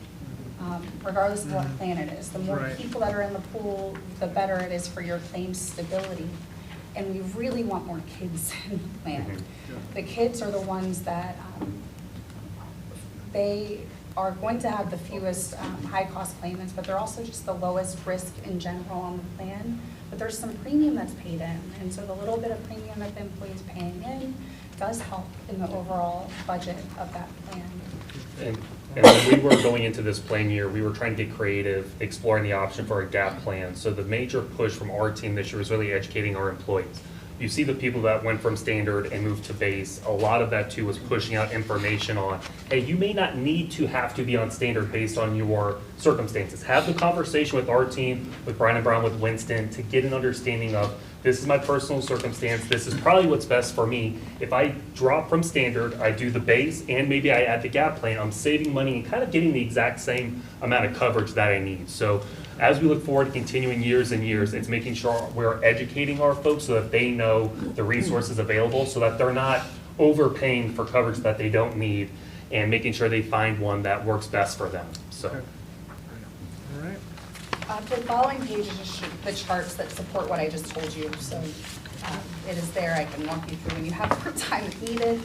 [SPEAKER 8] Regardless of what plan it is. The more
[SPEAKER 1] Right.
[SPEAKER 8] people that are in the pool, the better it is for your claims stability. And we really want more kids in the plan. The kids are the ones that, are going to have the fewest high-cost claimants, but they're also just the lowest risk in general on the plan. But there's some premium that's paid in, and so the little bit of premium that the employee is paying in does help in the overall budget of that plan.
[SPEAKER 9] And when we were going into this plan year, we were trying to get creative, exploring the option for a gap plan. So the major push from our team this year was really educating our employees. You see the people that went from standard and moved to base. A lot of that too was pushing out information on, hey, you may not need to have to be on standard based on your circumstances. Have the conversation with our team, with Brian and Brown, with Winston, to get an understanding of, this is my personal circumstance, this is probably what's best for me. If I drop from standard, I do the base, and maybe I add the gap plan, I'm saving money and kind of getting the exact same amount of coverage that I need. So as we look forward to continuing years and years, it's making sure we're educating our folks so that they know the resources available, so that they're not overpaying for coverage that they don't need, and making sure they find one that works best for them. So.
[SPEAKER 1] All right.
[SPEAKER 8] The following page is just the charts that support what I just told you. So it is there. I can walk you through when you have more time if needed.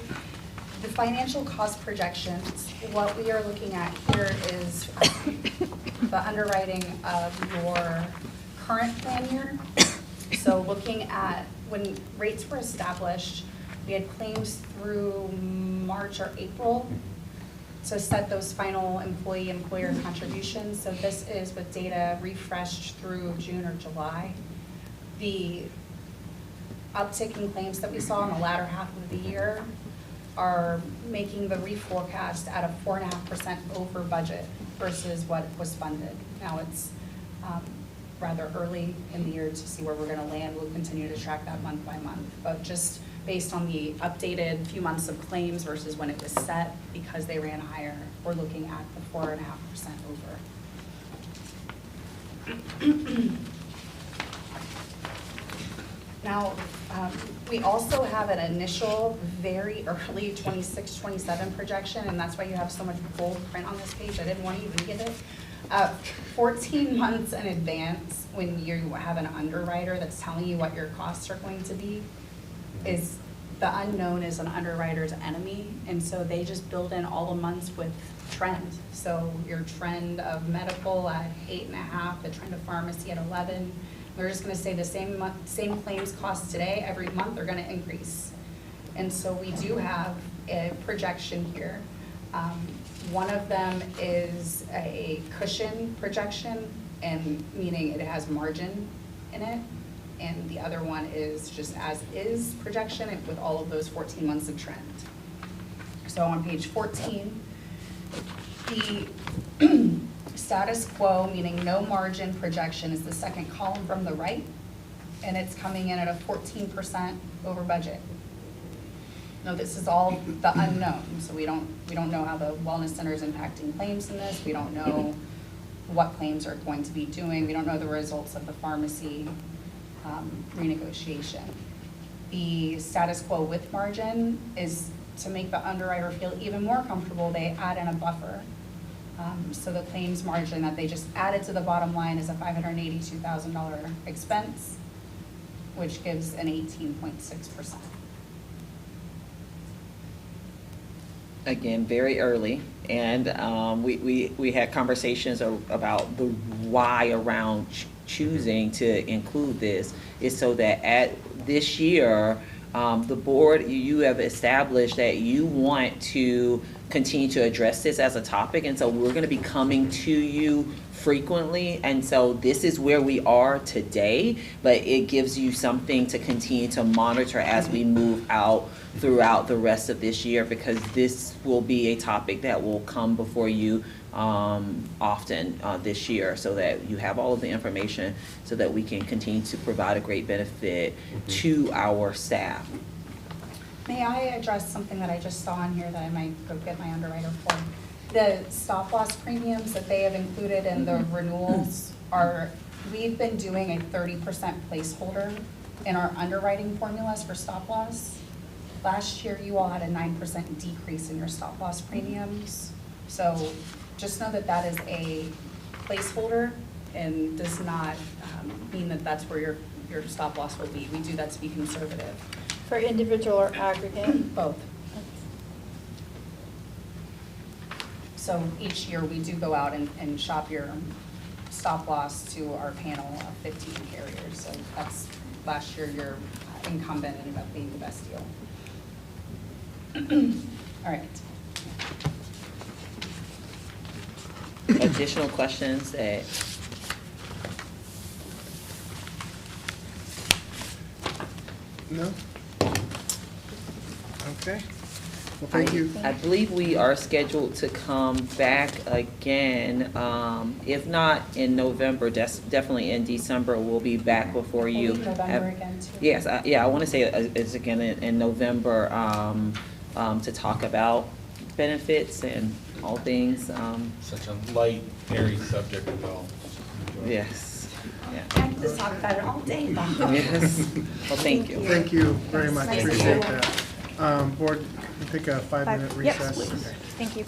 [SPEAKER 8] The financial cost projections, what we are looking at here is the underwriting of your current plan year. So looking at when rates were established, we had claims through March or April to set those final employee-employer contributions. So this is with data refreshed through June or July. The uptick in claims that we saw in the latter half of the year are making the reforecast at a 4.5% over budget versus what was funded. Now it's rather early in the year to see where we're gonna land. We'll continue to track that month by month, but just based on the updated few months of claims versus when it was set, because they ran higher, we're looking at the 4.5% over. Now, we also have an initial, very early 26-27 projection, and that's why you have so much bold print on this page. I didn't want to even get it. 14 months in advance, when you have an underwriter that's telling you what your costs are going to be, is the unknown is an underwriter's enemy, and so they just build in all the months with trend. So your trend of medical at 8.5, the trend of pharmacy at 11. We're just going to say the same claims costs today, every month are going to increase. And so we do have a projection here. One of them is a cushion projection, and meaning it has margin in it. And the other one is just as is projection with all of those 14 months of trend. So on page 14, the status quo, meaning no margin projection, is the second column from the right, and it's coming in at a 14% over budget. No, this is all the unknown, so we don't know how the wellness center is impacting claims in this. We don't know what claims are going to be doing. We don't know the results of the pharmacy renegotiation. The status quo with margin is to make the underwriter feel even more comfortable. They add in a buffer. So the claims margin that they just added to the bottom line is a $582,000 expense, which gives an 18.6%.
[SPEAKER 4] Again, very early, and we had conversations about the why around choosing to include this is so that at this year, the board, you have established that you want to continue to address this as a topic, and so we're going to be coming to you frequently, and so this is where we are today, but it gives you something to continue to monitor as we move out throughout the rest of this year, because this will be a topic that will come before you often this year, so that you have all of the information so that we can continue to provide a great benefit to our staff.
[SPEAKER 8] May I address something that I just saw in here that I might go get my underwriter for? The stop loss premiums that they have included in the renewals we've been doing a 30% placeholder in our underwriting formulas for stop loss. Last year, you all had a 9% decrease in your stop loss premiums. So just know that that is a placeholder and does not mean that that's where your stop loss will be. We do that to be conservative.
[SPEAKER 3] For individual or aggregate?
[SPEAKER 8] Both. So each year, we do go out and shop your stop loss to our panel of 15 carriers. So that's, last year, your incumbent ended up being the best deal. All right.
[SPEAKER 4] Additional questions that,
[SPEAKER 1] No? Okay. Well, thank you.
[SPEAKER 4] I believe we are scheduled to come back again, if not in November, definitely in December, we'll be back before you.
[SPEAKER 8] Maybe November again, too.
[SPEAKER 4] Yes, I want to say it's again in November, to talk about benefits and all things,
[SPEAKER 10] Such a light, airy subject as well.
[SPEAKER 4] yes, yeah.
[SPEAKER 8] I could just talk about it all day, Bob.
[SPEAKER 4] Yes, well, thank you.
[SPEAKER 1] Thank you very much,
[SPEAKER 8] Thank
[SPEAKER 1] appreciate
[SPEAKER 8] you.
[SPEAKER 1] that. Board, we'll take a 5-minute
[SPEAKER 2] Yep,
[SPEAKER 1] recess.
[SPEAKER 2] please. Thank you.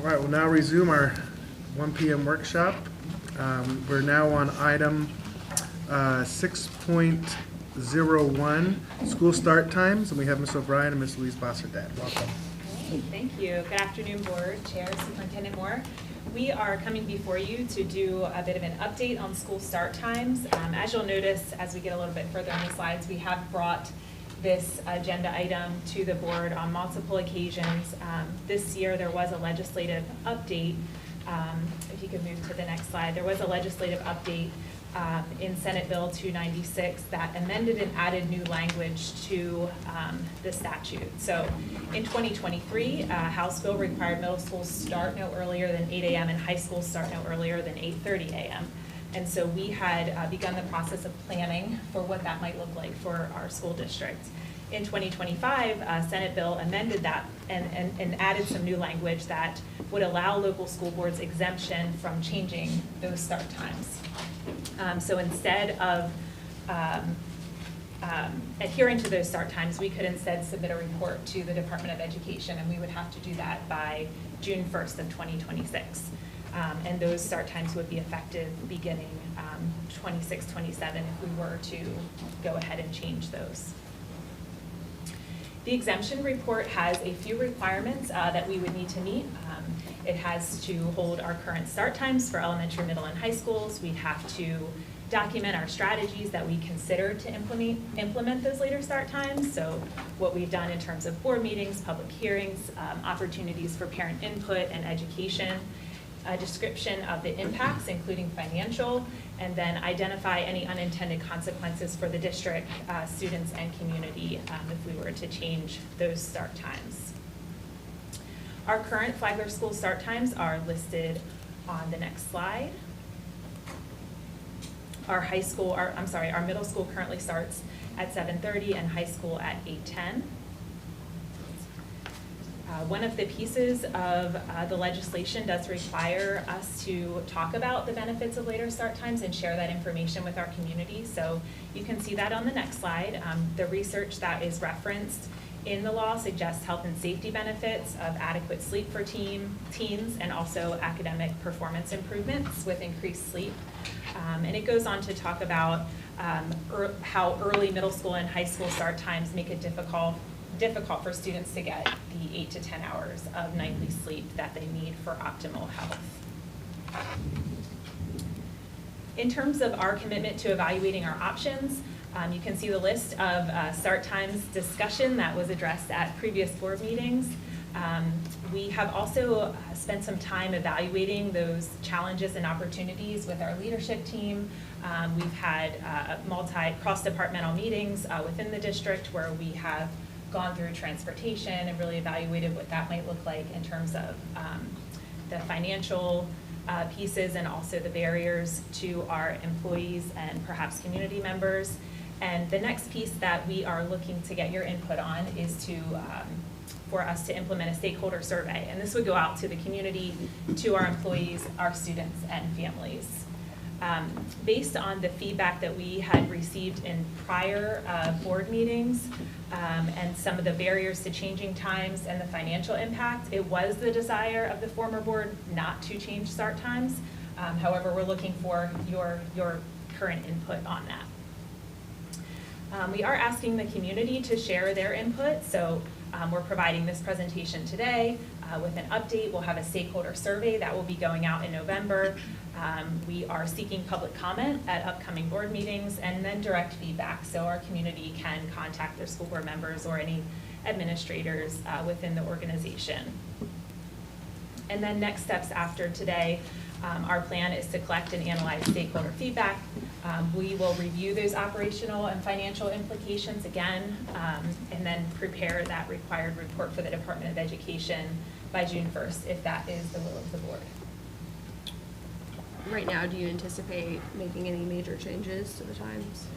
[SPEAKER 1] All right, we'll now resume our 1 p.m. workshop. We're now on item 6.01, school start times, and we have Ms. O'Brien and Ms. Louise Bosserdad. Welcome.
[SPEAKER 11] Thank you. Good afternoon, Board, Chair, Superintendent Moore. We are coming before you to do a bit of an update on school start times. As you'll notice, as we get a little bit further in the slides, we have brought this agenda item to the board on multiple occasions. This year, there was a legislative update. If you could move to the next slide, there was a legislative update in Senate Bill 296 that amended and added new language to the statute. So in 2023, House bill required middle schools start no earlier than 8 a.m. and high schools start no earlier than 8:30 a.m. And so we had begun the process of planning for what that might look like for our school district. In 2025, Senate bill amended that and added some new language that would allow local school boards exemption from changing those start times. So instead of adhering to those start times, we could instead submit a report to the Department of Education, and we would have to do that by June 1st of 2026. And those start times would be effective beginning 26-27 if we were to go ahead and change those. The exemption report has a few requirements that we would need to meet. It has to hold our current start times for elementary, middle, and high schools. We'd have to document our strategies that we consider to implement those later start times. So what we've done in terms of board meetings, public hearings, opportunities for parent input and education, a description of the impacts, including financial, and then identify any unintended consequences for the district, students, and community if we were to change those start times. Our current Flagler School start times are listed on the next slide. Our middle school currently starts at 7:30 and high school at 8:10. One of the pieces of the legislation does require us to talk about the benefits of later start times and share that information with our community. So you can see that on the next slide. The research that is referenced in the law suggests health and safety benefits of adequate sleep for teens and also academic performance improvements with increased sleep. And it goes on to talk about how early middle school and high school start times make it difficult for students to get the 8 to 10 hours of nightly sleep that they need for optimal health. In terms of our commitment to evaluating our options, you can see the list of start times discussion that was addressed at previous board meetings. We have also spent some time evaluating those challenges and opportunities with our leadership team. We've had cross-departmental meetings within the district where we have gone through transportation and really evaluated what that might look like in terms of the financial pieces and also the barriers to our employees and perhaps community members. And the next piece that we are looking to get your input on is for us to implement a stakeholder survey. And this would go out to the community, to our employees, our students, and families. Based on the feedback that we had received in prior board meetings and some of the barriers to changing times and the financial impact, it was the desire of the former board not to change start times. However, we're looking for your current input on that. We are asking the community to share their input, so we're providing this presentation today with an update. We'll have a stakeholder survey that will be going out in November. We are seeking public comment at upcoming board meetings and then direct feedback so our community can contact their school board members or any administrators within the organization. And then next steps after today, our plan is to collect and analyze stakeholder feedback. We will review those operational and financial implications again, and then prepare that required report for the Department of Education by June 1st, if that is the will of the board.
[SPEAKER 7] Right now, do you anticipate making any major changes to the times?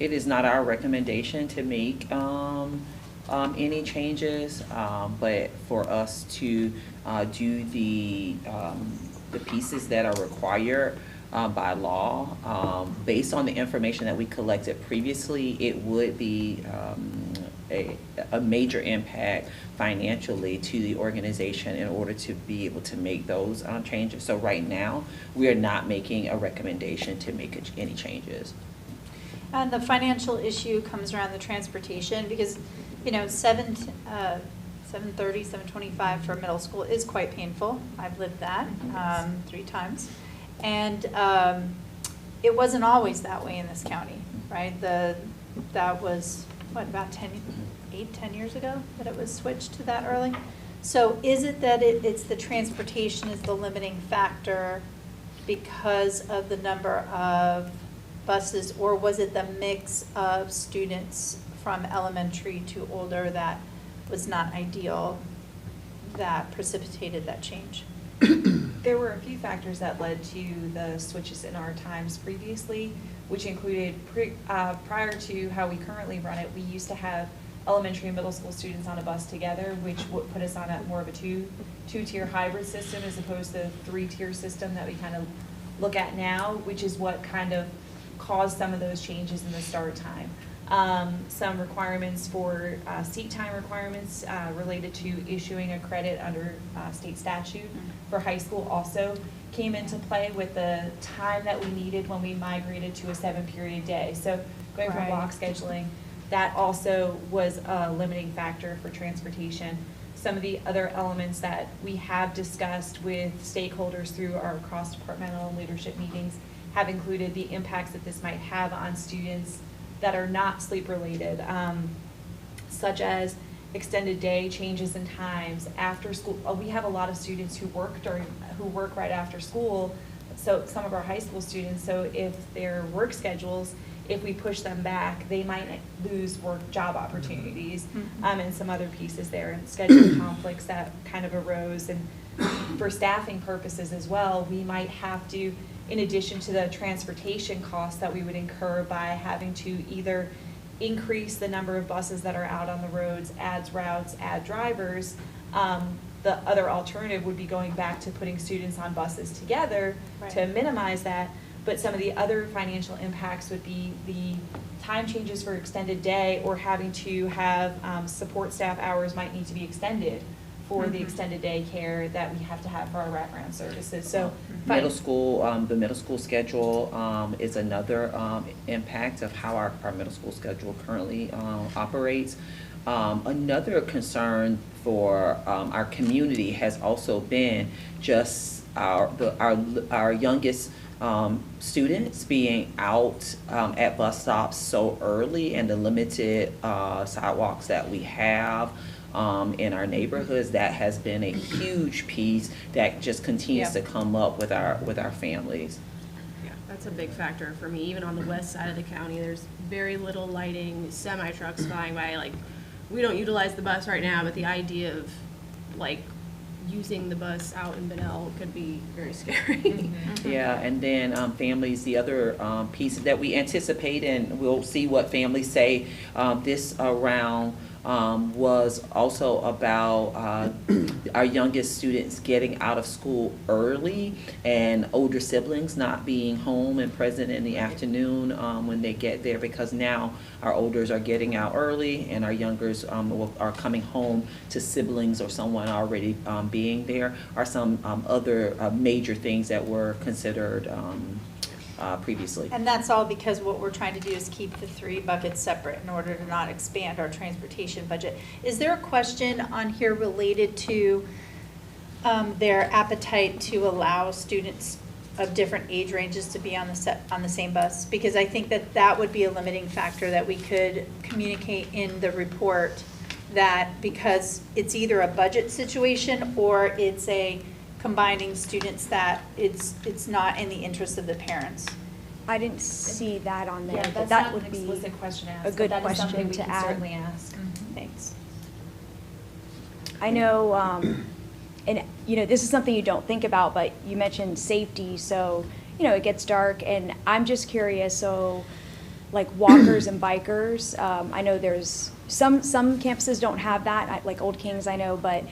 [SPEAKER 4] It is not our recommendation to make any changes, but for us to do the pieces that are required by law, based on the information that we collected previously, it would be a major impact financially to the organization in order to be able to make those changes. So right now, we are not making a recommendation to make any changes.
[SPEAKER 3] And the financial issue comes around the transportation because, 7:30, 7:25 for middle school is quite painful. I've lived that 3 times. And it wasn't always that way in this county, right? That was, about 10 years ago that it was switched to that early? So is it that it's the transportation is the limiting factor because of the number of buses, or was it the mix of students from elementary to older that was not ideal that precipitated that change?
[SPEAKER 11] There were a few factors that led to the switches in our times previously, which included prior to how we currently run it, we used to have elementary and middle school students on a bus together, which would put us on a more of a two-tier hybrid system as opposed to the 3-tier system that we kind of look at now, which is what kind of caused some of those changes in the start time. Some requirements for seat time requirements related to issuing a credit under state statute for high school also came into play with the time that we needed when we migrated to a 7-period day. So going from block scheduling, that also was a limiting factor for transportation. Some of the other elements that we have discussed with stakeholders through our cross-departmental and leadership meetings have included the impacts that this might have on students that are not sleep related, such as extended day changes in times after school. We have a lot of students who work right after school. So some of our high school students, so if their work schedules, if we push them back, they might lose job opportunities, and some other pieces there, and scheduling conflicts that kind of arose. And for staffing purposes as well, we might have to, in addition to the transportation costs that we would incur by having to either increase the number of buses that are out on the roads, add routes, add drivers, the other alternative would be going back to putting students on buses together to minimize that. But some of the other financial impacts would be the time changes for extended day, or having to have support staff hours might need to be extended for the extended day care that we have to have for our wraparound services. So
[SPEAKER 4] middle school, the middle school schedule is another impact of how our middle school schedule currently operates. Another concern for our community has also been just our youngest students being out at bus stops so early, and the limited sidewalks that we have in our neighborhoods. That has been a huge piece that just continues to come up with our families.
[SPEAKER 7] Yeah, that's a big factor for me. Even on the west side of the county, there's very little lighting, semi trucks flying by. Like, we don't utilize the bus right now, but the idea of using the bus out in Benel could be very scary.
[SPEAKER 4] Yeah, and then families, the other piece that we anticipate, and we'll see what families say this around, was also about our youngest students getting out of school early, and older siblings not being home and present in the afternoon when they get there, because now our olders are getting out early and our youngers are coming home to siblings or someone already being there, are some other major things that were considered previously.
[SPEAKER 3] And that's all because what we're trying to do is keep the 3 buckets separate in order to not expand our transportation budget. Is there a question on here related to their appetite to allow students of different age ranges to be on the same bus? Because I think that would be a limiting factor that we could communicate in the report, that because it's either a budget situation or it's a combining students, that it's not in the interest of the parents.
[SPEAKER 2] I didn't see that on there,
[SPEAKER 11] Yeah,
[SPEAKER 2] but
[SPEAKER 11] that's
[SPEAKER 2] that
[SPEAKER 11] not
[SPEAKER 2] would
[SPEAKER 11] an
[SPEAKER 2] be
[SPEAKER 11] explicit question asked,
[SPEAKER 2] a
[SPEAKER 11] but
[SPEAKER 2] good
[SPEAKER 11] that is
[SPEAKER 2] question
[SPEAKER 11] something we
[SPEAKER 2] to
[SPEAKER 11] can
[SPEAKER 2] add.
[SPEAKER 11] certainly ask.
[SPEAKER 3] Thanks.
[SPEAKER 2] I know, and this is something you don't think about, but you mentioned safety, so, it gets dark, and I'm just curious, so, like walkers and bikers, I know there's, some campuses don't have that, like Old Kings I know, but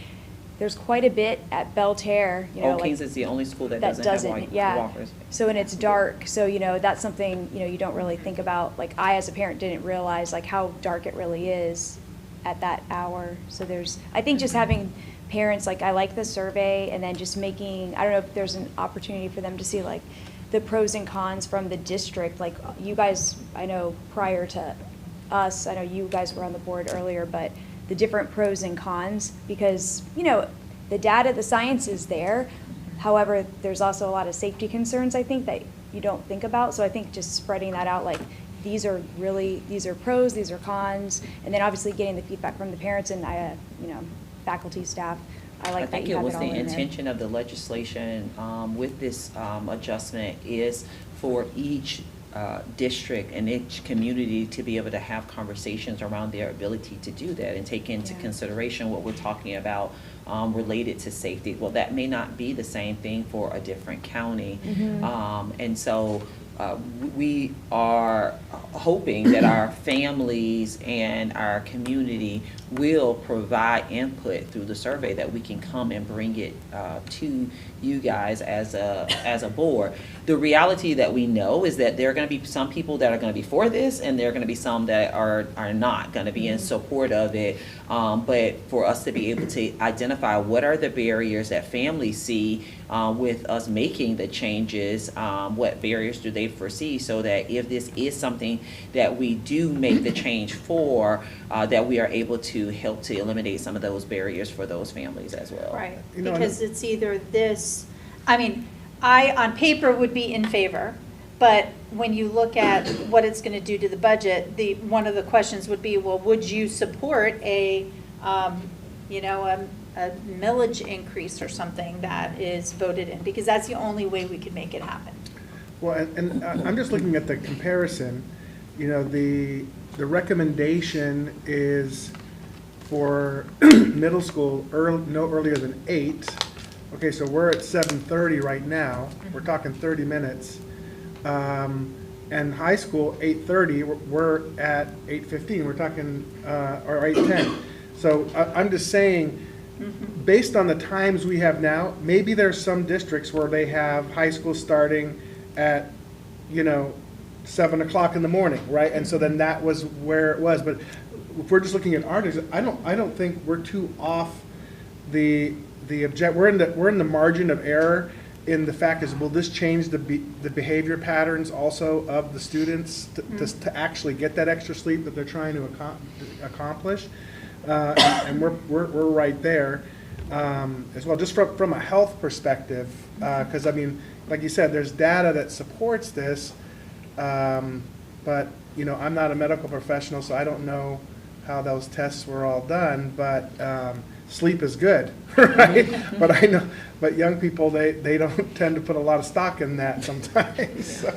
[SPEAKER 2] there's quite a bit at Belterre,
[SPEAKER 4] Old Kings is the only school that doesn't have walkers.
[SPEAKER 2] So, and it's dark, so, that's something, you don't really think about. Like, I, as a parent, didn't realize, like, how dark it really is at that hour. So I think just having parents, like, I like the survey, and then just making, I don't know if there's an opportunity for them to see, like, the pros and cons from the district. Like, you guys, I know prior to us, I know you guys were on the board earlier, but the different pros and cons, because, the data, the science is there. However, there's also a lot of safety concerns, I think, that you don't think about. So I think just spreading that out, like, these are pros, these are cons, and then obviously getting the feedback from the parents and, faculty, staff. I think it was the
[SPEAKER 4] intention of the legislation with this adjustment is for each district and each community to be able to have conversations around their ability to do that and take into consideration what we're talking about related to safety. Well, that may not be the same thing for a different county. And so we are hoping that our families and our community will provide input through the survey, that we can come and bring it to you guys as a board. The reality that we know is that there are going to be some people that are going to be for this, and there are going to be some that are not going to be in support of it. But for us to be able to identify what are the barriers that families see with us making the changes, what barriers do they foresee, so that if this is something that we do make the change for, that we are able to help to eliminate some of those barriers for those families as well.
[SPEAKER 3] Right, because it's either this, I on paper would be in favor, but when you look at what it's going to do to the budget, one of the questions would be, well, would you support a millage increase or something that is voted in? Because that's the only way we can make it happen.
[SPEAKER 1] Well, and I'm just looking at the comparison. The recommendation is for middle school no earlier than 8. Okay, so we're at 7:30 right now. We're talking 30 minutes. And high school, 8:30, we're at 8:15. We're talking, or 8:10. So I'm just saying, based on the times we have now, maybe there's some districts where they have high school starting at, 7 o'clock in the morning, right? And so then that was where it was. But if we're just looking at our district, I don't think we're too off the object. We're in the margin of error. In the fact is, will this change the behavior patterns also of the students to actually get that extra sleep that they're trying to accomplish? And we're right there as well, just from a health perspective, because like you said, there's data that supports this, but I'm not a medical professional, so I don't know how those tests were all done, but sleep is good, right? But I know, but young people, they don't tend to put a lot of stock in that sometimes. So.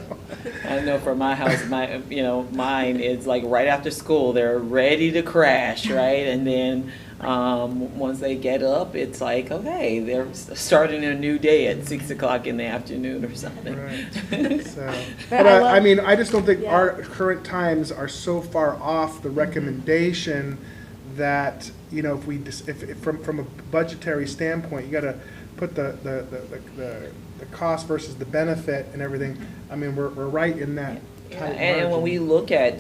[SPEAKER 4] I know for my house, mine is like right after school, they're ready to crash, right? And then once they get up, it's like, okay, they're starting a new day at 6 o'clock in the afternoon or something.
[SPEAKER 1] Right. So, but I just don't think our current times are so far off the recommendation that, if from a budgetary standpoint, you got to put the cost versus the benefit and everything. We're right in that.
[SPEAKER 4] And when we look at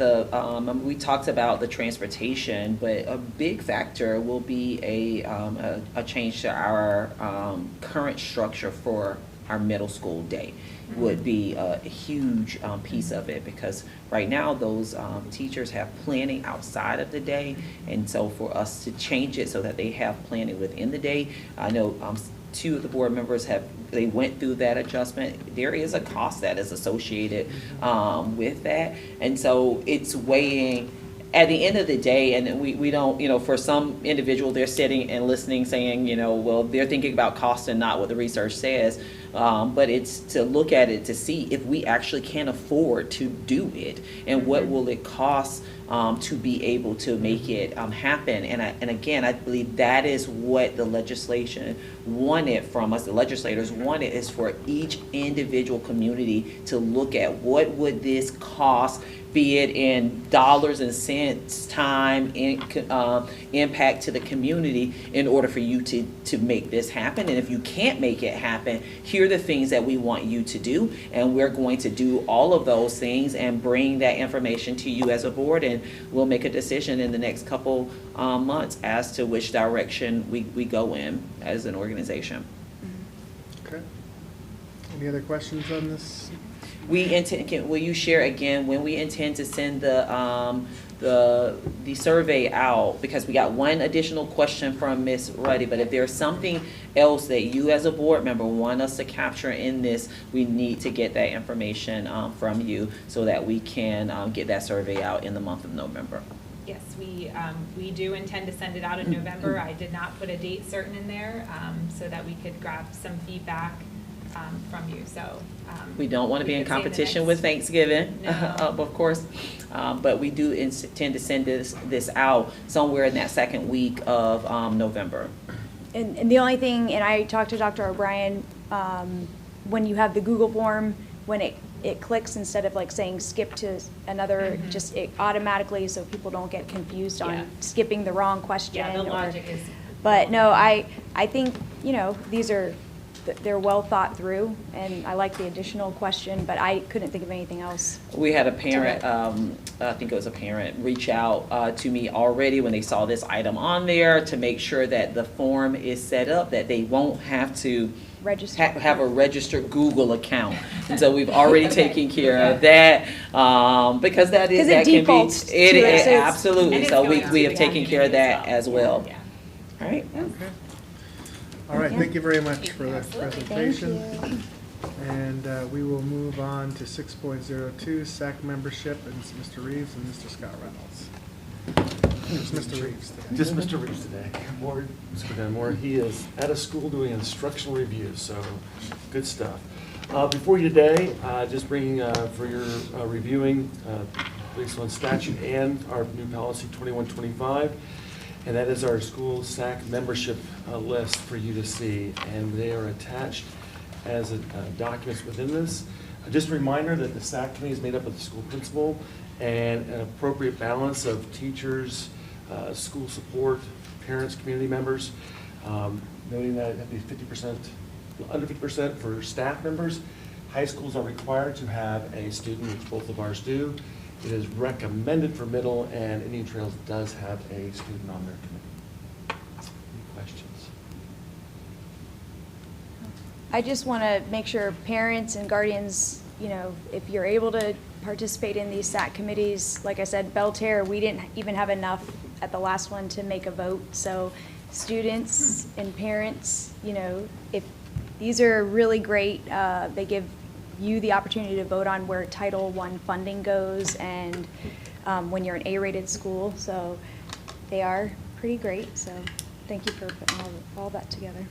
[SPEAKER 4] we talked about the transportation, but a big factor will be a change to our current structure for our middle school day. Would be a huge piece of it, because right now those teachers have planning outside of the day, and so for us to change it so that they have planning within the day, I know 2 of the board members they went through that adjustment. There is a cost that is associated with that, and so it's weighing. At the end of the day, and we don't, for some individual, they're sitting and listening saying, well, they're thinking about cost and not what the research says, but it's to look at it to see if we actually can afford to do it, and what will it cost to be able to make it happen. And again, I believe that is what the legislation wanted from us. The legislators wanted is for each individual community to look at what would this cost, be it in dollars and cents, time, impact to the community, in order for you to make this happen. And if you can't make it happen, here here are the things that we want you to do, and we're going to do all of those things and bring that information to you as a board, and we'll make a decision in the next couple months as to which direction we go in as an organization.
[SPEAKER 1] Okay. Any other questions on this?
[SPEAKER 4] We intend, will you share again when we intend to send the survey out? Because we got one additional question from Ms. Ruddy, but if there's something else that you as a board member want us to capture in this, we need to get that information from you so that we can get that survey out in the month of November.
[SPEAKER 11] Yes, we do intend to send it out in November. I did not put a date certain in there so that we could grab some feedback from you, so.
[SPEAKER 4] We don't want to be in competition with Thanksgiving,
[SPEAKER 11] No.
[SPEAKER 4] of course, but we do intend to send this out somewhere in that second week of November.
[SPEAKER 2] And the only thing, and I talked to Dr. O'Brien, when you have the Google form, when it clicks, instead of like saying skip to another, just it automatically, so people don't get confused on skipping the wrong question.
[SPEAKER 11] Yeah, the logic is.
[SPEAKER 2] But no, I think, they're well thought through, and I like the additional question, but I couldn't think of anything else.
[SPEAKER 4] We had a parent, I think it was a parent, reach out to me already when they saw this item on there to make sure that the form is set up, that they won't have to
[SPEAKER 2] Register.
[SPEAKER 4] have a registered Google account. And so we've already taken care of that, because that is, that can be.
[SPEAKER 2] defaults to
[SPEAKER 4] It
[SPEAKER 2] it, so it's-
[SPEAKER 4] absolutely,
[SPEAKER 11] And
[SPEAKER 4] so
[SPEAKER 11] it's going
[SPEAKER 4] we
[SPEAKER 11] to
[SPEAKER 4] have taken care of that as well.
[SPEAKER 11] Yeah.
[SPEAKER 4] All right.
[SPEAKER 1] Okay. All right, thank you very much for that
[SPEAKER 11] Absolutely.
[SPEAKER 1] presentation.
[SPEAKER 2] Thank you.
[SPEAKER 1] And we will move on to 6.02, SAC membership, and it's Mr. Reeves and Mr. Scott Reynolds. It's Mr. Reeves today.
[SPEAKER 12] Just Mr. Reeves today. Moore, Superintendent Moore, he is at a school doing instructional reviews, so good stuff. Before you today, just bringing for your reviewing based on statute and our new policy 2125, and that is our school SAC membership list for you to see, and they are attached as documents within this. Just a reminder that the SAC committee is made up of the school principal and an appropriate balance of teachers, school support, parents, community members, noting that it'd be 50%, under 50% for staff members. High schools are required to have a student, which both of ours do. It is recommended for middle, and Indian Trails does have a student on their committee. Any questions?
[SPEAKER 2] I just want to make sure parents and guardians, if you're able to participate in these SAC committees, like I said, Belterre, we didn't even have enough at the last one to make a vote. So students and parents, if these are really great, they give you the opportunity to vote on where Title I funding goes, and when you're an A-rated school. So they are pretty great. So thank you for putting all that together.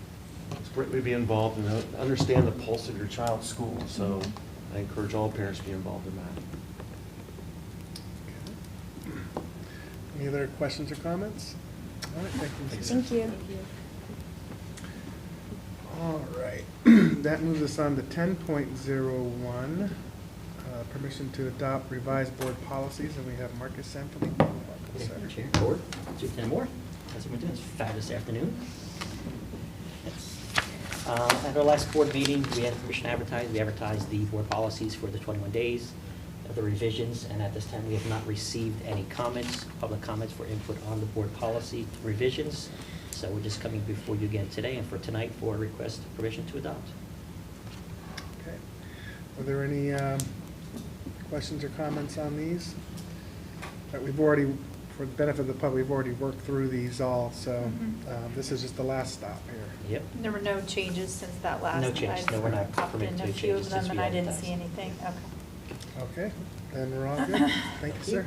[SPEAKER 12] It's great to be involved and understand the pulse of your child's school, so I encourage all parents to be involved in that.
[SPEAKER 1] Any other questions or comments? All right, thank you.
[SPEAKER 2] Thank you.
[SPEAKER 1] All right, that moves us on to 10.01, permission to adopt revised board policies, and we have Marcus Sanfilippo. Welcome, sir.
[SPEAKER 13] Chair, Board, Superintendent Moore, as we do, it's fabulous afternoon. Yes. At our last board meeting, we had permission to advertise. We advertised the board policies for the 21 days of the revisions, and at this time, we have not received any comments, public comments for input on the board policy revisions. So we're just coming before you again today and for tonight for a request of permission to adopt.
[SPEAKER 1] Okay. Are there any questions or comments on these? We've already, for the benefit of the public, we've already worked through these all, so this is just the last stop here.
[SPEAKER 13] Yep.
[SPEAKER 3] There were no changes since that last.
[SPEAKER 13] No changes. No, we're not
[SPEAKER 3] I've popped
[SPEAKER 13] permitted
[SPEAKER 3] in
[SPEAKER 13] to
[SPEAKER 3] a few of
[SPEAKER 13] changes
[SPEAKER 3] them
[SPEAKER 13] since
[SPEAKER 3] and
[SPEAKER 13] we
[SPEAKER 3] I didn't
[SPEAKER 13] advertised.
[SPEAKER 3] see anything. Okay.
[SPEAKER 1] Okay, then we're all good. Thank you, sir.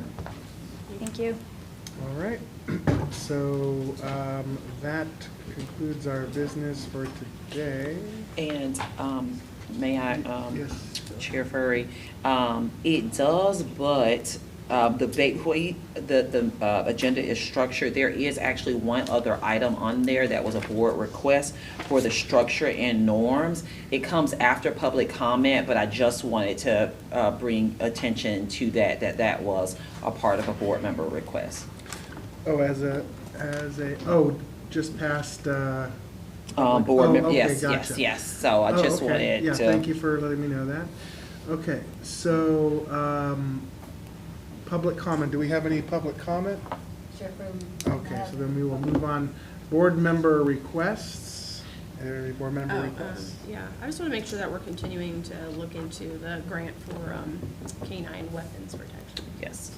[SPEAKER 2] Thank you.
[SPEAKER 1] All right, so that concludes our business for today.
[SPEAKER 4] And may I,
[SPEAKER 1] Yes.
[SPEAKER 4] Chair Furry, it does, but the agenda is structured. There is actually one other item on there that was a board request for the structure and norms. It comes after public comment, but I just wanted to bring attention to that was a part of a board member request.
[SPEAKER 1] Oh, just past
[SPEAKER 4] board
[SPEAKER 1] Oh,
[SPEAKER 4] member.
[SPEAKER 1] okay,
[SPEAKER 4] Yes,
[SPEAKER 1] gotcha.
[SPEAKER 4] yes. So I
[SPEAKER 1] Oh,
[SPEAKER 4] just
[SPEAKER 1] okay.
[SPEAKER 4] wanted
[SPEAKER 1] Yeah,
[SPEAKER 4] to.
[SPEAKER 1] thank you for letting me know that. Okay, so, public comment, do we have any public comment? Okay, so then we will move on. Board member requests. Are there any board member requests?
[SPEAKER 7] Yeah, I just want to make sure that we're continuing to look into the grant for canine weapons protection.
[SPEAKER 4] Yes.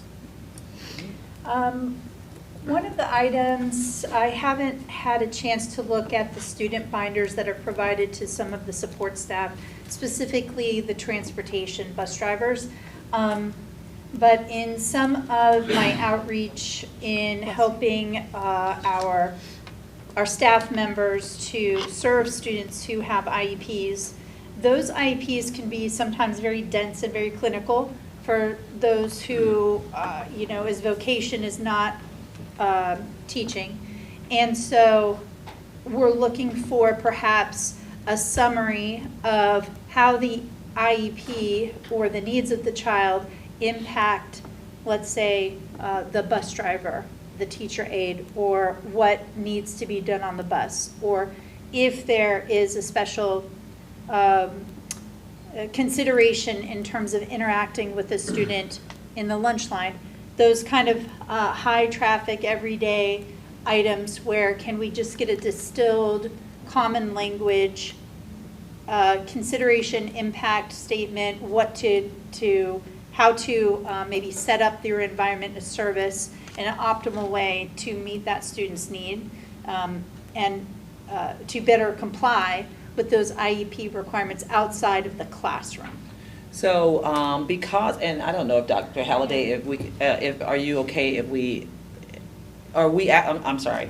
[SPEAKER 3] One of the items, I haven't had a chance to look at the student binders that are provided to some of the support staff, specifically the transportation bus drivers. But in some of my outreach in helping our staff members to serve students who have IEPs, those IEPs can be sometimes very dense and very clinical for those who, his vocation is not teaching. And so we're looking for perhaps a summary of how the IEP or the needs of the child impact, let's say, the bus driver, the teacher aide, or what needs to be done on the bus, or if there is a special consideration in terms of interacting with a student in the lunch line. Those kind of high traffic, everyday items where can we just get a distilled, common language, consideration, impact statement, how to maybe set up their environment of service in an optimal way to meet that student's need, and to better comply with those IEP requirements outside of the classroom.
[SPEAKER 4] So, because, and I don't know if Dr. Halliday, are you okay if I'm sorry.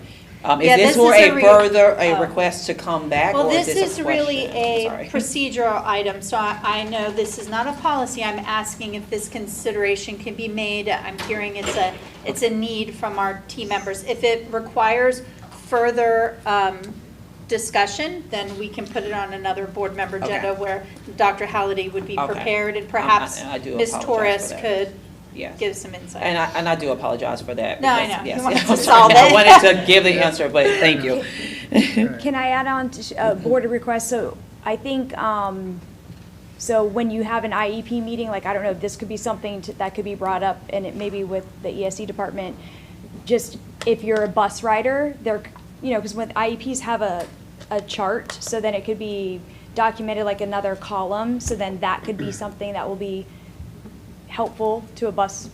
[SPEAKER 4] Is this for a request to come back?
[SPEAKER 3] Well,
[SPEAKER 4] or
[SPEAKER 3] this
[SPEAKER 4] is
[SPEAKER 3] is really a
[SPEAKER 4] Sorry.
[SPEAKER 3] procedural item, so I know this is not a policy. I'm asking if this consideration can be made. I'm hearing it's a need from our team members. If it requires further discussion, then we can put it on another board member agenda where Dr. Halliday would be prepared, and perhaps
[SPEAKER 4] I do
[SPEAKER 3] Ms.
[SPEAKER 4] apologize
[SPEAKER 3] Torres
[SPEAKER 4] for that.
[SPEAKER 3] could
[SPEAKER 4] Yes.
[SPEAKER 3] give some insight.
[SPEAKER 4] And I do apologize for that.
[SPEAKER 3] No, I
[SPEAKER 4] because,
[SPEAKER 3] know.
[SPEAKER 4] yes,
[SPEAKER 3] You wanted to
[SPEAKER 4] I'm
[SPEAKER 3] solve
[SPEAKER 4] sorry.
[SPEAKER 3] it.
[SPEAKER 4] I wanted to give the answer, but thank you.
[SPEAKER 2] Can I add on to board requests? So I think, so when you have an IEP meeting, like, I don't know, this could be something that could be brought up, and it may be with the ESE department, just if you're a bus rider, because when IEPs have a chart, so then it could be documented like another column, so then that could be something that will be helpful to a bus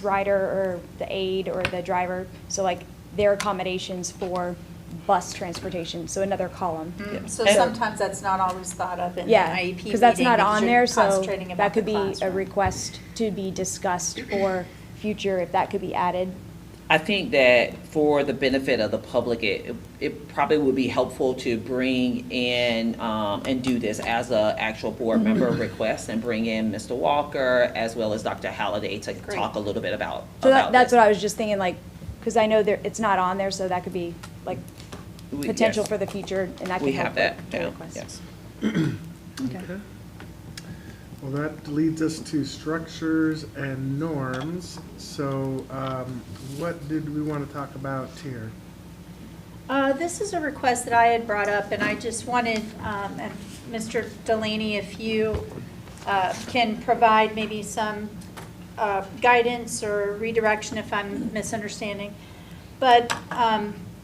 [SPEAKER 2] rider or the aide or the driver. So like their accommodations for bus transportation, so another column.
[SPEAKER 3] So sometimes that's not always thought of in the
[SPEAKER 2] Yeah,
[SPEAKER 3] IEP meeting.
[SPEAKER 2] because that's not on
[SPEAKER 3] you're
[SPEAKER 2] there, so
[SPEAKER 3] concentrating about
[SPEAKER 2] that could
[SPEAKER 3] the
[SPEAKER 2] be a
[SPEAKER 3] classroom.
[SPEAKER 2] request to be discussed for future, if that could be added.
[SPEAKER 4] I think that for the benefit of the public, it probably would be helpful to bring in and do this as a actual board member request, and bring in Mr. Walker as well as Dr. Halliday to talk a little bit about.
[SPEAKER 2] So that's what I was just thinking, like, because I know it's not on there, so that could be like potential
[SPEAKER 4] yes.
[SPEAKER 2] for the future, and that could
[SPEAKER 4] We
[SPEAKER 2] help
[SPEAKER 4] have that
[SPEAKER 2] with the
[SPEAKER 4] down,
[SPEAKER 2] request.
[SPEAKER 4] yes.
[SPEAKER 2] Okay.
[SPEAKER 1] Well, that leads us to structures and norms. So what did we want to talk about here?
[SPEAKER 3] This is a request that I had brought up, and I just wanted, and Mr. Delaney, if you can provide maybe some guidance or redirection if I'm misunderstanding. But,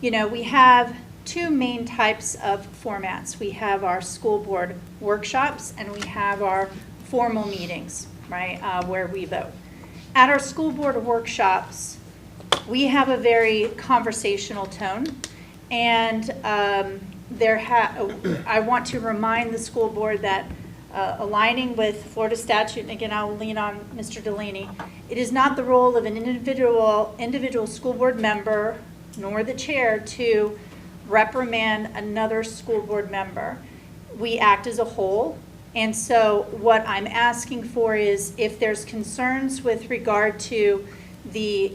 [SPEAKER 3] we have two main types of formats. We have our school board workshops, and we have our formal meetings, right, where we vote. At our school board workshops, we have a very conversational tone, and I want to remind the school board that aligning with Florida statute, and again, I will lean on Mr. Delaney, it is not the role of an individual school board member, nor the chair, to reprimand another school board member. We act as a whole. And so what I'm asking for is if there's concerns with regard to the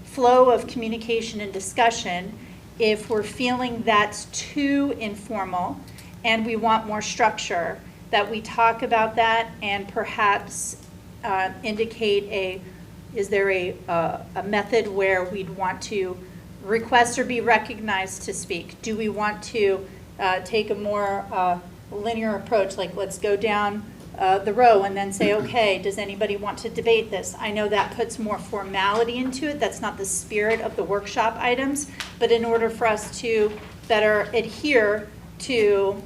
[SPEAKER 3] flow of communication and discussion, if we're feeling that's too informal and we want more structure, that we talk about that and perhaps indicate is there a method where we'd want to request or be recognized to speak? Do we want to take a more linear approach, like let's go down the row and then say, okay, does anybody want to debate this? I know that puts more formality into it. That's not the spirit of the workshop items. But in order for us to better adhere to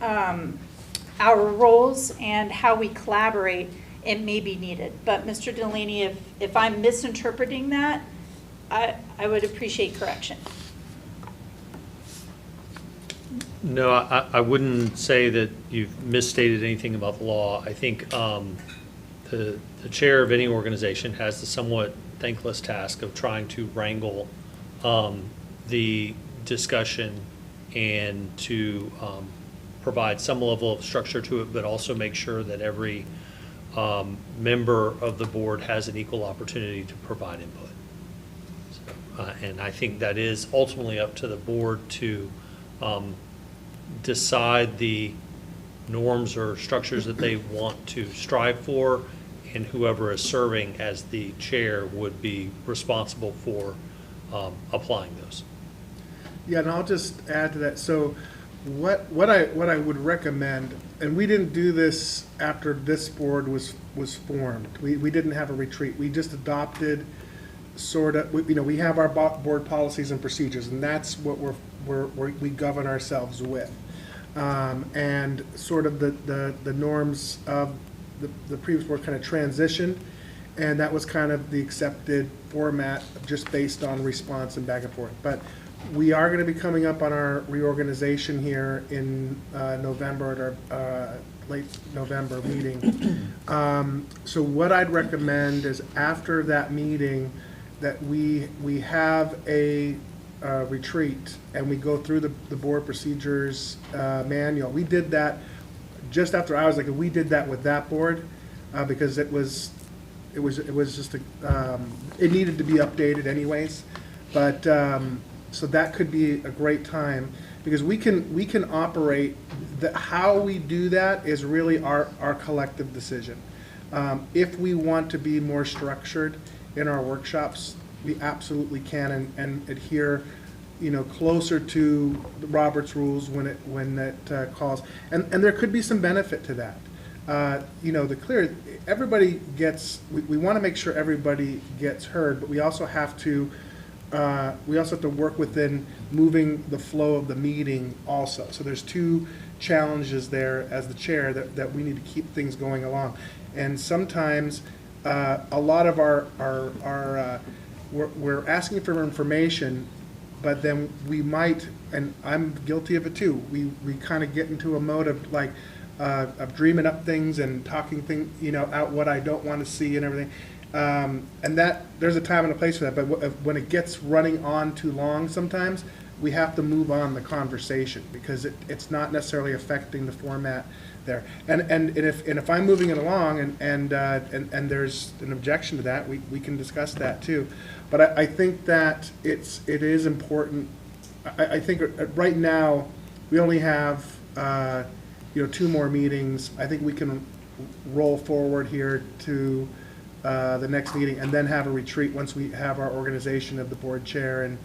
[SPEAKER 3] our roles and how we collaborate, it may be needed. But Mr. Delaney, if I'm misinterpreting that, I would appreciate correction.
[SPEAKER 14] No, I wouldn't say that you've misstated anything about the law. I think the chair of any organization has the somewhat thankless task of trying to wrangle the discussion and to provide some level of structure to it, but also make sure that every member of the board has an equal opportunity to provide input. So, and I think that is ultimately up to the board to decide the norms or structures that they want to strive for, and whoever is serving as the chair would be responsible for applying those.
[SPEAKER 1] Yeah, and I'll just add to that. So what I would recommend, and we didn't do this after this board was formed. We didn't have a retreat. We just adopted sort of, we have our board policies and procedures, and that's what we govern ourselves with. And sort of the norms of the previous board kind of transitioned, and that was kind of the accepted format just based on response and back and forth. But we are going to be coming up on our reorganization here in November at our late November meeting. So what I'd recommend is after that meeting that we have a retreat and we go through the board procedures manual. We did that just after I was like, we did that with that board because it was just it needed to be updated anyways. But so that could be a great time because we can operate. How we do that is really our collective decision. If we want to be more structured in our workshops, we absolutely can and adhere, closer to the Robert's rules when it calls. And there could be some benefit to that. Everybody gets. We want to make sure everybody gets heard, but we also have to work within moving the flow of the meeting also. So there's two challenges there as the chair that we need to keep things going along. And sometimes a lot of we're asking for information, but then we might, and I'm guilty of it too, we kind of get into a mode of like of dreaming up things and talking things, out what I don't want to see and everything. And that there's a time and a place for that, but when it gets running on too long, sometimes we have to move on the conversation because it's not necessarily affecting the format there. And if I'm moving it along and there's an objection to that, we can discuss that too. But I think that it is important. I think right now we only have 2 more meetings. I think we can roll forward here to the next meeting and then have a retreat once we have our organization of the board chair and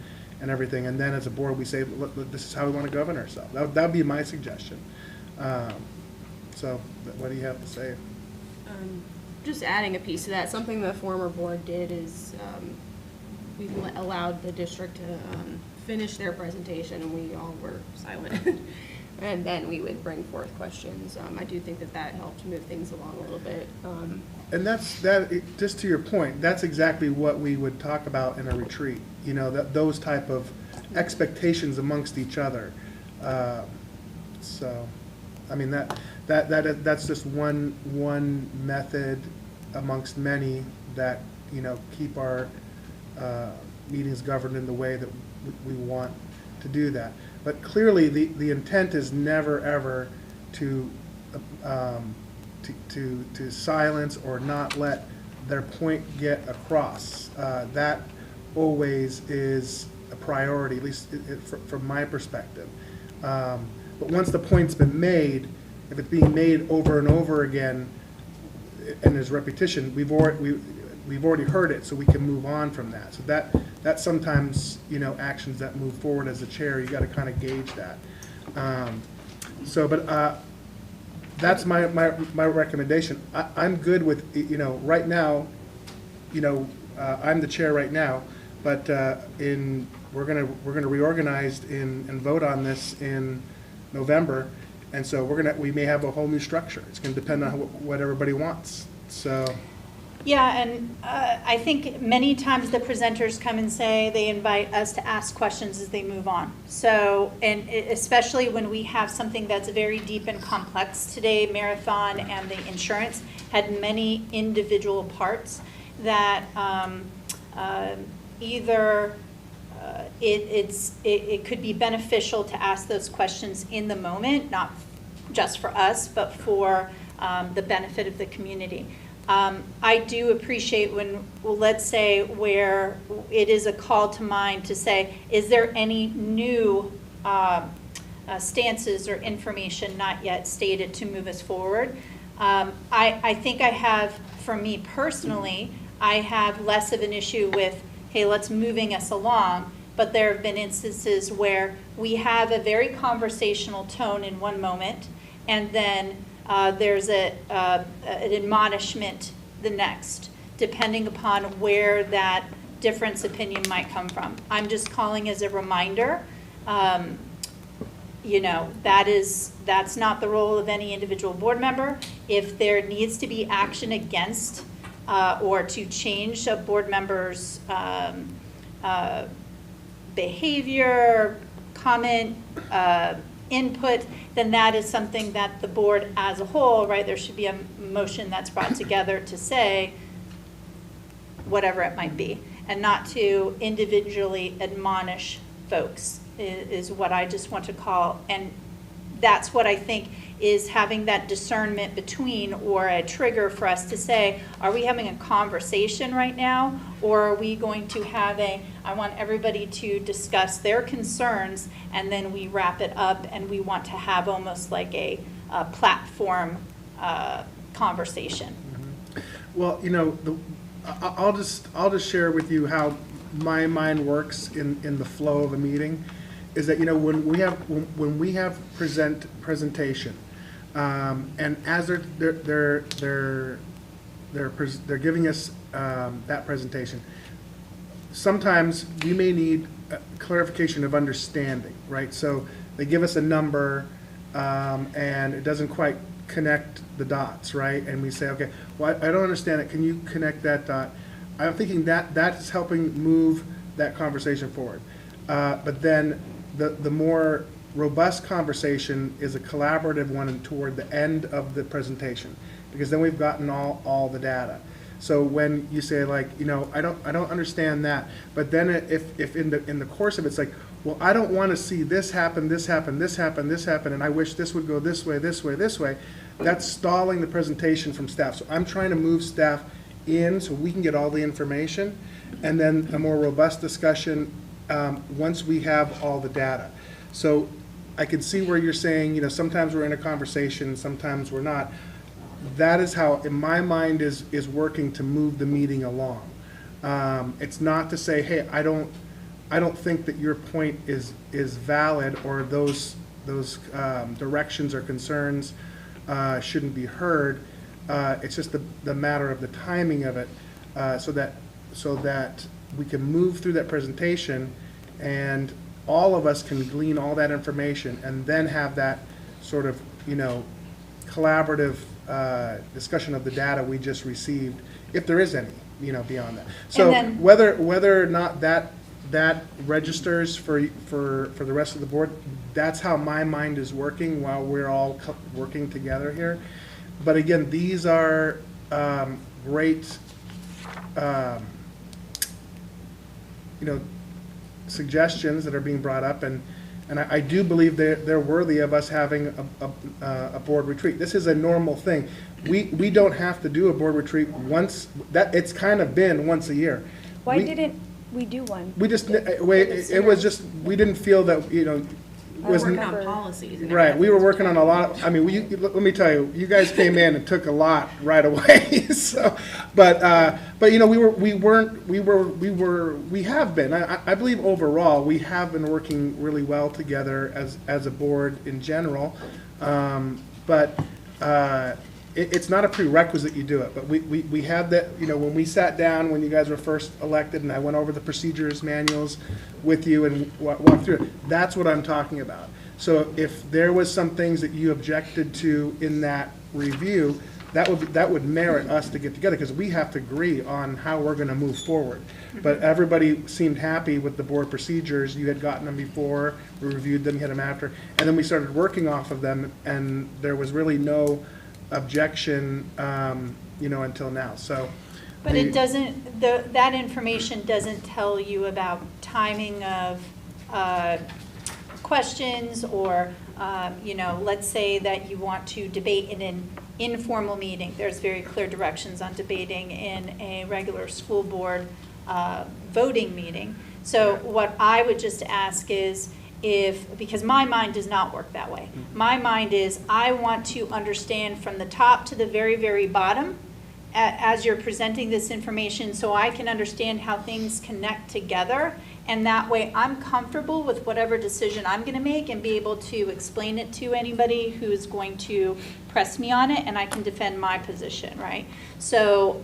[SPEAKER 1] everything. And then as a board, we say, look, this is how we want to govern ourselves. That would be my suggestion. So what do you have to say?
[SPEAKER 7] Just adding a piece to that, something the former board did is we allowed the district to finish their presentation and we all were silent. And then we would bring forth questions. I do think that helped move things along a little bit.
[SPEAKER 1] And just to your point, that's exactly what we would talk about in a retreat. Those type of expectations amongst each other. So, I mean that's just one method amongst many that keep our meetings governed in the way that we want to do that. But clearly, the intent is never ever to silence or not let their point get across. That always is a priority, at least from my perspective. But once the point's been made, if it's being made over and over again, and there's repetition, we've already heard it, so we can move on from that. So that's sometimes, you know, actions that move forward as a chair, you gotta kind of gauge that. That's my recommendation. I'm good with, you know, right now, you know, I'm the chair right now, but we're gonna reorganize and vote on this in November, and so we may have a whole new structure. It's gonna depend on what everybody wants, so.
[SPEAKER 3] Yeah, and I think many times the presenters come and say they invite us to ask questions as they move on. So, and especially when we have something that's very deep and complex. Today, Marathon and the insurance had many individual parts that it could be beneficial to ask those questions in the moment, not just for us, but for the benefit of the community. I do appreciate when, well, let's say where it is a call to mind to say, is there any new stances or information not yet stated to move us forward? I think I have, for me personally, I have less of an issue with, hey, let's moving us along, but there have been instances where we have a very conversational tone in one moment, and then there's an admonishment the next, depending upon where that difference opinion might come from. I'm just calling as a reminder, you know, that's not the role of any individual board member. If there needs to be action against or to change a board member's behavior, comment, input, then that is something that the board as a whole, right, there should be a motion that's brought together to say whatever it might be, and not to individually admonish folks is what I just want to call. And that's what I think is having that discernment between, or a trigger for us to say, are we having a conversation right now, or are we going to have I want everybody to discuss their concerns, and then we wrap it up, and we want to have almost like a platform conversation.
[SPEAKER 1] Mm-hmm. Well, you know, I'll just share with you how my mind works in the flow of a meeting. Is that, you know, when we have presentation, and as they're giving us that presentation, sometimes we may need clarification of understanding, right? So they give us a number, and it doesn't quite connect the dots, right? And we say, okay, well, I don't understand it. Can you connect that dot? I'm thinking that's helping move that conversation forward. But then the more robust conversation is a collaborative one toward the end of the presentation, because then we've gotten all the data. So when you say, like, you know, I don't understand that, but then if in the course of it, it's like, well, I don't want to see this happen, this happen, this happen, this happen, and I wish this would go this way, this way, this way, that's stalling the presentation from staff. So I'm trying to move staff in so we can get all the information, and then a more robust discussion once we have all the data. So I can see where you're saying, you know, sometimes we're in a conversation, sometimes we're not. That is how, in my mind, is working to move the meeting along. It's not to say, hey, I don't think that your point is valid, or those directions or concerns shouldn't be heard. It's just the matter of the timing of it, so that we can move through that presentation, and all of us can glean all that information, and then have that sort of, you know, collaborative discussion of the data we just received, if there is any, you know, beyond that. So whether or not that registers for the rest of the board, that's how my mind is working while we're all working together here. But again, these are great, you know, suggestions that are being brought up, and I do believe they're worthy of us having a board retreat. This is a normal thing. We don't have to do a board retreat once. It's kind of been once a year.
[SPEAKER 2] Why didn't we do one?
[SPEAKER 1] We just, it was just, we didn't feel that, you know,
[SPEAKER 7] We're
[SPEAKER 1] was
[SPEAKER 7] working on policies and
[SPEAKER 1] right. We were
[SPEAKER 7] everything.
[SPEAKER 1] working on a lot. I mean, let me tell you, you guys came in and took a lot right away. So, but you know, we have been. I believe overall we have been working really well together as a board in general. But it's not a prerequisite you do it, but we had that, you know, when we sat down, when you guys were first elected, and I went over the procedures manuals with you and walked through it, that's what I'm talking about. So if there was some things that you objected to in that review, that would merit us to get together, because we have to agree on how we're gonna move forward. But everybody seemed happy with the board procedures. You had gotten them before, we reviewed them, you had them after, and then we started working off of them, and there was really no objection, you know, until now, so.
[SPEAKER 3] But it doesn't, that information doesn't tell you about timing of questions, or, you know, let's say that you want to debate in an informal meeting. There's very clear directions on debating in a regular school board voting meeting. So what I would just ask is, because my mind does not work that way. My mind is, I want to understand from the top to the very, very bottom as you're presenting this information, so I can understand how things connect together, and that way I'm comfortable with whatever decision I'm going to make and be able to explain it to anybody who's going to press me on it, and I can defend my position, right? So,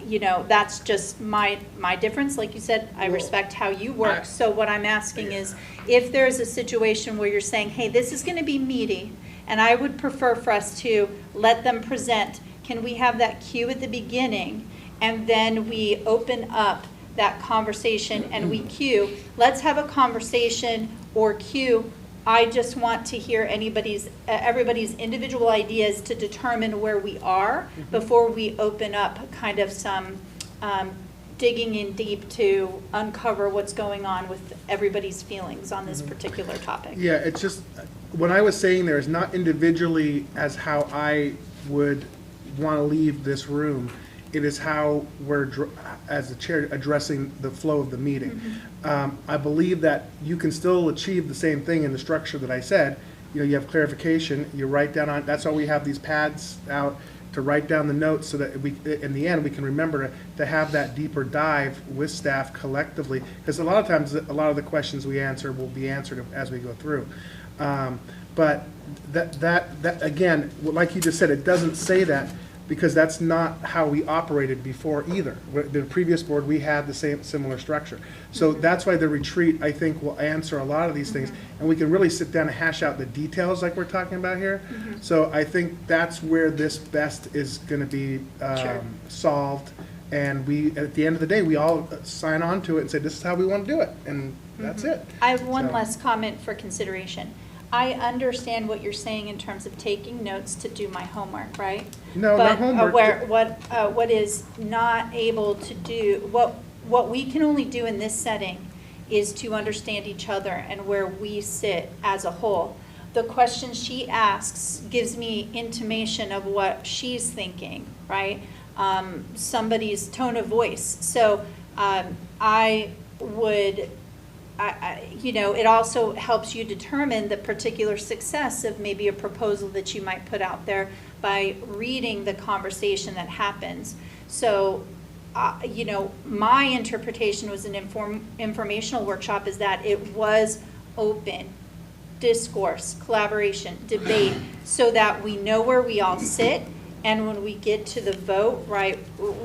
[SPEAKER 3] you know, that's just my difference. Like you said, I respect how you work. So what I'm asking is, if there's a situation where you're saying, hey, this is going to be meaty, and I would prefer for us to let them present, can we have that cue at the beginning, and then we open up that conversation and we cue? Let's have a conversation or cue. I just want to hear everybody's individual ideas to determine where we are before we open up kind of some digging in deep to uncover what's going on with everybody's feelings on this particular topic.
[SPEAKER 1] Yeah, it's just, what I was saying there is not individually as how I would want to leave this room. It is how we're, as the chair, addressing the flow of the meeting. I believe that you can still achieve the same thing in the structure that I said. You know, you have clarification, you write down on, that's why we have these pads out to write down the notes, so that we, in the end, we can remember to have that deeper dive with staff collectively. Because a lot of times, a lot of the questions we answer will be answered as we go through. But that again, like you just said, it doesn't say that, because that's not how we operated before either. The previous board, we had the same similar structure. So that's why the retreat, I think, will answer a lot of these things, and we can really sit down and hash out the details like we're talking about here. So I think that's where this best is going to be solved, and we, at the end of the day, we all sign on to it and say, this is how we want to do it, and that's it.
[SPEAKER 3] I have one
[SPEAKER 1] So-
[SPEAKER 3] last comment for consideration. I understand what you're saying in terms of taking notes to do my homework, right?
[SPEAKER 1] No, not homework.
[SPEAKER 3] But what is not able to do, what we can only do in this setting is to understand each other and where we sit as a whole. The question she asks gives me intimation of what she's thinking, right? Somebody's tone of voice. So you know, it also helps you determine the particular success of maybe a proposal that you might put out there by reading the conversation that happens. So, you know, my interpretation was an informational workshop is that it was open, discourse, collaboration, debate, so that we know where we all sit, and when we get to the vote, right,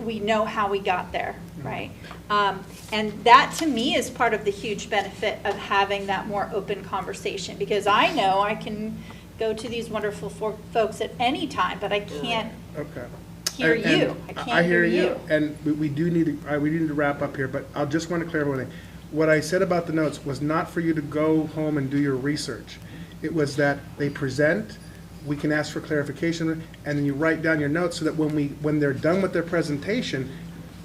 [SPEAKER 3] we know how we got there, right? And that, to me, is part of the huge benefit of having that more open conversation, because I know I can go to these wonderful folks at any time, but I can't hear you. I can't hear you.
[SPEAKER 1] And we do need to wrap up here, but I just want to clarify one thing. What I said about the notes was not for you to go home and do your research. It was that they present, we can ask for clarification, and then you write down your notes so that when they're done with their presentation,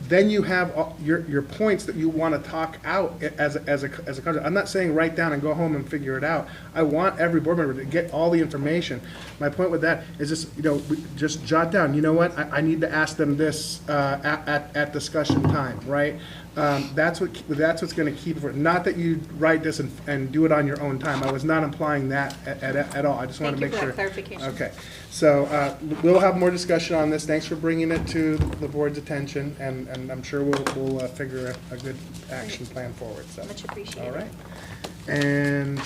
[SPEAKER 1] then you have your points that you want to talk out as a contract. I'm not saying write down and go home and figure it out. I want every board member to get all the information. My point with that is just, just jot down, you know what, I need to ask them this at discussion time, right? That's what's going to keep it. Not that you write this and do it on your own time. I was not implying that at all. I just want to make sure.
[SPEAKER 3] Thank you for that clarification.
[SPEAKER 1] Okay, so we'll have more discussion on this. Thanks for bringing it to the board's attention, and I'm sure we'll figure a good action plan forward. So
[SPEAKER 3] Much appreciated.
[SPEAKER 1] all right, and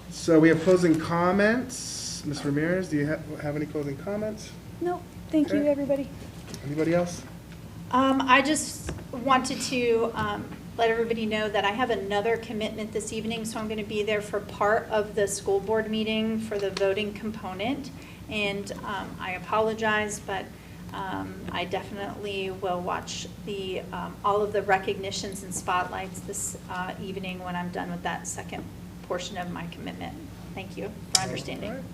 [SPEAKER 1] so we have closing comments. Ms. Ramirez, do you have any closing comments?
[SPEAKER 2] No, thank you,
[SPEAKER 1] Okay.
[SPEAKER 2] everybody.
[SPEAKER 1] Anybody else?
[SPEAKER 3] I just wanted to let everybody know that I have another commitment this evening, so I'm going to be there for part of the school board meeting for the voting component. And I apologize, but I definitely will watch all of the recognitions and spotlights this evening when I'm done with that second portion of my commitment. Thank you for understanding.
[SPEAKER 1] All right.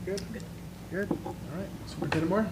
[SPEAKER 1] Very good. Good. All right. Superintendent Moore?